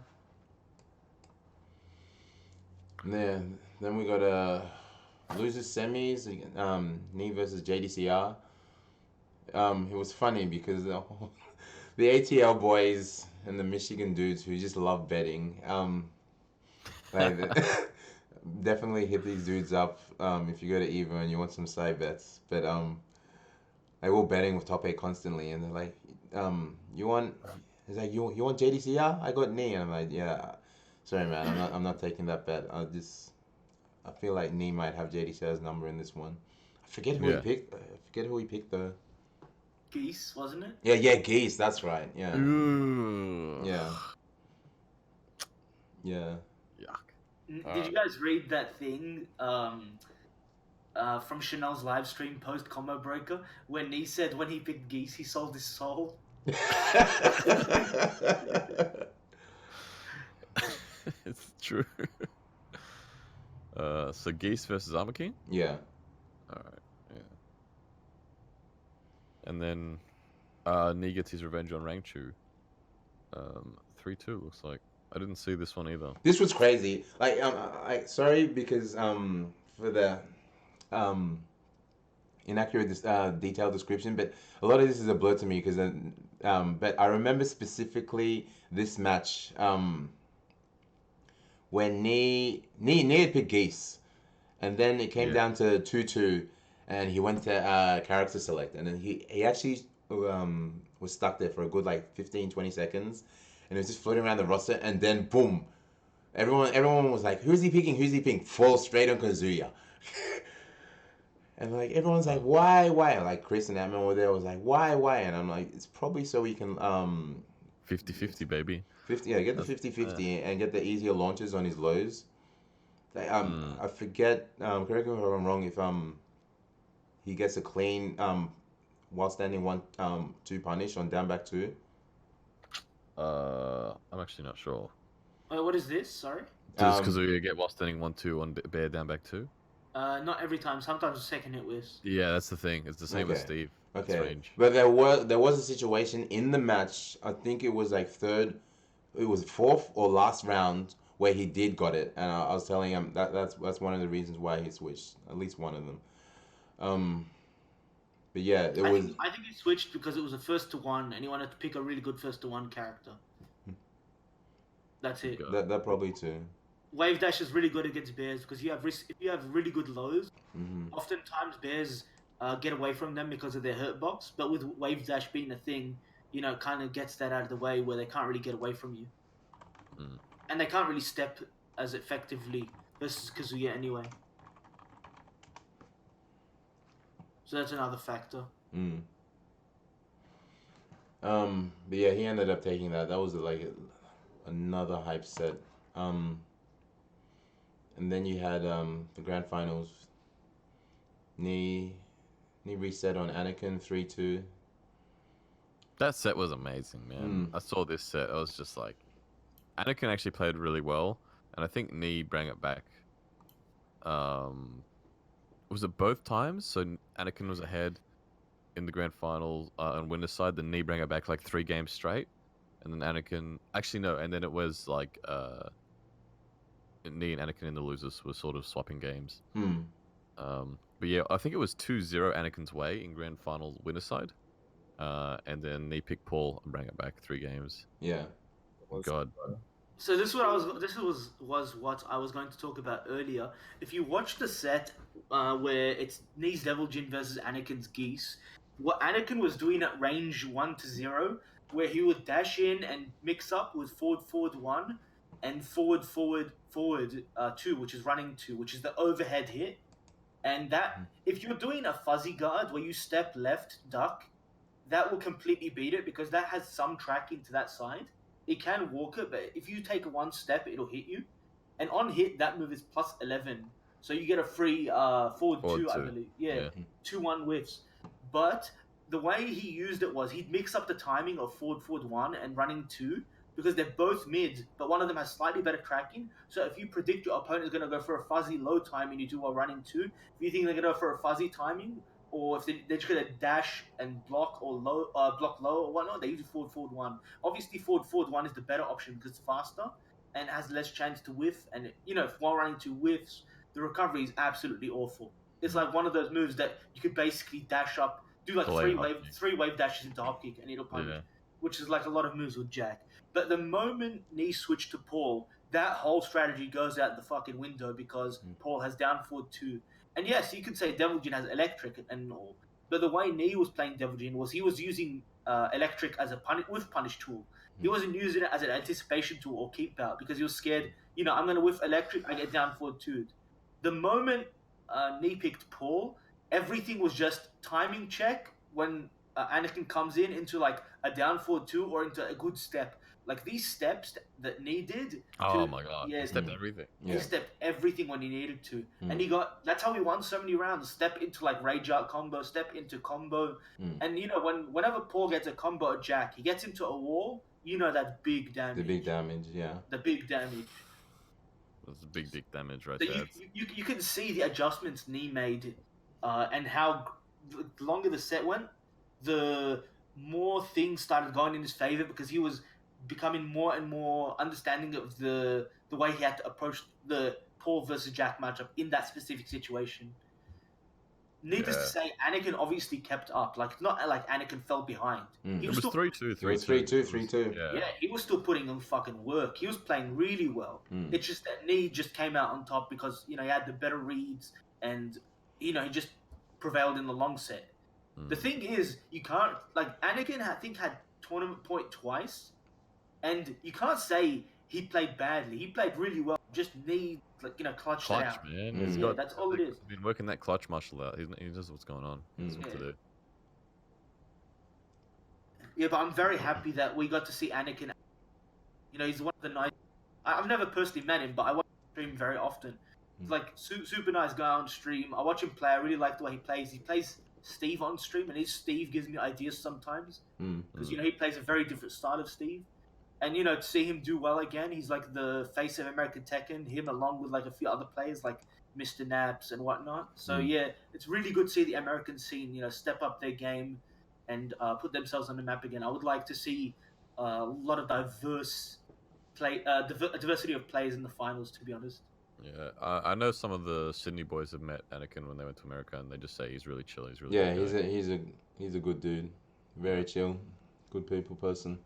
Yeah, then we got losers semis. Knee versus JDCR. It was funny because the ATL boys and the Michigan dudes who just love betting. Like definitely hit these dudes up. If you go to Evo and you want some side bets, but they were betting with top 8 constantly, and they're like, you want? He's like, you want JDCR? I got knee, and I'm like, yeah. Sorry, man, I'm not taking that bet. I feel like knee might have JDCR's number in this one. I forget who he picked. I forget who he picked though. Geese, wasn't it? Yeah, Geese. That's right. Yeah. Ooh. Yeah. Yeah. Yuck. Did you guys read that thing from Chanel's live stream post Combo Breaker when he said when he picked Geese he sold his soul? It's true. So Geese versus Armor King? Yeah. Alright, yeah. And then Nee gets his revenge on Rangchu. 3-2 looks like. I didn't see this one either. This was crazy. Like I sorry because for the inaccurate detailed description, but a lot of this is a blur to me because but I remember specifically this match when Nee had picked Geese, and then it came down to 2-2, and he went to character select, and then he actually was stuck there for a good like 15-20 seconds, and it was just floating around the roster, and then boom, everyone was like, who's he picking? Falls straight on Kazuya. And like everyone's like, why? Like Chris and Admin were there, was like, why? And I'm like, it's probably so we can 50-50, baby. 50, yeah, get the 50-50 and get the easier launches on his lows. Like, I forget. Correct me if I'm wrong. If he gets a clean while standing 1-2 punish on down back 2. I'm actually not sure. What is this? Sorry. Does Kazuya get while standing 1-2 on bear down back 2? Not every time. Sometimes a second hit whiz. Yeah, that's the thing. It's the same with Steve. Okay. Range. But there was a situation in the match. I think it was like fourth or last round where he did got it, and I was telling him that's one of the reasons why he switched. At least one of them. But yeah, I think he switched because it was a 1-to-1, and he wanted to pick a really good 1-to-1 character. That's it. That probably too. Wave dash is really good against bears because if you have really good lows, oftentimes bears get away from them because of their hurt box. But with wave dash being a thing, it kind of gets that out of the way where they can't really get away from you, and they can't really step as effectively versus Kazuya anyway. So that's another factor. But yeah, he ended up taking that. That was like another hype set. And then you had the grand finals. Knee reset on Anakin 3-2. That set was amazing, man. I saw this set. I was just like, Anakin actually played really well, and I think Nee brought it back. Was it both times? So Anakin was ahead in the grand final on winner's side. Then Nee brought it back like 3 games straight, and then Anakin. Actually, no. And then it was like Nee and Anakin in the losers were sort of swapping games. But yeah, I think it was 2-0 Anakin's way in grand final winner's side. And then Nee picked Paul and bring it back 3 games. Yeah. God. So this was what I was going to talk about earlier. If you watch the set where it's Nee's Devil Jin versus Anakin's Geese, what Anakin was doing at range 1-0, where he would dash in and mix up with forward 1 and forward 2, which is running 2, which is the overhead hit. And that, if you're doing a fuzzy guard where you step left, duck, that will completely beat it because that has some track into that side. It can walk it, but if you take 1 step, it'll hit you. and on hit that move is plus 11, so you get a free forward, Forward 2, I two. believe. Yeah, Yeah. 2-1 whiffs. But the way he used it was he'd mix up the timing of forward 1 and running 2 because they're both mid, but one of them has slightly better tracking. So if you predict your opponent is going to go for a fuzzy low timing, you do while running 2. If you think they're going to go for a fuzzy timing, or if they're just going to dash and block or block low or whatnot, they use forward 1. Obviously, forward 1 is the better option because it's faster and has less chance to whiff. And if while running 2 whiffs, the recovery is absolutely awful. It's like one of those moves that you could basically dash up, do like Delay three wave dashes into hop kick, and it'll punish, which is like a lot of moves with Jack. But the moment knee switched to Paul, that whole strategy goes out the fucking window because Paul has down forward 2. And yes, you could say Devil Jin has electric and all, but the way Nee was playing Devil Jin was he was using electric as a punish tool. He wasn't using it as an anticipation tool or keep out because he was scared. I'm going to whiff electric, I get down forward 2. The moment Nee picked Paul, everything was just timing check when Anakin comes into like a down forward 2 or into a good step. Like these steps that Nee did. Oh my god! Yeah, He stepped everything. He stepped everything when he needed to, and that's how he won so many rounds. Step into like rage out combo, step into combo, and whenever Paul gets a combo at Jack, he gets into a wall. That's big damage. The big damage, yeah. The big damage. That's a big dick damage right So there. you can see the adjustments Nee made, and how the longer the set went, the more things started going in his favor because he was becoming more and more understanding of the way he had to approach the Paul versus Jack matchup in that specific situation. Needless to say, Anakin obviously kept up. Like, it's not like Anakin fell behind. It was 3-2, 3-2. Yeah, he was still putting in fucking work. He was playing really well. It's just that Nee just came out on top because, he had the better reads and, he just prevailed in the long set. The thing is, you can't, like, Anakin, I think, had tournament point twice, and you can't say he played badly. He played really well. Just Nee, like, clutched it out. Man. That's all it is. He's been working that clutch muscle out. He knows what's going on. He knows what to do. Yeah, but I'm very happy that we got to see Anakin. He's one of the nice. I've never personally met him, but I watch him stream very often. He's like super nice guy on stream. I watch him play. I really like the way he plays. He plays Steve on stream, and his Steve gives me ideas sometimes because he plays a very different style of Steve. And to see him do well again, he's like the face of American Tekken. Him along with like a few other players like Mr. Naps and whatnot. So yeah, it's really good to see the American scene step up their game and put themselves on the map again. I would like to see a lot of diversity of players in the finals. To be honest. Yeah, I know some of the Sydney boys have met Anakin when they went to America, and they just say he's really chill. He's really he's a good dude, very chill, good people person.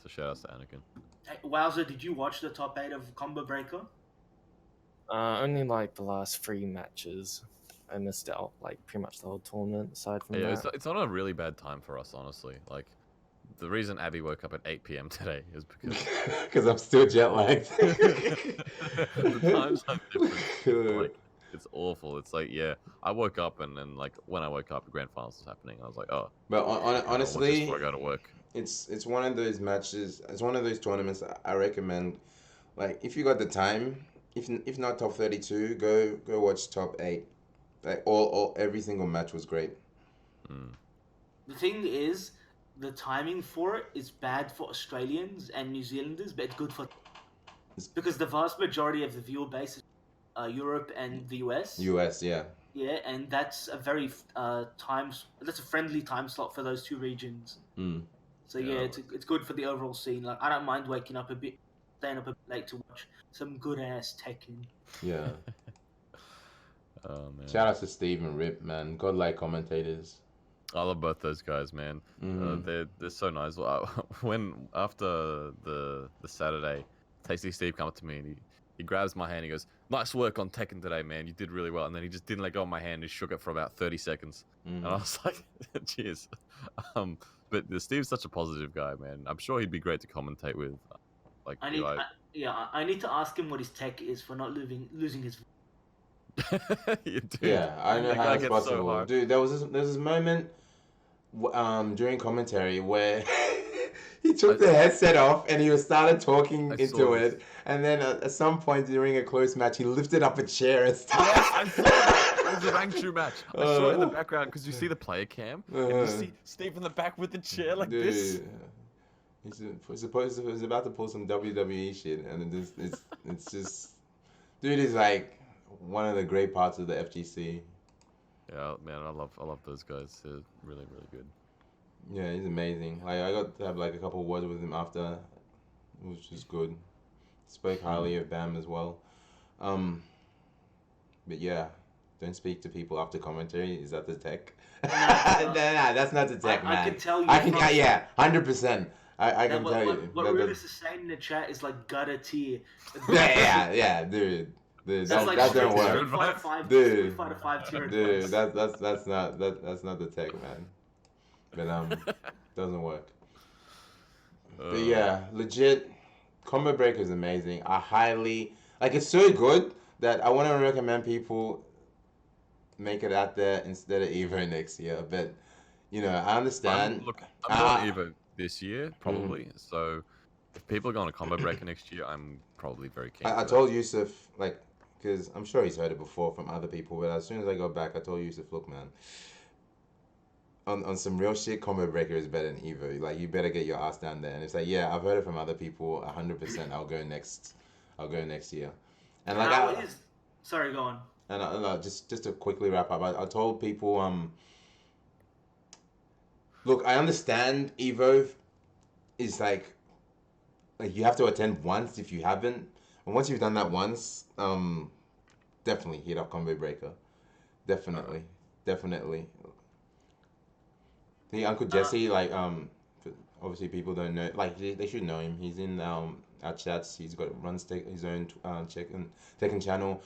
So shout outs to Anakin. Hey, Wowzer, did you watch the top 8 of Combo Breaker? Only like the last 3 matches. I missed out like pretty much the whole tournament. Aside from that, it's on a really bad time for us, honestly. Like the reason Abby woke up at 8 p.m. today is because I'm still jet lagged. The times are different. Like it's awful. It's like I woke up and then like when I woke up, the grand finals was happening. I was like, oh. But honestly, before I go to work. It's one of those matches. It's one of those tournaments I recommend. Like if you got the time, if not top 32, go watch top 8. Like every single match was great. The thing is, the timing for it is bad for Australians and New Zealanders, but it's good for because the vast majority of the viewer base is Europe and the US. Yeah. Yeah, and that's a very that's a friendly time slot for those two regions. So yeah, it's good for the overall scene. Like I don't mind waking up a bit, staying up a bit late to watch some good ass Tekken. Yeah. Oh man. Shout out to Steve and Rip, man. Godlike commentators. I love both those guys, man. They're so nice. When after the Saturday, Tasty Steve come up to me and he grabs my hand. He goes, "Nice work on Tekken today, man. You did really well." And then he just didn't let go of my hand. He shook it for about 30 seconds, and I was like, "Cheers." But Steve's such a positive guy, man. I'm sure he'd be great to commentate with. I need to ask him what his tech is for not losing his. Yeah, I know how it's possible, dude. There's this moment during commentary where he took the headset off and he started talking I into saw it. And then at some point during a close match, he lifted up a chair and started. Yes, I saw that. It was a rank 2 match. I saw it in the Uh, background because you see the player cam and you see Steve in the back with the chair like this. Dude, he's about to pull some WWE shit, and it's just, dude is like one of the great parts of the FGC. Yeah, man, I love those guys. They're really good. Yeah, he's amazing. Like I got to have like a couple of words with him after, which was good. Spoke highly of BAM as well. But yeah, don't speak to people after commentary. Is that the tech? Nah, that's not the tech, man. I can tell you. Yeah, 100%. I can tell you. What Rubis is saying in the chat is like gutter tier. Yeah, dude. That's like that don't work. Street Fighter 5, Dude. Street Fighter 5 tier. Dude, that's not the tech, man. But doesn't work. But yeah, legit, Combo Breaker is amazing. I highly like. It's so good that I want to recommend people make it out there instead of Evo next year. But you know, I understand. I'm going Evo this year probably. So if people are going to Combo Breaker next year, I'm probably very keen. I told Yusuf, like, because I'm sure he's heard it before from other people. But as soon as I go back, I told Yusuf, look, man. On some real shit, Combo Breaker is better than Evo. Like, you better get your ass down there. And it's like, yeah, I've heard it from other people. 100%. I'll go next year. And like, sorry, go on. And just to quickly wrap up, I told people, look, I understand Evo is like you have to attend once if you haven't. And once you've done that once, definitely hit up Combo Breaker. Definitely. The Uncle Jesse, like, obviously people don't know, like, they should know him. He's in our chats. He's runs his own Tekken channel.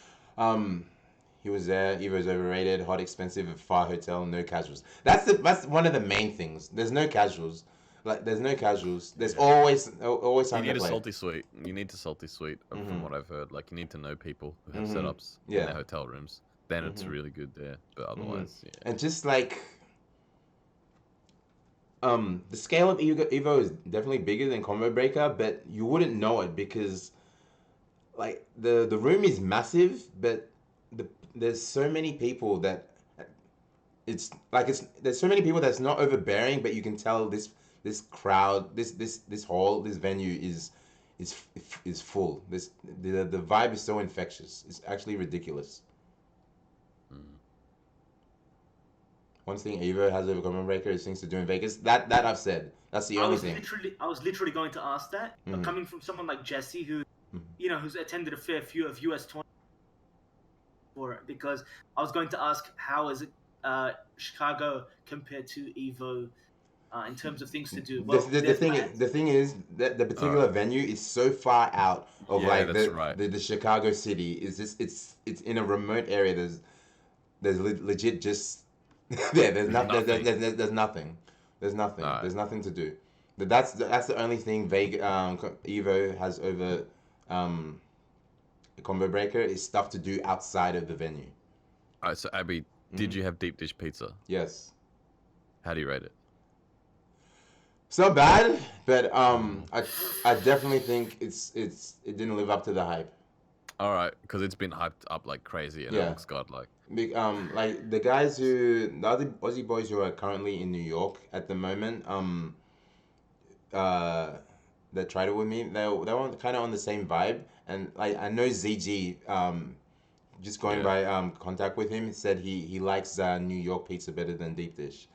He was there. Evo's overrated, hot, expensive, far hotel, no casuals. That's one of the main things. There's no casuals. Like, there's no casuals. There's always something You need to play. a salty suite. You need a salty suite, from what I've heard. Like, you need to know people who have setups in their hotel rooms. Then it's really good there. But otherwise, yeah. And just like, the scale of Evo is definitely bigger than Combo Breaker, but you wouldn't know it because, like, the room is massive, but there's so many people that there's so many people that's not overbearing, but you can tell this crowd, this hall, this venue is full. The vibe is so infectious. It's actually ridiculous. One thing Evo has over Combo Breaker is things to do in Vegas. That I've said. That's the only thing. I was literally going to ask that, but coming from someone like Jesse, who, who's attended a fair few of US tournaments for it, because I was going to ask how is it Chicago compared to Evo in terms of things to do. Well, the thing is that the particular venue is so far out of the Chicago city. Is just it's in a remote area. There's legit just. Yeah, there's nothing. There's nothing to do. But that's the only thing Evo has over Combo Breaker is stuff to do outside of the venue. Alright, so Abby, did you have deep dish pizza? Yes. How do you rate it? It's not bad, but I definitely think it didn't live up to the hype. Alright, because it's been hyped up like crazy and it looks godlike. Like the guys the other Aussie boys who are currently in New York at the moment, that tried it with me, they were kind of on the same vibe, and like I know ZG, just going by contact with him, said he likes New York pizza better than deep dish.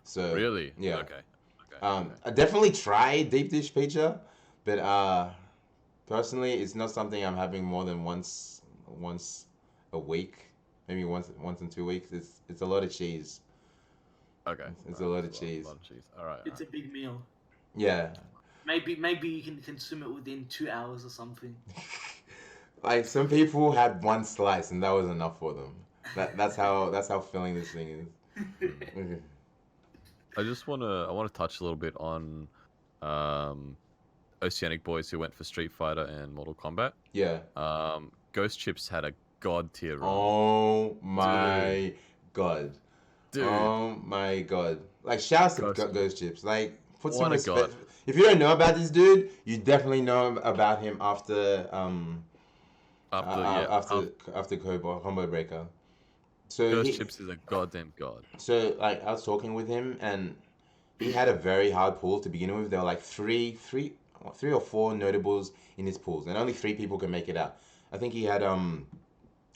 So really, yeah, okay. I definitely try deep dish pizza, but personally, it's not something I'm having more than once a week. Maybe once in 2 weeks. It's a lot of cheese. Okay. It's a lot of cheese. All right. It's a big meal. Yeah. Maybe you can consume it within 2 hours or something. Like some people had one slice and that was enough for them. That's how filling this thing is. I want to touch a little bit on Oceanic boys who went for Street Fighter and Mortal Kombat. Yeah. Ghost Chips had a god tier run. Oh my god. Dude. Oh my god. Like shouts to Ghost Chips. Like put some respect. if you don't know about this dude, you definitely know about him after after Combo Breaker. So Ghost Chips is a goddamn god. So like I was talking with him, and he had a very hard pool to begin with. There were like three or four notables in his pools, and only 3 people can make it out. I think he had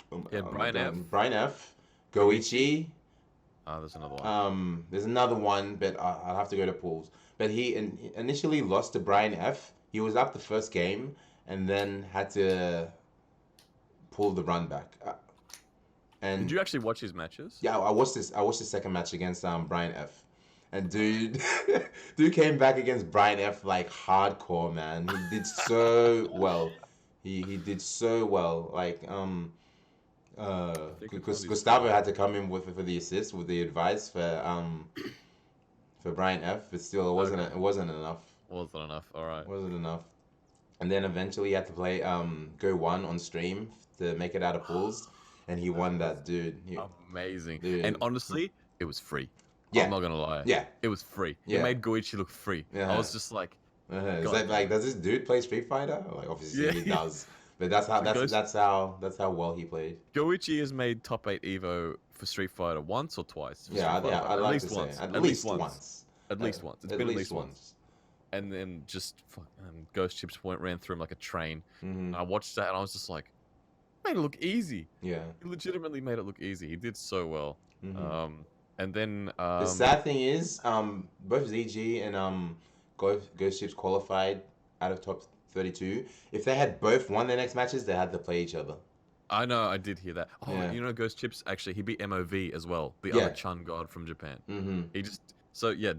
Brian F, Goichi. There's another one. There's another one, but I'll have to go to pools. But he initially lost to Brian F. He was up the first game, and then had to pull the run back. And did you actually watch his matches? Yeah, I watched this. I watched the second match against Brian F. And dude, dude came back against Brian F like hardcore, man. He did so well. He did so well. Like Gustavo had to come in for the assist with the advice for Brian F. But still, it wasn't enough. Wasn't enough. All right. Wasn't enough. And then eventually, he had to play Go 1 on stream to make it out of pools. And he won that, dude. Amazing. Dude. And honestly, it was free. Yeah. I'm not gonna lie. Yeah. It was free. Yeah. It made Goichi look free. I was just like, is that like, does this dude play Street Fighter? Like, obviously he does. But that's how well he played. Goichi has made top 8 Evo for Street Fighter once or twice. I'd like to say at least once. At least once. It's been at least once. And then just Ghost Chips ran through him like a train. And I watched that and I was just like, made it look easy. Yeah. He legitimately made it look easy. He did so well. And then the sad thing is, both ZG and Ghost Chips qualified out of top 32. If they had both won their next matches, they had to play each other. I know, I did hear that. Oh, Yeah. you know, Ghost Chips actually he beat MOV as well, the other Chun god from Japan. He just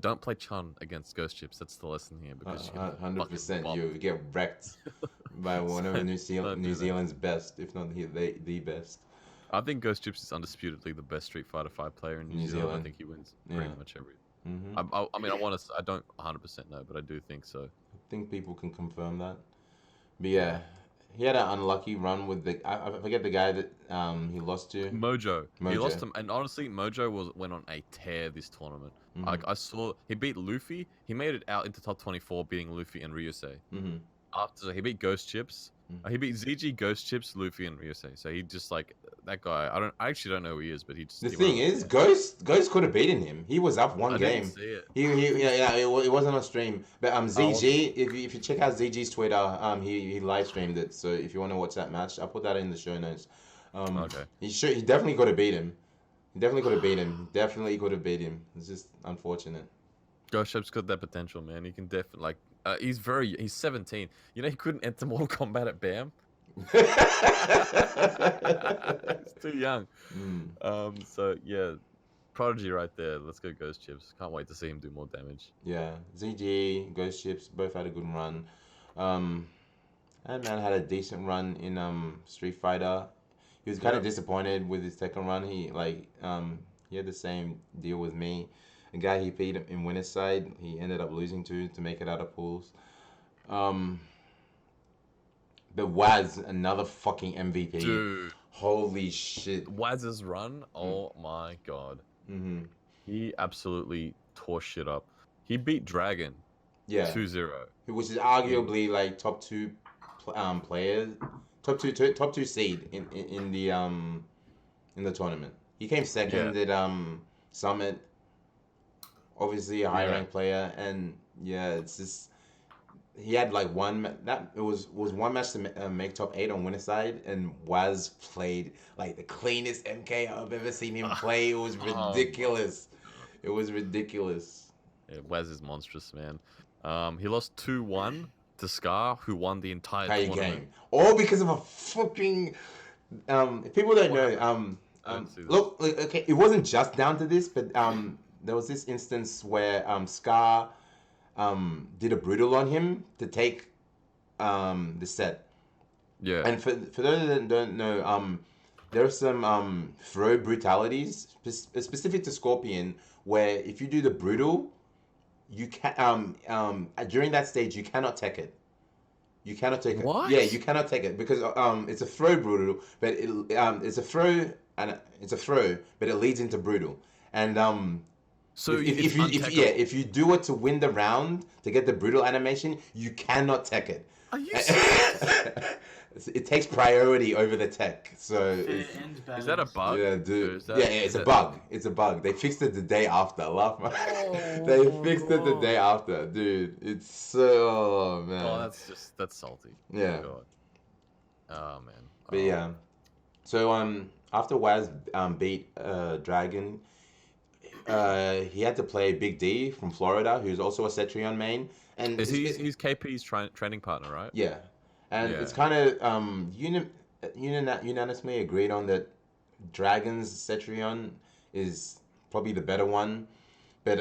don't play Chun against Ghost Chips. That's the lesson here because 100% you get wrecked by one of New Zealand's best, if not the best. I think Ghost Chips is undisputedly the best Street Fighter 5 player in New Zealand. I think he wins pretty much every. I mean, I don't 100% know, but I do think so. I think people can confirm that. But yeah, he had an unlucky run with I forget the guy that he lost to. Mojo. He lost him, and honestly, Mojo went on a tear this tournament. Like I saw, he beat Luffy. He made it out into top 24, beating Luffy and Ryusei. After he beat Ghost Chips, he beat ZG, Ghost Chips, Luffy, and Ryusei. So he just like that guy. I actually don't know who he is, but he just. The thing is, Ghost could have beaten him. He was up one game. Didn't see it. It wasn't on stream. But ZG, if you check out ZG's Twitter, he live streamed it. So if you want to watch that match, I'll put that in the show notes. Okay. He definitely could have beat him. Definitely could have beat him. It's just unfortunate. Ghost Chips got that potential, man. He can definitely he's 17. You know he couldn't enter Mortal Kombat at BAM. He's too young. So yeah, prodigy right there. Let's go Ghost Chips. Can't wait to see him do more damage. Yeah, ZG, Ghost Chips both had a good run. And man had a decent run in Street Fighter. He was kind of disappointed with his second run. He had the same deal with me. The guy he beat in winner's side, he ended up losing to make it out of pools. But Waz, another fucking MVP. Dude. Holy shit. Waz's run, oh my god. He absolutely tore shit up. He beat Dragon 2-0. Which is arguably like top 2 players. Top two seed in the tournament. He came second at Summit. Obviously a high ranked player, and it's just he had like one match to make top 8 on winner side, and Waz played like the cleanest MK I've ever seen him play. It was ridiculous. It was ridiculous. Yeah, Waz is monstrous, man. He lost 2-1 to Scar, who won the entire tournament. Game. All because of a fucking if people don't know, look, okay, it wasn't just down to this, but there was this instance where Scar did a brutal on him to take the set. Yeah. And for those that don't know, there are some throw brutalities specific to Scorpion where if you do the brutal, you can during that stage you cannot take it. You cannot take it. What? Yeah, you cannot take it because it's a throw brutal, but it's a throw but it leads into brutal. And So if you do it to win the round to get the brutal animation, you cannot tech it. Are you serious? It takes priority over the tech. So is that a bug? yeah, dude. That, It's a bug. It's a bug. They fixed it the day after. They fixed it the day after, dude. It's so man. Oh, that's salty. Yeah. God. Oh man. But yeah. So after Waz beat Dragon, he had to play Big D from Florida, who's also a Cetrion main. And he's KP's training partner, right? Yeah. And it's kind of unanimously agreed on that Dragon's Cetrion is probably the better one. But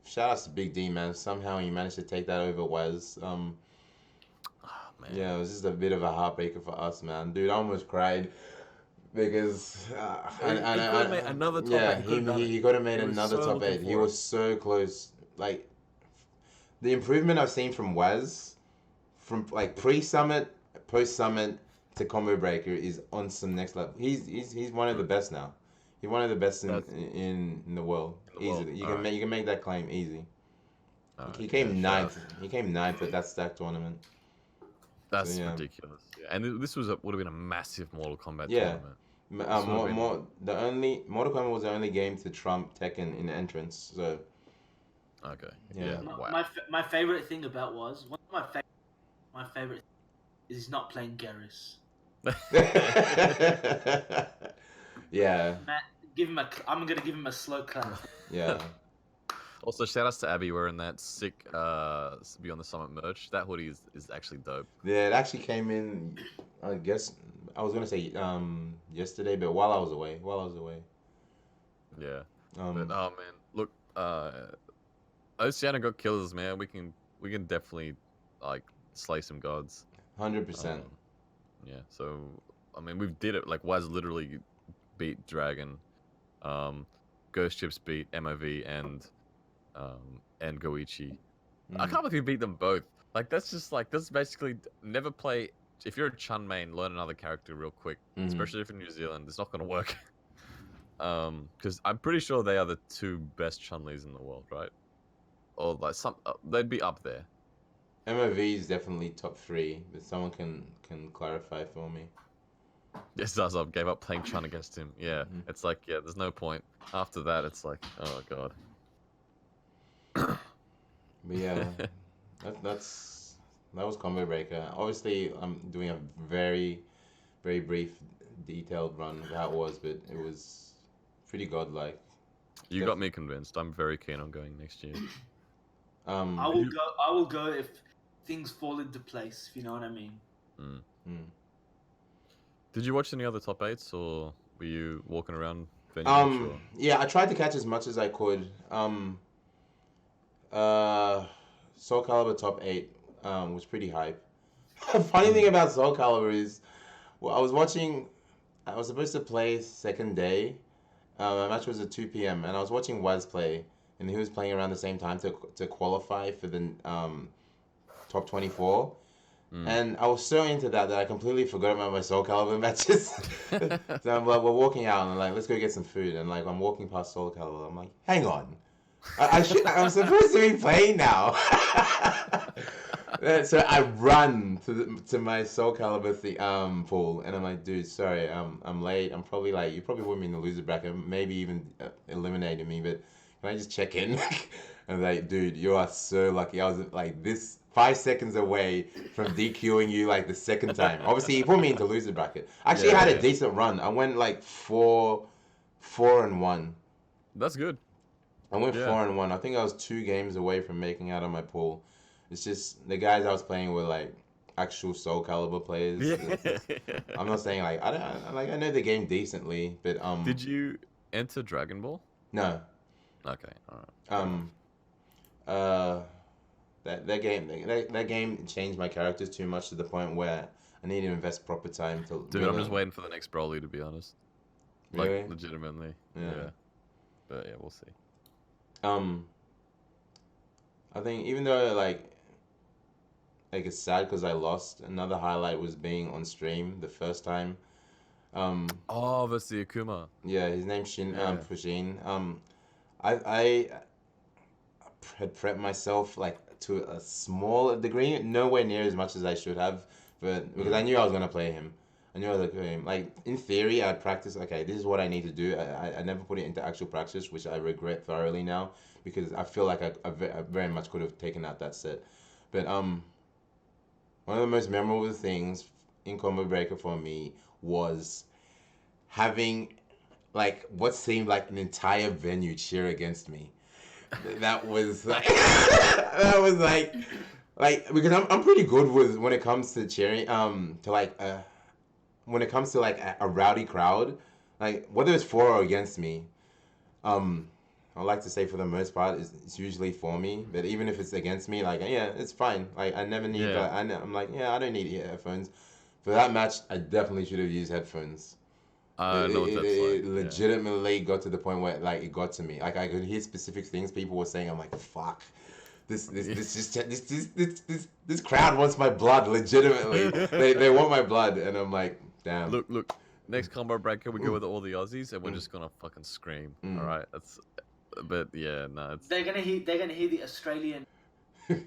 shout out to Big D, man. Somehow he managed to take that over Waz. Man. Yeah, it was just a bit of a heartbreaker for us, man. Dude, I almost cried because he could have made another top 8. He could have made another top 8. He was so close. Like the improvement I've seen from Waz, from like pre-summit, post-summit to Combo Breaker is on some next level. He's one of the best now. He's one of the best in the world. Easily, you can make that claim easy. He came ninth. He came ninth at that stack tournament. That's ridiculous. Yeah. And this would have been a massive Mortal Kombat tournament. The only Mortal Kombat was the only game to trump Tekken in entrance. So. Okay. Yeah. Wow. My favorite thing about was one of my favorite is he's not playing Garrus. Yeah. Matt, I'm gonna give him a slow clap. Yeah. Also, shout outs to Abby wearing that sick Beyond the Summit merch. That hoodie is actually dope. Yeah, it actually came in, I guess, I was going to say yesterday, but while I was away. Yeah. But, oh, man. Look, Oceania got killers, man. We can definitely, like, slay some gods. 100%. Yeah, so, I mean, we did it. Like, Waz literally beat Dragon. Ghost Chips beat MOV and Goichi. I can't believe we beat them both. Like that's basically never play. If you're a Chun main, learn another character real quick, especially if you're in New Zealand. It's not gonna work. Because I'm pretty sure they are the 2 best Chun-Lis in the world, right? Or like they'd be up there. MOV is definitely top 3, but someone can clarify for me. Yes, Zazov gave up playing Chun against him. Yeah, it's like there's no point. After that, it's like, oh god. But yeah, that was Combo Breaker. Obviously, I'm doing a very, very brief, detailed run of how it was, but it was pretty godlike. You got me convinced. I'm very keen on going next year. I will go if things fall into place. If you know what I mean. Did you watch any other top 8s, or were you walking around? Yeah, I tried to catch as much as I could. Soul Calibur top 8 was pretty hype. Funny thing about Soul Calibur is, well, I was supposed to play second day. My match was at 2 p.m. and I was watching Waz play, and he was playing around the same time to qualify for the top 24. And I was so into that I completely forgot about my Soul Calibur matches. So I'm like, we're walking out, and I'm like, let's go get some food. And like, I'm walking past Soul Calibur. I'm like, hang on, I'm supposed to be playing now. So I run to my Soul Calibur pool, and I'm like, dude, sorry, I'm late. I'm probably like, you probably put me in the loser bracket, maybe even eliminated me, but can I just check in? And like, dude, you are so lucky. I was like this 5 seconds away from DQing you like the second time. Obviously, he put me into loser bracket. I actually had a decent run. I went like 4-1. That's good. I went 4-1. I think I was 2 games away from making out of my pool. It's just the guys I was playing were like actual Soul Calibur players. Yeah. I'm not saying like I know the game decently, but Did you enter Dragon Ball? No. Okay. All right. That game changed my characters too much to the point where I need to invest proper time to. Dude, I'm just waiting for the next Broly, to be honest. Like Really? legitimately. Yeah. But yeah, we'll see. I think even though like it's sad because I lost. Another highlight was being on stream the first time. Versus the Akuma. Yeah, his name's Fushin. I had prepped myself like to a small degree, nowhere near as much as I should have, but because I knew I was gonna play him. I knew I was gonna play him. Like in theory, I'd practice. Okay, this is what I need to do. I never put it into actual practice, which I regret thoroughly now because I feel like I very much could have taken out that set. But one of the most memorable things in Combo Breaker for me was having like what seemed like an entire venue cheer against me. That was like that was like because I'm pretty good with when it comes to cheering to like when it comes to like a rowdy crowd, like whether it's for or against me, um I like to say for the most part it's usually for me, but even if it's against me, like yeah, it's fine. Like I never need Yeah. I'm like yeah, I don't need headphones. For that match, I definitely should have used headphones. I know what that's It like. legitimately got to the point where like it got to me. Like I could hear specific things people were saying. I'm like, fuck. This crowd wants my blood. Legitimately, they want my blood, and I'm like, damn. Look. Next combo breaker, we go with all the Aussies, and we're just gonna fucking scream. All right, but yeah, no, it's They're gonna hear the Australian.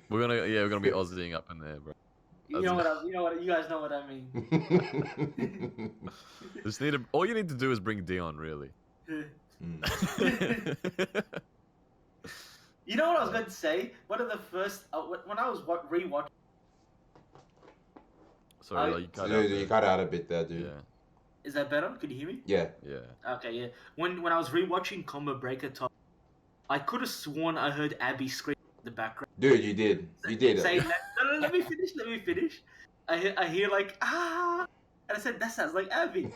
we're gonna be Aussieing up in there, bro. You know what you guys know what I mean. Just all you need to do is bring Dion, really. You know what I was going to say? One of the first when I was rewatching. Sorry, you cut out. Dude, you cut out a bit there, dude. Yeah. Is that better? Can you hear me? Yeah. Okay, yeah. When I was rewatching Combo Breaker Top, I could have sworn I heard Abby scream in the background. Dude, you did. You did. Saying that, no, let me finish. I hear like and I said that sounds like Abby.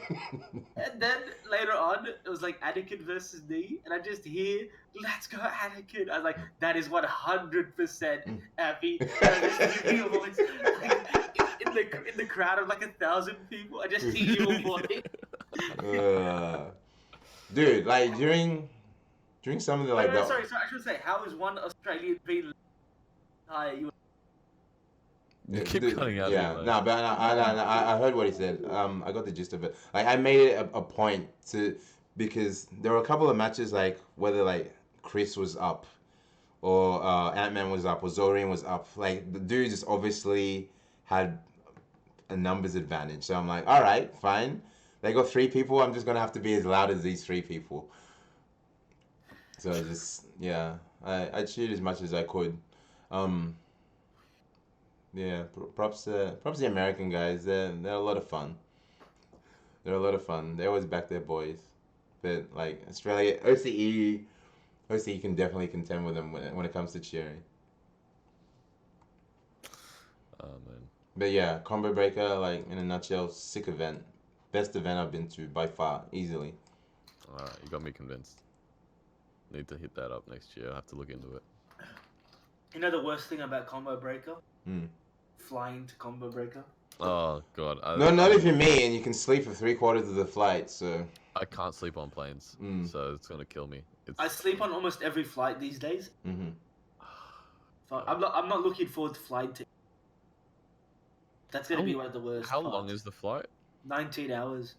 And then later on, it was like Anakin versus me, and I just hear, "Let's go, Anakin." I was like, "That is 100% Abby." And I just hear your voice like, in the crowd of like 1,000 people. I just hear your voice. Dude, like during some of the like. Sorry. I should say, how is one Australian being? You keep cutting out. Yeah, no, but I heard what he said. I got the gist of it. Like, I made it a point to because there were a couple of matches like whether like Chris was up or Ant-Man was up or Zorian was up. Like the dude just obviously had a numbers advantage. So I'm like, all right, fine. They got 3 people. I'm just gonna have to be as loud as these 3 people. So just yeah, I cheered as much as I could. Yeah, props to the American guys. They're a lot of fun. They're a lot of fun. They always back their boys. But like Australia, OCE can definitely contend with them when it comes to cheering. Oh man. But yeah, Combo Breaker, like in a nutshell, sick event. Best event I've been to by far, easily. Alright, you got me convinced. Need to hit that up next year. I'll have to look into it. You know the worst thing about Combo Breaker? Flying to Combo Breaker. Oh god. Not if you're me and you can sleep for 3/4 of the flight. So I can't sleep on planes, so it's gonna kill me. I sleep on almost every flight these days. Mm-hmm. I'm not looking forward to flying to. That's gonna be one of the worst. How long is the flight? 19 hours.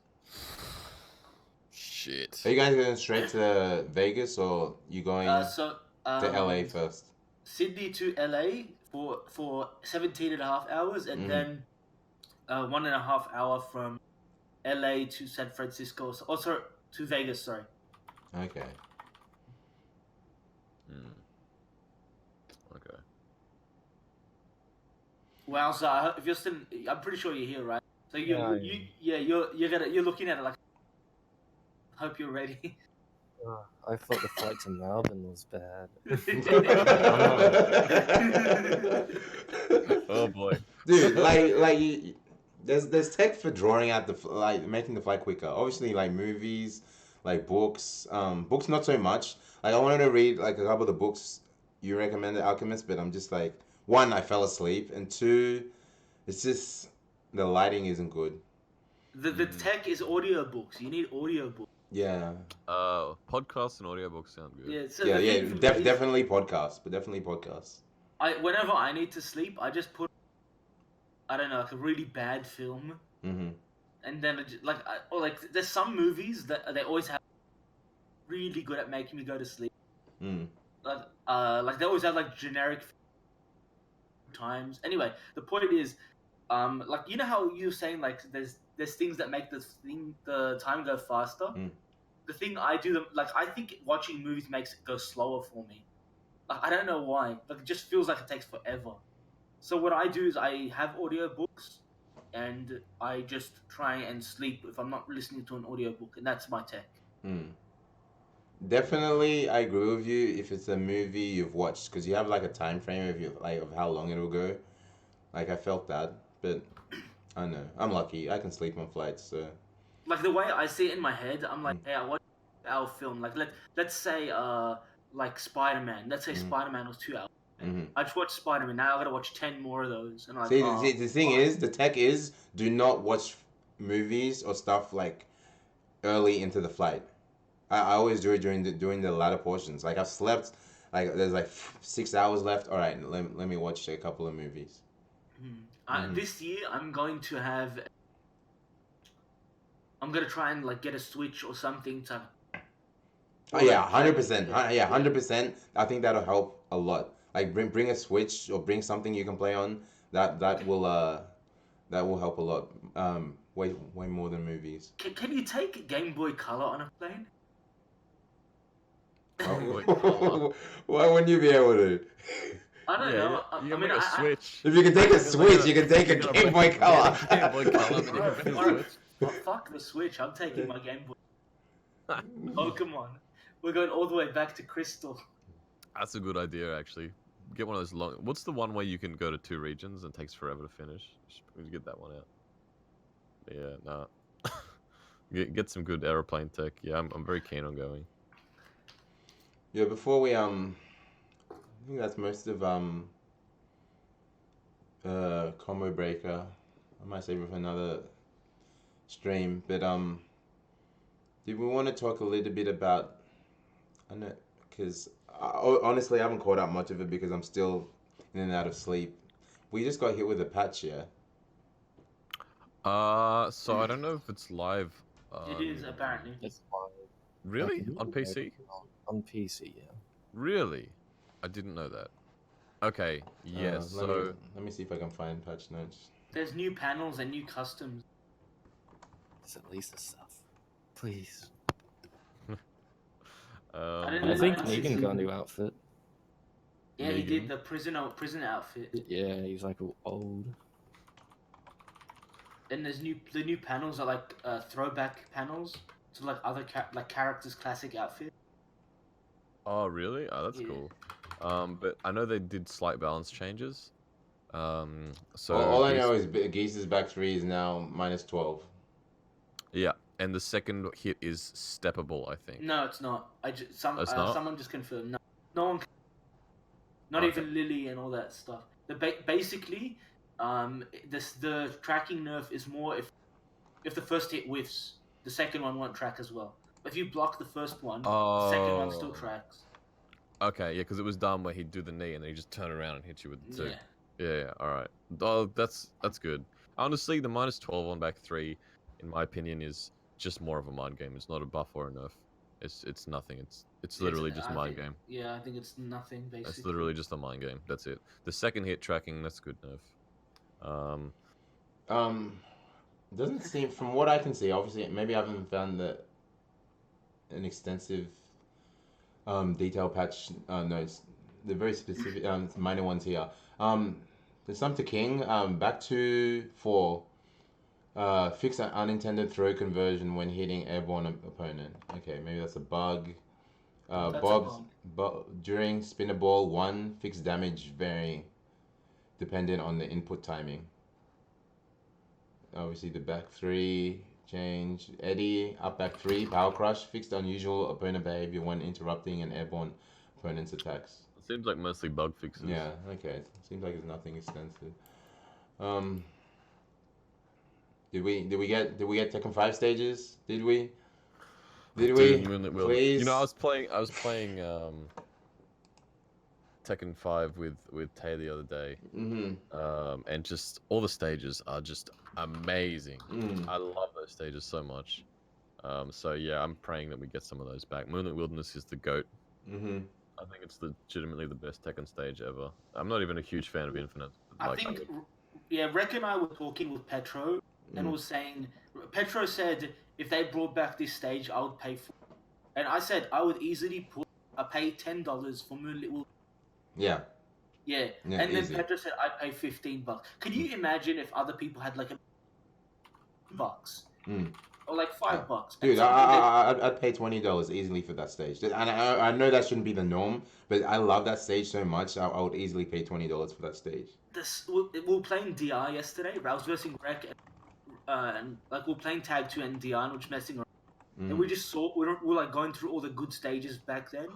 Shit. Are you guys going straight to Vegas or you going to LA first? Sydney to LA for 17.5 hours, and then 1.5 hour from LA to San Francisco. Also to Vegas. Sorry. Okay. Okay. Wow, so if you're still, I'm pretty sure you're here, right? So you're looking at it like. Hope you're ready. I thought the flight to Melbourne was bad. Oh boy, dude! There's tech for drawing out making the flight quicker. Obviously, like movies, like books. Books not so much. Like I wanted to read like a couple of the books you recommended, Alchemist, but I'm just like 1, I fell asleep, and 2, it's just the lighting isn't good. The tech is audiobooks. You need audiobooks. Yeah. Podcasts and audiobooks sound good. Yeah. So definitely podcasts, but definitely podcasts. Whenever I need to sleep, I just put, I don't know, like a really bad film, and then there's some movies that they always have really good at making me go to sleep. Like they always have like generic times. Anyway, the point is, like you know how you were saying like there's things that make the time go faster. The thing I do, like I think watching movies makes it go slower for me. Like I don't know why. Like it just feels like it takes forever. So what I do is I have audiobooks and I just try and sleep if I'm not listening to an audiobook, and that's my tech. Definitely, I agree with you. If it's a movie you've watched, because you have like a time frame of you like of how long it'll go. Like I felt that, but I don't know. I'm lucky. I can sleep on flights, so. Like the way I see it in my head, I'm like, hey, I watched our film. Like let's say like Spider-Man. Let's say Spider-Man was 2 hours. I just watched Spider-Man. Now I gotta watch 10 more of those. And I'm like, See, the thing is, the tech is, do not watch movies or stuff like early into the flight. I always do it during the latter portions. Like I've slept, like there's like 6 hours left. All right, let me watch a couple of movies. This year I'm going to have. I'm gonna try and like get a Switch or something to. Oh yeah, 100%. Yeah, 100%. I think that'll help a lot. Like bring a Switch or bring something you can play on. That will help a lot. Way more than movies. Can you take Game Boy Color on a plane? Why wouldn't you be able to? I don't know. You can bring a Switch. If you can take a Switch, you can take a Game Boy Color. Game Boy Color, then you can bring a Switch. Oh, fuck the Switch. I'm taking my Game Boy. Oh, come on. We're going all the way back to Crystal. That's a good idea, actually. Get one of those long. What's the one where you can go to 2 regions and takes forever to finish? Just get that one out. Yeah, nah. get some good aeroplane tech. Yeah, I'm very keen on going. Yeah, before we I think that's most of Combo Breaker. I might save it for another stream, but did we want to talk a little bit about? I know, because honestly, I haven't caught up much of it because I'm still in and out of sleep. We just got hit with a patch, yeah. So I don't know if it's live. It is apparently. It's live. Really? On PC? On PC, yeah. Really? I didn't know that. Okay, yes. Let me see if I can find patch notes. There's new panels and new customs. It's at least the stuff. Please. I I think Negan got a new outfit. Yeah, he did the prison outfit. Yeah, he's like all old. And there's the new panels are like throwback panels to like other characters' classic outfit. Oh, really? Oh, that's cool. But I know they did slight balance changes. So all I know is Geese's back 3 is now -12. Yeah, and the second hit is steppable, I think. No, it's not. Someone just confirmed. No one. Not Okay. even Lily and all that stuff. Basically, the tracking nerf is more if the first hit whiffs, the second one won't track as well. If you block the first one, the second one still tracks. Okay, yeah, because it was done where he'd do the knee and then he'd just turn around and hit you with the 2. Yeah. Yeah, all right. Oh, that's good. Honestly, the -12 on back 3, in my opinion, is just more of a mind game. It's not a buff or a nerf. It's nothing. It's literally just a mind game. Yeah, I think it's nothing basically. It's literally just a mind game. That's it. The second hit tracking, that's good nerf. Doesn't seem, from what I can see, obviously maybe I haven't found an extensive detail patch notes. They're very specific minor ones here. There's some to King. Back to 4. Fix an unintended throw conversion when hitting airborne opponent. Okay, maybe that's a bug. During spinner ball 1, fix damage varying dependent on the input timing. Obviously the back 3 change. Eddie, up back 3, power crush, fixed unusual opponent behavior when interrupting an airborne opponent's attacks. It seems like mostly bug fixes. Yeah, okay. Seems like it's nothing extensive. Did we get Tekken 5 stages? Did we? Please. You know, I was playing Tekken 5 with Tay the other day. And just all the stages are just amazing. I love those stages so much. So yeah, I'm praying that we get some of those back. Moonlit Wilderness is the GOAT. I think it's legitimately the best Tekken stage ever. I'm not even a huge fan of Infinite. I think, Reck and I were talking with Petro and was saying, Petro said if they brought back this stage, I would pay for it. And I said I would easily pay $10 for Moonlit Will. Yeah. Yeah. Yeah, And then easy. Petro said I'd pay $15. Can you imagine if other people had like $2 or like $5? Dude, And I'd pay $20 easily for that stage. And I know that shouldn't be the norm, but I love that stage so much. I would easily pay $20 for that stage. we were playing DR yesterday. I was versing Reck, and like we were playing Tag 2 and DR, and we were messing around. And we just saw we were like going through all the good stages back then.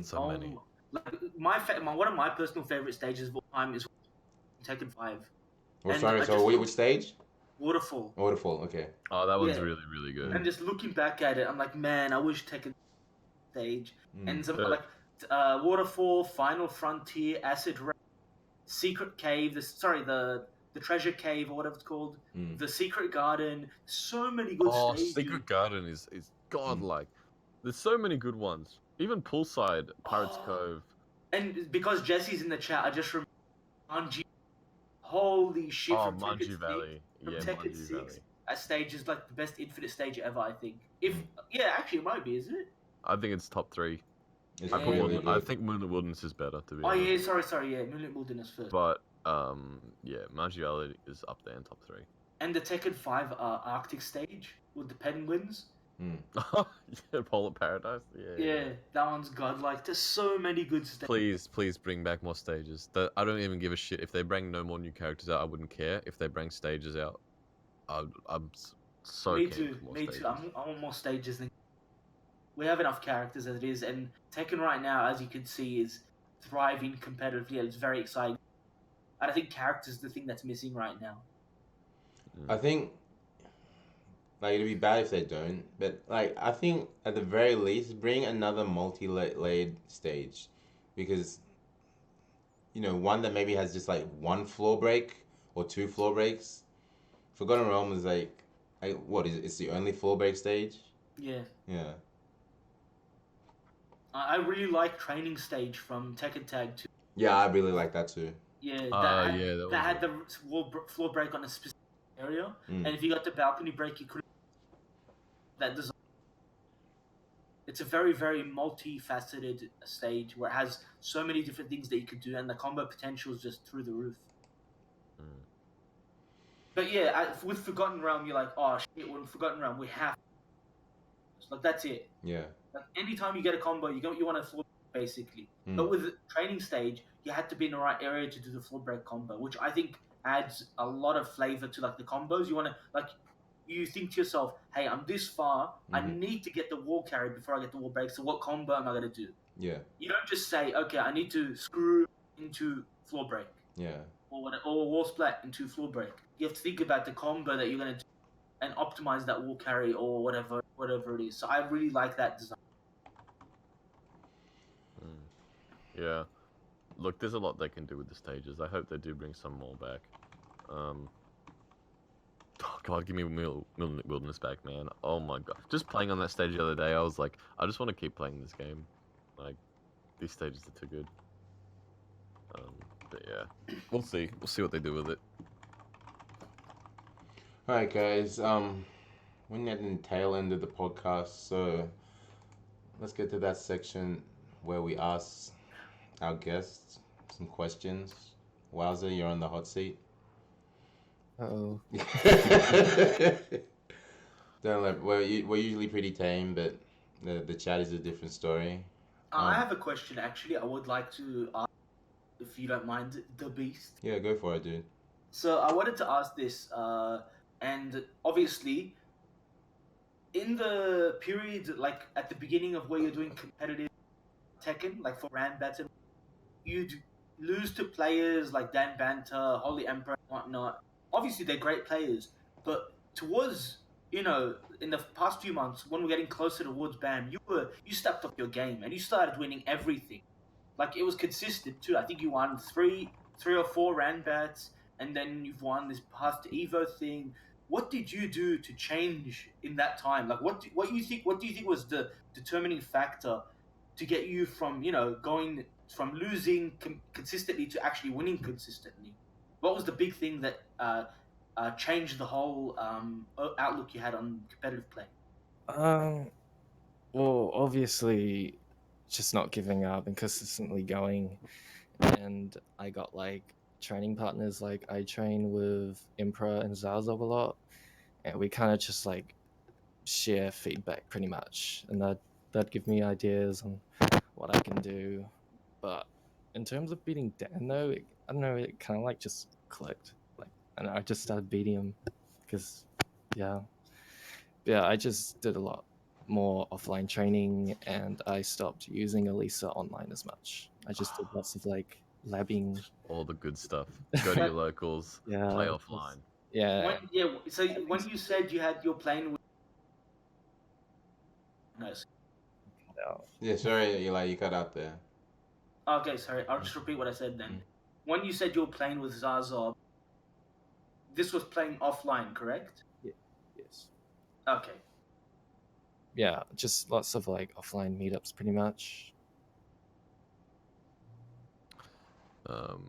So many. Like one of my personal favorite stages of all time is Tekken 5. Well, sorry, so which stage? Waterfall. Waterfall, okay. Oh, that one's really, really good. And just looking back at it, I'm like, man, I wish Tekken stage and some like Waterfall, Final Frontier, Acid Rain, Secret Cave. The Treasure Cave or whatever it's called. The Secret Garden. So many good stages. Secret Garden is godlike. There's so many good ones. Even Poolside, Pirates Cove. And because Jesse's in the chat, I just remember Manji. Holy shit! Oh, from Manji Valley. From Yeah, Tekken Manji 6. Valley. That stage is like the best Infinite stage ever, I think. Actually, it might be, isn't it? I think it's top 3. It's I think Moonlit Wilderness is better, to be honest. Oh yeah, sorry, yeah, Moonlit Wilderness first. But yeah, Manji Valley is up there in top 3. And the Tekken 5 Arctic stage with the penguins. Yeah, Polar Paradise. Yeah, that one's godlike. There's so many good stages. Please bring back more stages. I don't even give a shit if they bring no more new characters out. I wouldn't care if they bring stages out. I'm so Me keen too. for more Me stages. too. I want more stages. We have enough characters as it is, and Tekken right now, as you can see, is thriving competitively. It's very exciting. And I think characters is the thing that's missing right now. I think like it'd be bad if they don't, but like I think at the very least bring another multi-layered stage, because one that maybe has just like one floor break or 2 floor breaks. Forgotten Realm is like what is it? It's the only floor break stage. Yeah. Yeah. I really like Training Stage from Tekken Tag 2. Yeah, I really like that too. Yeah, that had the floor break on a specific area, and if you got the balcony break, you couldn't. That design. It's a very, very multifaceted stage where it has so many different things that you could do, and the combo potential is just through the roof. But yeah, with Forgotten Realm, you're like, oh shit, with Forgotten Realm, we have. Like that's it. Yeah. Like anytime you get a combo, you want a floor break, basically. But with Training Stage, you had to be in the right area to do the floor break combo, which I think adds a lot of flavor to like the combos. You want to like, you think to yourself, hey, I'm this far, I need to get the wall carry before I get the wall break. So what combo am I gonna do? Yeah. You don't just say, okay, I need to screw into floor break. Yeah. Or wall splat into floor break. You have to think about the combo that you're gonna do and optimize that wall carry or whatever it is. So I really like that design. Yeah. Look, there's a lot they can do with the stages. I hope they do bring some more back. Oh god, give me Wilderness back, man. Oh my god. Just playing on that stage the other day, I was like, I just want to keep playing this game. Like, these stages are too good. But yeah, we'll see. We'll see what they do with it. Alright guys, we're at the tail end of the podcast, so let's get to that section where we ask our guests some questions. Wowzer, you're on the hot seat. Uh-oh. Don't let, we're usually pretty tame, but the chat is a different story. I have a question actually. I would like to ask, if you don't mind, the Beast. Yeah, go for it, dude. So I wanted to ask this, and obviously, in the period like at the beginning of where you're doing competitive Tekken, like for Rand Battle, you'd lose to players like Dan Banter, Holy Emperor, and whatnot. Obviously, they're great players, but towards in the past few months, when we're getting closer towards BAM, you stepped up your game and you started winning everything. Like it was consistent too. I think you won three or four Rand Bats, and then you've won this past Evo thing. What did you do to change in that time? Like what do you think was the determining factor to get you from going from losing consistently to actually winning consistently? What was the big thing that changed the whole outlook you had on competitive play? Well, obviously, just not giving up and consistently going. And I got like training partners. Like I train with Emperor and Zarzov a lot, and we kind of just like share feedback pretty much, and that'd give me ideas on what I can do. But in terms of beating Dan, though, I don't know. It kind of like just clicked. Like, and I just started beating him because, yeah, I just did a lot more offline training, and I stopped using Elisa online as much. I just did lots of like labbing. All the good stuff. Go to your locals. Yeah, Play just- offline. yeah. So when you said you're playing with no. Yeah, sorry, Eli, you cut out there. Okay, sorry. I'll just repeat what I said then. When you said you were playing with Zarzov, this was playing offline, correct? Yes. Okay. Yeah, just lots of like offline meetups, pretty much. All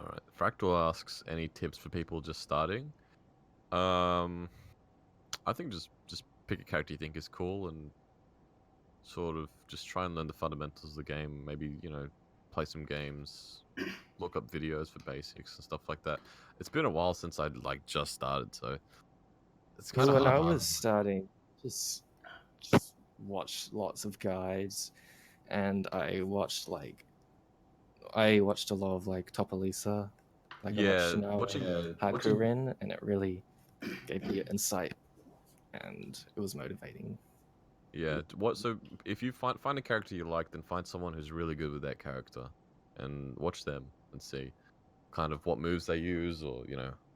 right. Fractal asks, any tips for people just starting? I think just pick a character you think is cool and sort of just try and learn the fundamentals of the game. Maybe play some games, look up videos for basics and stuff like that. It's been a while since I like just started, so it's kind of When I hard. was starting, just watched lots of guides, and I watched a lot of like Top Elisa, like Yeah, watching watching Hakurin, and it really gave me insight, and it was motivating. Yeah. So if you find a character you like, then find someone who's really good with that character, and watch them and see kind of what moves they use, or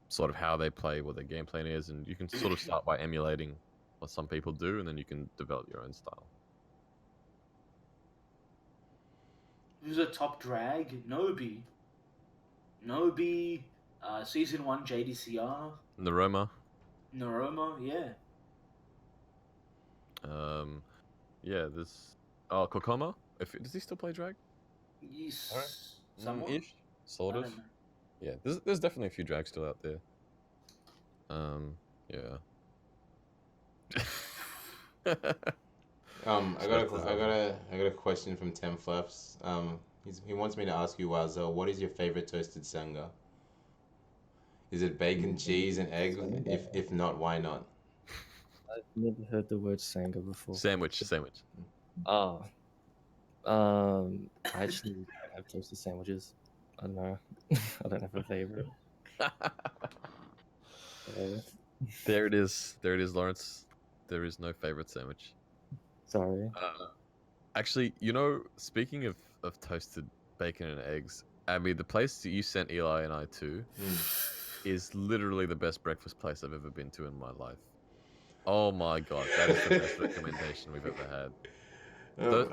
sort of how they play, what their game plan is, and you can sort of start by emulating what some people do, and then you can develop your own style. Who's a top drag? Nobi, Season 1 JDCR, Naroma. Naroma, yeah. Yeah. There's Kokoma. Does he still play drag? Yes, Alright. somewhat. Ish, sort I of. don't know. Yeah. There's definitely a few drags still out there. Yeah. I got a question from Tim Fluffs. He wants me to ask you, wowzer, what is your favorite toasted sanga? Is it bacon, cheese, and egg? If not, why not? I've never heard the word sanga before. Sandwich. Oh, I actually don't have toasted sandwiches. I don't know. I don't have a favorite. There it is, Lawrence. There is no favorite sandwich. Sorry. Actually, speaking of toasted bacon and eggs, Abby, the place that you sent Eli and I to is literally the best breakfast place I've ever been to in my life. Oh my god, that is the best recommendation we've ever had.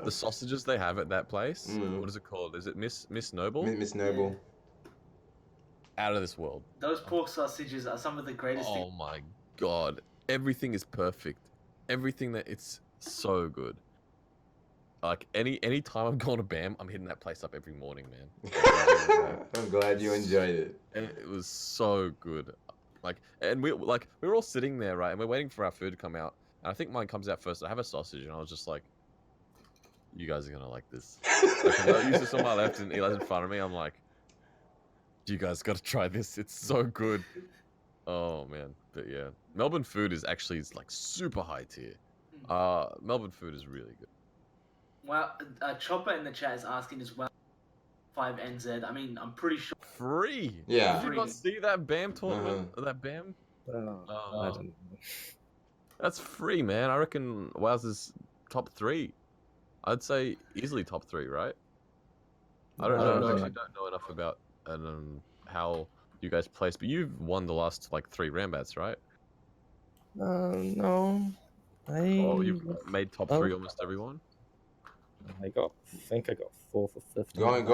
The sausages they have at that place, what is it called? Is it Miss Noble? Miss Noble. Out of this world. Those pork sausages are some of the greatest Oh my god, everything is perfect. Everything it's so good. Like any time I'm going to BAM, I'm hitting that place up every morning, man. I'm glad you enjoyed it. And it was so good. We were all sitting there, right, and we're waiting for our food to come out. And I think mine comes out first. I have a sausage, and I was just like, "You guys are gonna like this." I used this on my left, and Eli's in front of me. I'm like, "You guys got to try this. It's so good." Oh man, but yeah, Melbourne food is actually like super high tier. Melbourne food is really good. Well, Chopper in the chat is asking as well. 5NZ. I mean, I'm pretty sure. Free. Yeah. Did you not see that BAM tournament? That BAM? I don't know. That's free, man. I reckon Wowzer's top 3. I'd say easily top 3, right? I don't know. I actually don't know enough about how you guys place, but you've won the last like 3 Rambats, right? No. You've made top 3 almost everyone. I think I got 4th or 5th. Going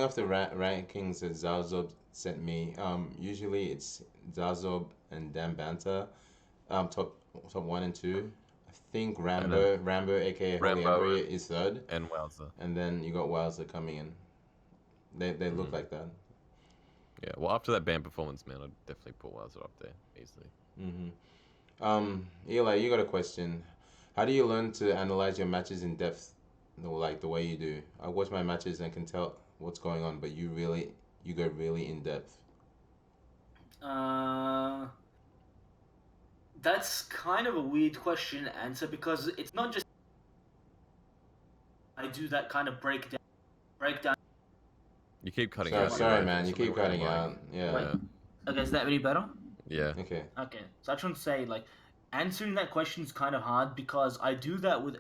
off the rankings that Zazob sent me. Usually it's Zazob and Dan Banta, top 1 and 2. I think Rambo, aka Holy Rambo Emperor, is third, and wowzer. and then you got wowzer coming in. They look like that. Yeah, well, after that band performance, man, I'd definitely put wowzer up there easily. Eli, you got a question. How do you learn to analyze your matches in depth, like the way you do? I watch my matches and can tell what's going on, but you go really in depth. That's kind of a weird question to answer because it's not just I do that kind of breakdown. You keep cutting Sorry, out. sorry, Eli, man. You keep something with cutting your mic. out. Yeah. Wait. Okay, is that any better? Yeah. Okay. Okay, so I just want to say, like, answering that question is kind of hard because I do that with.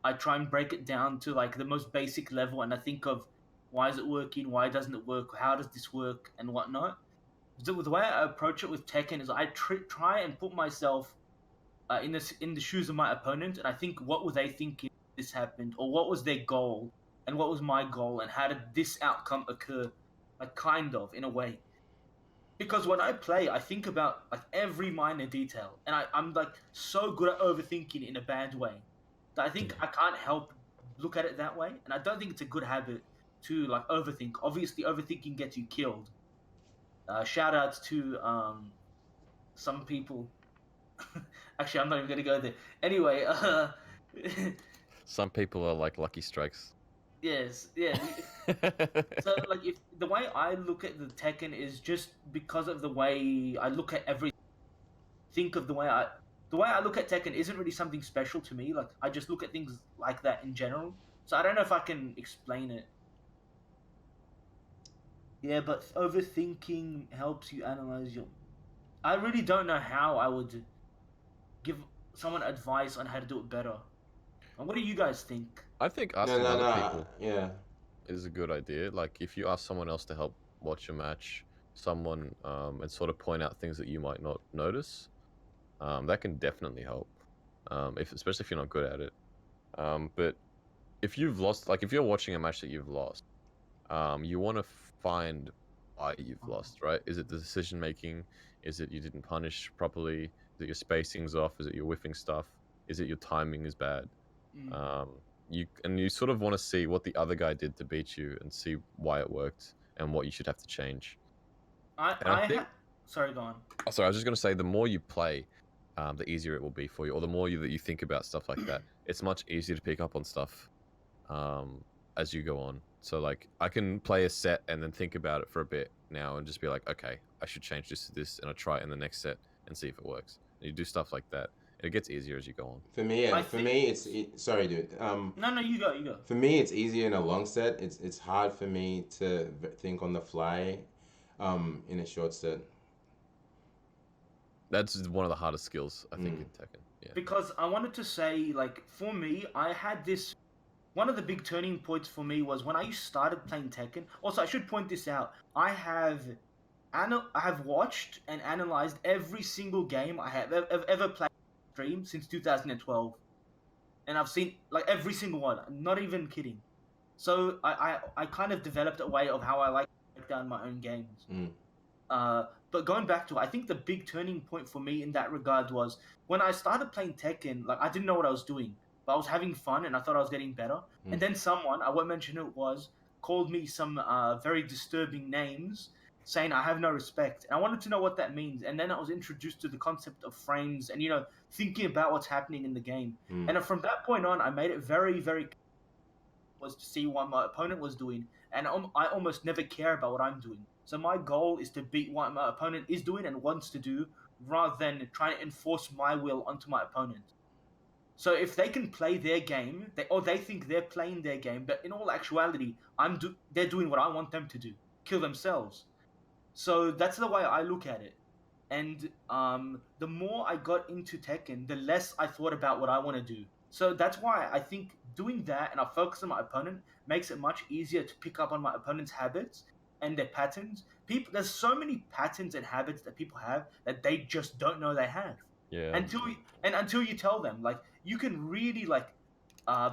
I try and break it down to like the most basic level, and I think of why is it working, why doesn't it work, how does this work, and whatnot. So the way I approach it with Tekken is I try and put myself in the shoes of my opponent, and I think what were they thinking this happened, or what was their goal, and what was my goal, and how did this outcome occur, like kind of in a way. Because when I play, I think about like every minor detail, and I'm like so good at overthinking in a bad way that I think I can't help look at it that way, and I don't think it's a good habit to like overthink. Obviously, overthinking gets you killed. Shout outs to some people. Actually, I'm not even gonna go there. Anyway, Some people are like lucky strikes. yes, yeah. So, like, if the way I look at the Tekken is just because of the way I look at everything. Think of the way I look at Tekken isn't really something special to me. Like, I just look at things like that in general. So I don't know if I can explain it. Yeah, but overthinking helps you analyze your. I really don't know how I would give someone advice on how to do it better. And what do you guys think? I think No, asking no, other no. people Yeah. is a good idea. Like if you ask someone else to help watch a match, someone and sort of point out things that you might not notice, that can definitely help. Especially if you're not good at it. But if you've lost, like if you're watching a match that you've lost, you want to find why you've lost, right? Is it the decision making? Is it you didn't punish properly? Is it your spacing's off? Is it your whiffing stuff? Is it your timing is bad? You sort of want to see what the other guy did to beat you and see why it worked and what you should have to change. Sorry, go on. Sorry, I was just going to say the more you play, the easier it will be for you, or the more that you think about stuff like that. It's much easier to pick up on stuff as you go on. So like I can play a set and then think about it for a bit now and just be like, okay, I should change this to this, and I try it in the next set and see if it works. And you do stuff like that. It gets easier as you go on. For me, sorry, dude. No, you go. For me, it's easier in a long set. It's hard for me to think on the fly, in a short set. That's one of the hardest skills I think in Tekken. Yeah. Because I wanted to say, like, for me, I had this. One of the big turning points for me was when I started playing Tekken. Also, I should point this out. I have watched and analyzed every single game I have ever played on stream since 2012, and I've seen like every single one. I'm not even kidding. So I kind of developed a way of how I like to break down my own games. But going back to it, I think the big turning point for me in that regard was when I started playing Tekken. Like I didn't know what I was doing, but I was having fun and I thought I was getting better. And then someone, I won't mention who it was, called me some very disturbing names, saying I have no respect. And I wanted to know what that means. And then I was introduced to the concept of frames and, thinking about what's happening in the game. And from that point on, I made it very, very was to see what my opponent was doing. And I almost never care about what I'm doing. So my goal is to beat what my opponent is doing and wants to do, rather than trying to enforce my will onto my opponent. So if they can play their game, they think they're playing their game, but in all actuality, they're doing what I want them to do, kill themselves. So that's the way I look at it. And the more I got into Tekken, the less I thought about what I want to do. So that's why I think doing that and I focus on my opponent makes it much easier to pick up on my opponent's habits and their patterns. There's so many patterns and habits that people have that they just don't know they have. Yeah. Until you tell them, like, you can really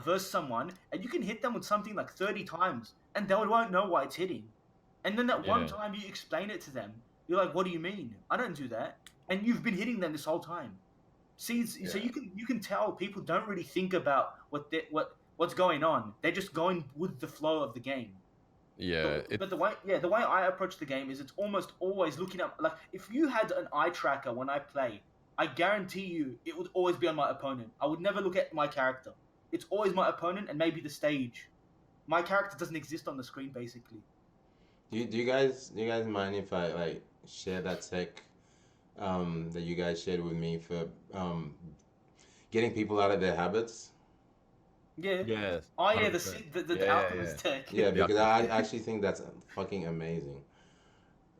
verse someone and you can hit them with something like 30 times and they won't know why it's hitting. And then that one time you explain it to them, you're like, what do you mean? I don't do that. And you've been hitting them this whole time. So you can tell people don't really think about what's going on. They're just going with the flow of the game. Yeah, But the way I approach the game is it's almost always looking up. Like if you had an eye tracker when I play, I guarantee you it would always be on my opponent. I would never look at my character. It's always my opponent and maybe the stage. My character doesn't exist on the screen basically. Do you guys mind if I like share that tech that you guys shared with me for getting people out of their habits? Yeah. yes. Oh yeah, 100%. the Alchemist tech. Yeah, because I Yeah. actually think that's fucking amazing.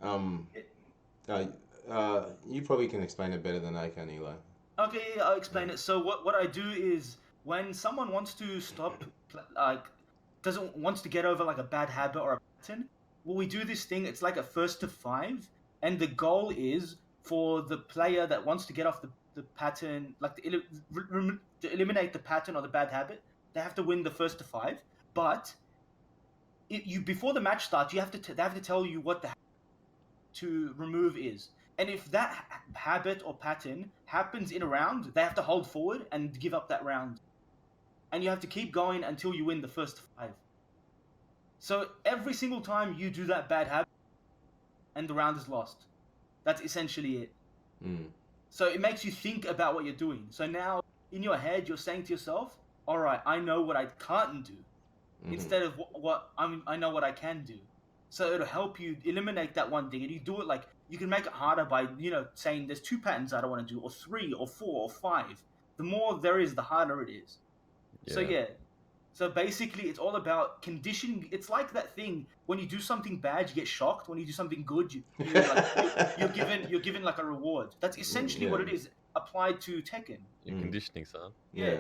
Um, uh, you probably can explain it better than I can, Eli. Okay, yeah, I'll explain it. So what I do is when someone wants to stop like wants to get over like a bad habit or a pattern, well we do this thing. It's like a first to 5, and the goal is for the player that wants to get off the pattern, like to eliminate the pattern or the bad habit. They have to win the first to 5, but you before the match starts, you have to they have to tell you what the to remove is. And if that habit or pattern happens in a round, they have to hold forward and give up that round. And you have to keep going until you win the first 5. So every single time you do that bad habit and the round is lost. That's essentially it. Mm. So it makes you think about what you're doing. So now in your head, you're saying to yourself, all right, I know what I can't do. Mhm. Instead of I know what I can do. So it'll help you eliminate that one thing, and you do it like you can make it harder by saying there's 2 patterns I don't want to do, or 3, or 4, or 5. The more there is, the harder it is. So yeah. So basically, it's all about conditioning. It's like that thing when you do something bad, you get shocked. When you do something good, you're given like a reward. That's essentially what it is applied to Tekken. You're conditioning, son. Yeah,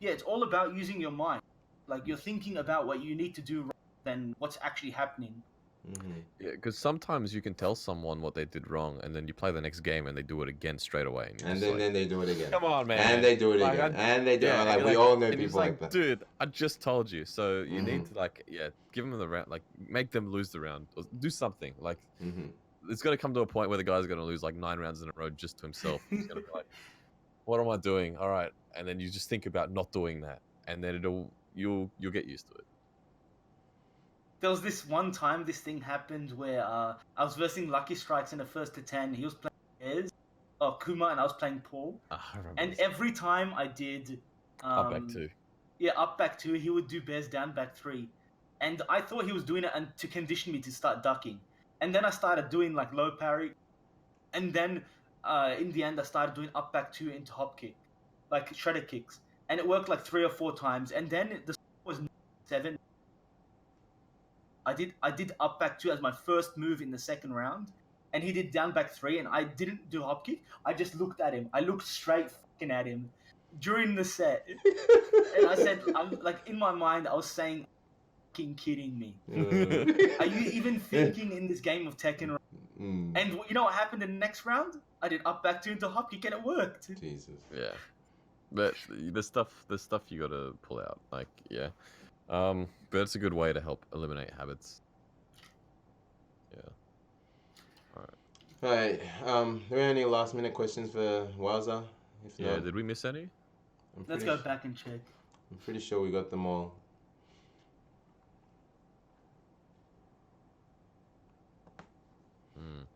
it's all about using your mind. Like you're thinking about what you need to do rather than what's actually happening. Mm-hmm. Yeah, because sometimes you can tell someone what they did wrong, and then you play the next game and they do it again straight away. And, And then they do it again. Come on, man. And they do it Like, again. And they do it. Like, we like, all know and people like that. Dude, I just told you. So you need to give them the round, like make them lose the round, or do something. Like it's got to come to a point where the guy's going to lose like 9 rounds in a row just to himself. He's going to be like, "What am I doing? All right," and then you just think about not doing that, and then you'll get used to it. There was this one time this thing happened where I was versing Lucky Strikes in the first to 10. He was playing Kuma, and I was playing Paul. And every time I did up back 2. Yeah, up back 2, he would do bears down back 3. And I thought he was doing it to condition me to start ducking. And then I started doing like low parry. And then in the end I started doing up back 2 into hop kick, like shredder kicks. And it worked like 3 or 4 times. And then the score was 7. I did up back 2 as my first move in the second round, and he did down back 3, and I didn't do hop kick. I just looked at him. I looked straight fucking at him during the set, and I said, I'm like in my mind, I was saying, "Fucking kidding me? Are you even thinking in this game of Tekken?" And you know what happened in the next round? I did up back 2 into hop kick, and it worked. Jesus. Yeah, but the stuff you got to pull out, like but it's a good way to help eliminate habits. Yeah. All right. Are there any last minute questions for wowzer? If not, Did we miss any? Let's go back and check. I'm pretty sure we got them all.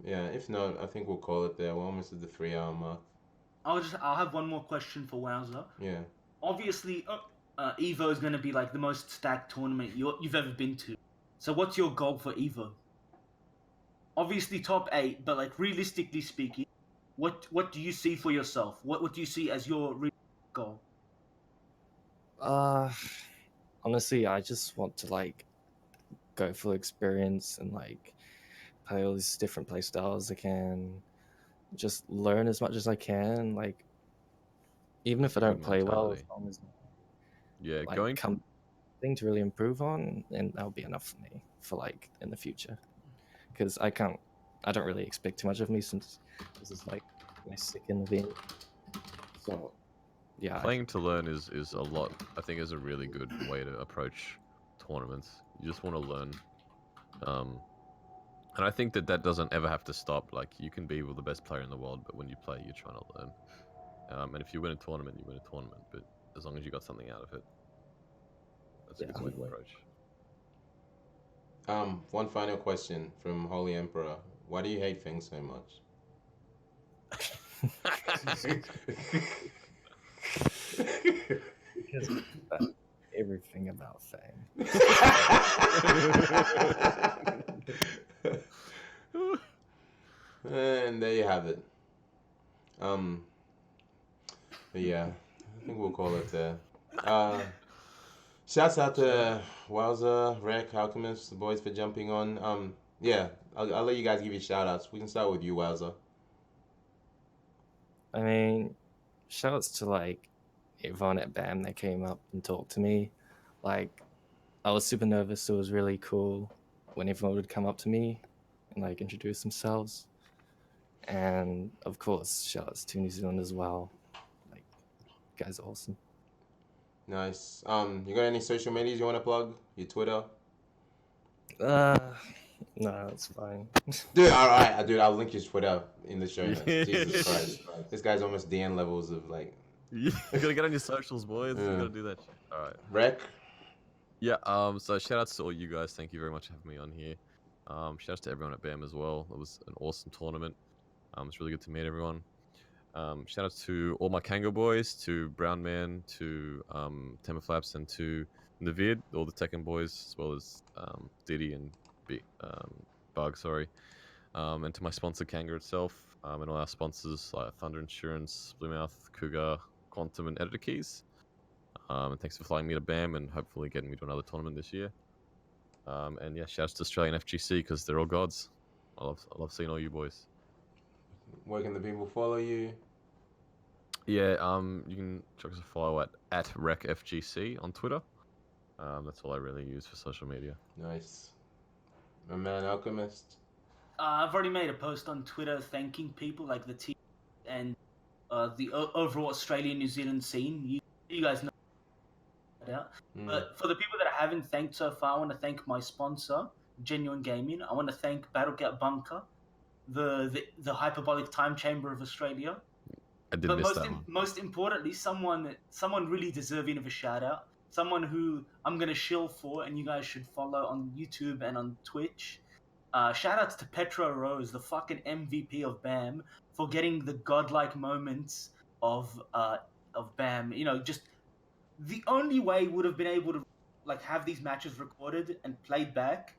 Yeah, if not, I think we'll call it there. We're almost at the 3-hour mark. I'll have one more question for wowzer. Yeah. Obviously, Evo is going to be like the most stacked tournament you've ever been to. So what's your goal for Evo? Obviously top 8, but like realistically speaking, what do you see for yourself? What do you see as your goal? Honestly, I just want to like go for experience and like play all these different play styles. I can just learn as much as I can. Like even if I don't play well, as long as like something to really improve on, and that'll be enough for me for like in the future. Because I don't really expect too much of me since this is like my second event. So yeah, playing to learn is a lot. I think is a really good way to approach tournaments. You just want to learn, and I think that doesn't ever have to stop. Like you can be the best player in the world, but when you play, you're trying to learn. And if you win a tournament, you win a tournament. But as long as you got something out of it, that's a good way to approach. One final question from Holy Emperor. Why do you hate Feng so much? Because everything about fame. And there you have it. But yeah, I think we'll call it there. Shouts out to wowzer, Reck, Alchemist, the boys for jumping on. Yeah, I'll let you guys give you shout outs. We can start with you, wowzer. I mean, shouts to like everyone at BAM that came up and talked to me. Like, I was super nervous. It was really cool when everyone would come up to me and like introduce themselves. And of course, shouts to New Zealand as well. Like, you guys are awesome. Nice. You got any social medias you want to plug? Your Twitter? No, it's fine. Dude, alright, dude, I'll link your Twitter in the show notes. Jesus Christ. This guy's almost DN levels of like. You gotta get on your socials, boys. Yeah. You gotta do that shit. Alright. Reck? Yeah, so shout outs to all you guys. Thank you very much for having me on here. Shout outs to everyone at BAM as well. It was an awesome tournament. It's really good to meet everyone. Shout outs to all my Kango boys, to Brown Man, to Temaflaps, and to Navid, all the Tekken boys, as well as Diddy and Bug, sorry. And to my sponsor Kango itself, and all our sponsors like Thunder Insurance, Bluemouth, Cougar, Quantum, and Editor Keys. And thanks for flying me to BAM and hopefully getting me to another tournament this year. And yeah, shouts to Australian FGC because they're all gods. I love seeing all you boys. Where can the people follow you? Yeah, you can check us a follow at ReckFGC on Twitter. That's all I really use for social media. Nice. My man Alchemist. I've already made a post on Twitter thanking people like the team and the overall Australian New Zealand scene. You guys know that out. But for the people that I haven't thanked so far, I want to thank my sponsor, Genuine Gaming. I want to thank Battlecat Bunker, the hyperbolic time chamber of Australia. I did miss that one. Most importantly, someone really deserving of a shout out. Someone who I'm gonna shill for, and you guys should follow on YouTube and on Twitch. Shout outs to Petro Rose, the fucking MVP of BAM, for getting the godlike moments of BAM. You know, just the only way would have been able to like have these matches recorded and played back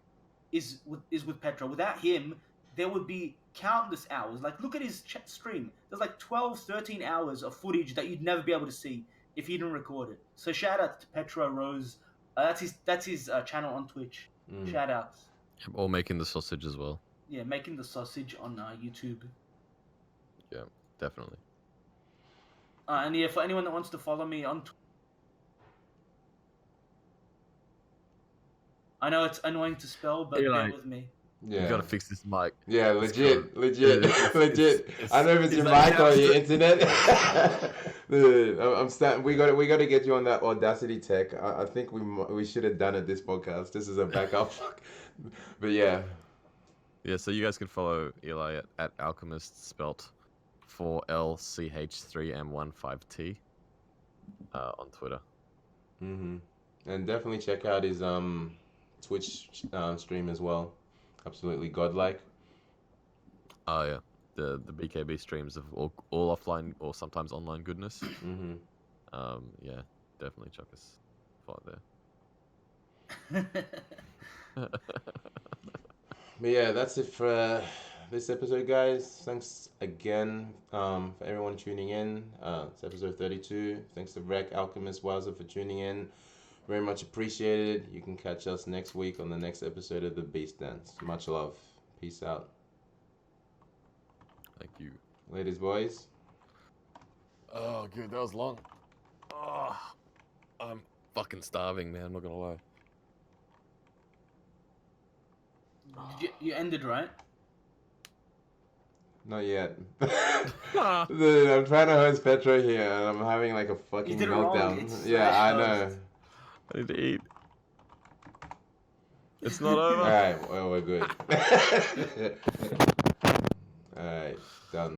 is with Petro. Without him, there would be countless hours. Like, look at his stream. There's like 12, 13 hours of footage that you'd never be able to see if he didn't record it. So shout out to Petro Rose. That's his channel on Twitch. Shout outs. Or making the sausage as well. Yeah, making the sausage on YouTube. Yeah, definitely. And yeah, for anyone that wants to follow me on Twitter, I know it's annoying to spell, but bear with me. Yeah. You gotta fix this mic. Yeah, legit. I don't know if it's your mic or your internet. Dude, we got to get you on that Audacity tech. I think we should have done it this podcast. This is a backup. But yeah. Yeah, so you guys can follow Eli at Alchemist, spelt 4LCH3M15T on Twitter. And definitely check out his Twitch stream as well. Absolutely godlike. Oh yeah, the BKB streams of all offline or sometimes online goodness. Yeah, definitely check us out there. But yeah, that's it for this episode, guys. Thanks again for everyone tuning in. It's episode 32. Thanks to Reck, Alchemist, wowzer for tuning in. Very much appreciated. You can catch us next week on the next episode of The Beast Dance. Much love. Peace out. Thank you. Ladies, boys. Oh, good. That was long. Oh, I'm fucking starving, man. I'm not gonna lie. You ended, right? Not yet. Dude, I'm trying to host Petro here and I'm having like a fucking meltdown. Yeah, I know. I need to eat. It's not over. Alright, well, we're good. Alright, done.